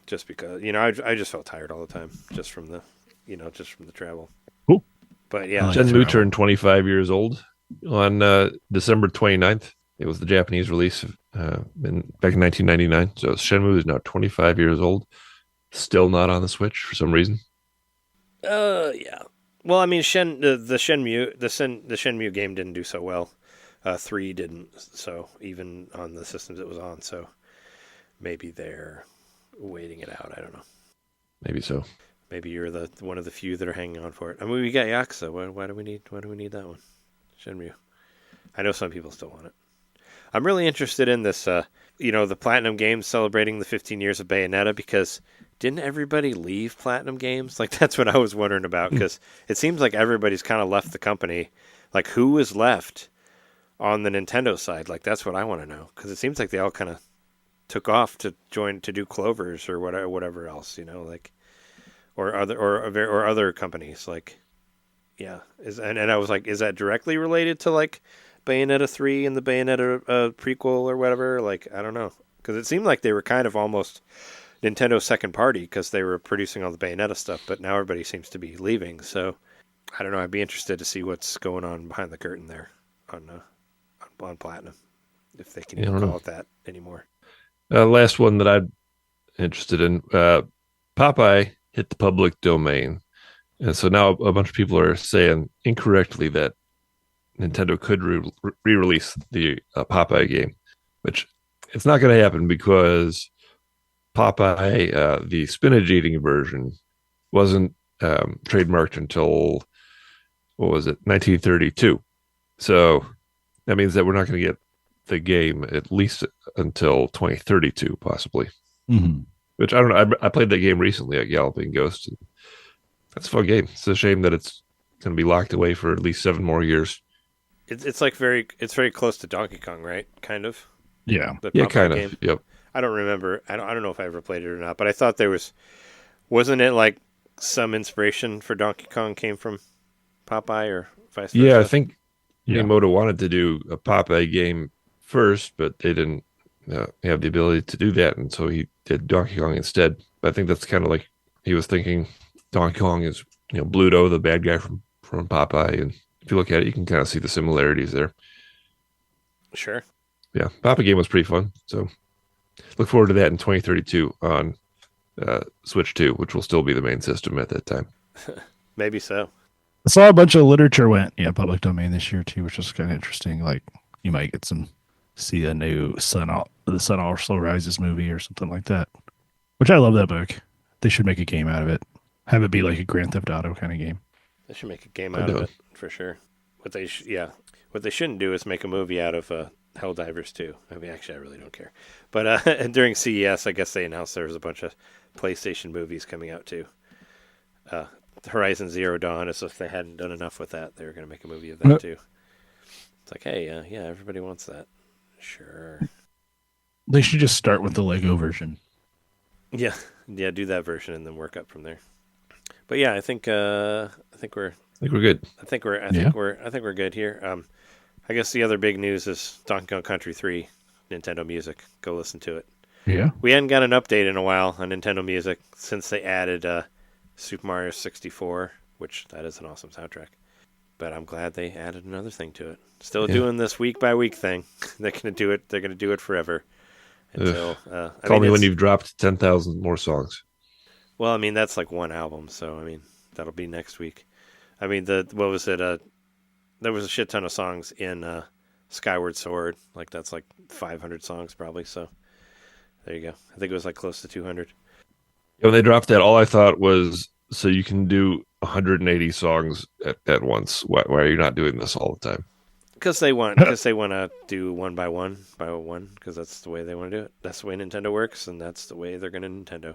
Just because I just felt tired all the time just from the travel. Cool. But yeah, Shenmue turned 25 years old on December 29th. It was the Japanese release back in 1999. So Shenmue is now 25 years old. Still not on the Switch for some reason. Yeah. Well, I mean, the Shenmue game didn't do so well. 3 didn't. So even on the systems it was on. So maybe they're waiting it out. I don't know. Maybe so. Maybe you're one of the few that are hanging on for it. I mean, we got Yakuza. Why do we need that one? Shenmue. I know some people still want it. I'm really interested in this, the Platinum Games celebrating the 15 years of Bayonetta, because didn't everybody leave Platinum Games? Like, that's what I was wondering about, because it seems like everybody's kind of left the company. Like, who was left on the Nintendo side? Like, that's what I want to know, because it seems like they all kind of took off to do Clovers or whatever else, or other companies. Like, yeah. And I was like, is that directly related to, like, Bayonetta 3 and the Bayonetta prequel or whatever? Like, I don't know. Because it seemed like they were kind of almost Nintendo's second party because they were producing all the Bayonetta stuff, but now everybody seems to be leaving. So, I don't know. I'd be interested to see what's going on behind the curtain there on Platinum, if they can even call it that anymore. Last one that I'm interested in. Popeye hit the public domain. And so now a bunch of people are saying incorrectly that Nintendo could re-release the Popeye game, which it's not going to happen because Popeye, the spinach eating version, wasn't trademarked until, 1932. So that means that we're not going to get the game at least until 2032, possibly. Mm-hmm. Which I don't know. I played that game recently at Galloping Ghost. That's a fun game. It's a shame that it's going to be locked away for at least 7 more years. It's very close to Donkey Kong, right? Kind of. Yeah. The Yeah, Popeye kind of. game. Yep. I don't remember. I don't know if I ever played it or not, but I thought wasn't it like some inspiration for Donkey Kong came from Popeye or vice versa? Yeah, I think Yeah. Miyamoto wanted to do a Popeye game first, but they didn't have the ability to do that, and so he did Donkey Kong instead. But I think that's kind of like he was thinking Donkey Kong is Bluto, the bad guy from Popeye, and if you look at it, you can kind of see the similarities there. Sure. Yeah, Popeye game was pretty fun. So look forward to that in 2032 on Switch 2, which will still be the main system at that time. Maybe so. I saw a bunch of literature went public domain this year too, which was kind of interesting. Like you might see a new The Sun Also Rises movie or something like that. Which I love that book. They should make a game out of it. Have it be like a Grand Theft Auto kind of game. They should make a game out of it for sure. What they shouldn't do is make a movie out of Helldivers 2. I mean, actually, I really don't care. But during CES, I guess they announced there was a bunch of PlayStation movies coming out too. Horizon Zero Dawn, as if they hadn't done enough with that, they were going to make a movie of that too. It's like, hey, yeah, everybody wants that. Sure. They should just start with the Lego version. Yeah, do that version and then work up from there. But yeah, I think we're good. I think we're good here. I guess the other big news is Donkey Kong Country 3, Nintendo Music. Go listen to it. Yeah. We hadn't got an update in a while on Nintendo Music since they added Super Mario 64, which that is an awesome soundtrack. But I'm glad they added another thing to it. Still doing this week by week thing. They're gonna do it. They're gonna do it forever. Until call me when you've dropped 10,000 more songs. Well, I mean that's like one album, so I mean that'll be next week. I mean there was a shit ton of songs in Skyward Sword. Like that's like 500 songs probably. So there you go. I think it was like close to 200. When they dropped that, all I thought was, so you can do 180 songs at once. Why are you not doing this all the time? Because they want to do one by one, because that's the way they want to do it. That's the way Nintendo works, and that's the way they're going to Nintendo.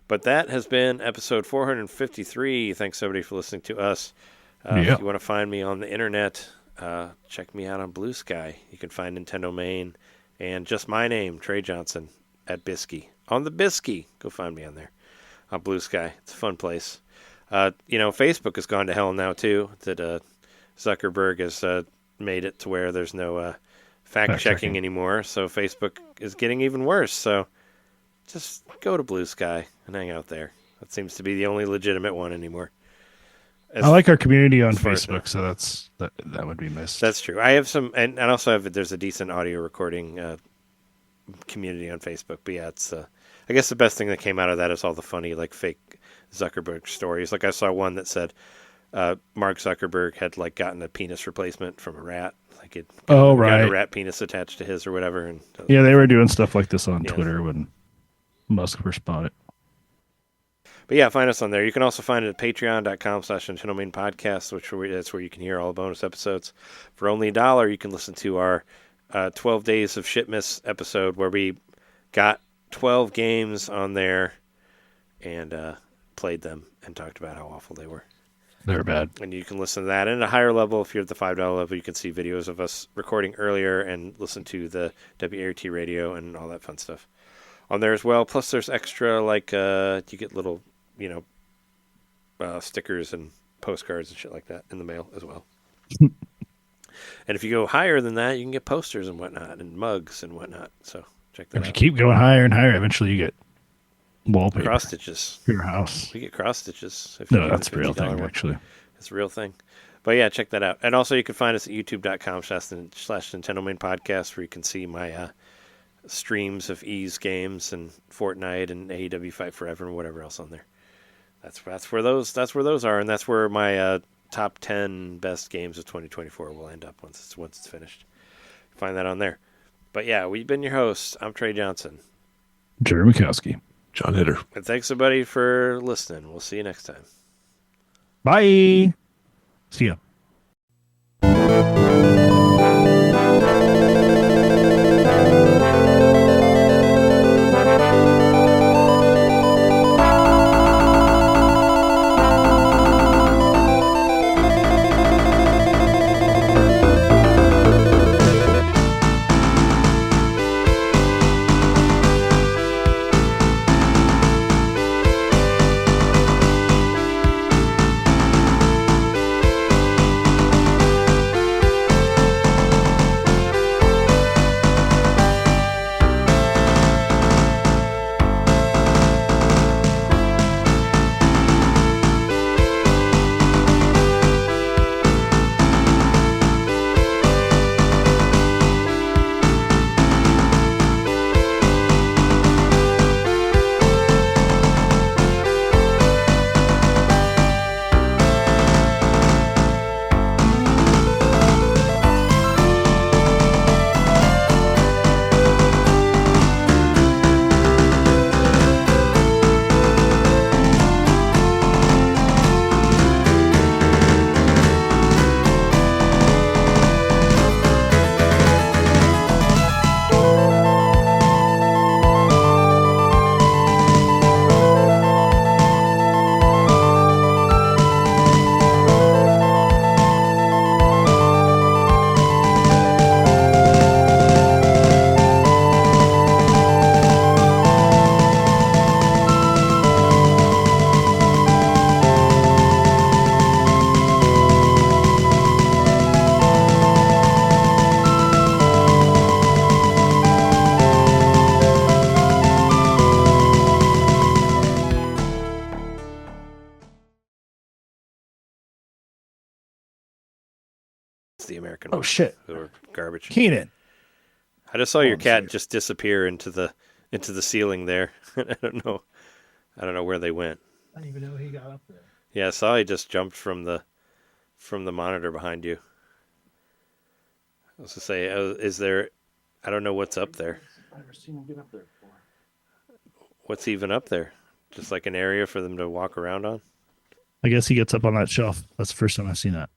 But that has been episode 453. Thanks, everybody, for listening to us. If you want to find me on the internet, check me out on Blue Sky. You can find NintenDomain and just my name, Trey Johnson, at Bisky. On the Bisky. Go find me on there. On Blue Sky. It's a fun place. Facebook has gone to hell now, too. That Zuckerberg has made it to where there's no fact-checking anymore. So Facebook is getting even worse. So just go to Blue Sky and hang out there. That seems to be the only legitimate one anymore. I like our community on Facebook, so that would be missed. That's true. I have some, and also have there's a decent audio recording community on Facebook. But yeah, it's I guess the best thing that came out of that is all the funny like fake Zuckerberg stories. Like I saw one that said Mark Zuckerberg had like gotten a penis replacement from a rat. Like it got a rat penis attached to his or whatever. And yeah, they were doing stuff like this on Twitter when Musk first bought it. But yeah, find us on there. You can also find it at patreon.com/NintenDomain podcast, that's where you can hear all the bonus episodes. For only $1, you can listen to our 12 Days of Shitmas episode where we got 12 games on there and played them and talked about how awful they were. They were bad. And you can listen to that. And at a higher level, if you're at the $5 level, you can see videos of us recording earlier and listen to the WART radio and all that fun stuff on there as well. Plus there's extra, like you get little stickers and postcards and shit like that in the mail as well. And if you go higher than that, you can get posters and whatnot and mugs and whatnot. So check that out. If you keep going higher and higher, eventually you get wallpaper. Cross stitches For your house. We get cross stitches. No, that's a real thing, actually. It's a real thing. But yeah, check that out. And also you can find us at youtube.com/NintenDomain podcast, where you can see my streams of Ease games and Fortnite and AEW Fight Forever and whatever else on there. That's where those are, and that's where my top 10 best games of 2024 will end up once it's finished. Find that on there. But yeah, we've been your hosts. I'm Trey Johnson. Jerry Mikowski. John Hitter. And thanks everybody for listening. We'll see you next time. Bye. See ya. the American Oh, ones. shit. They were garbage. Keenan. I just saw your I'm cat sorry. just disappear into the ceiling there. I don't know where they went. I didn't even know he got up there. Yeah, I saw he just jumped from the monitor behind you. I was to say, is there? I don't know what's up there. I've never seen him get up there before. What's even up there? Just like an area for them to walk around on? I guess he gets up on that shelf. That's the first time I've seen that.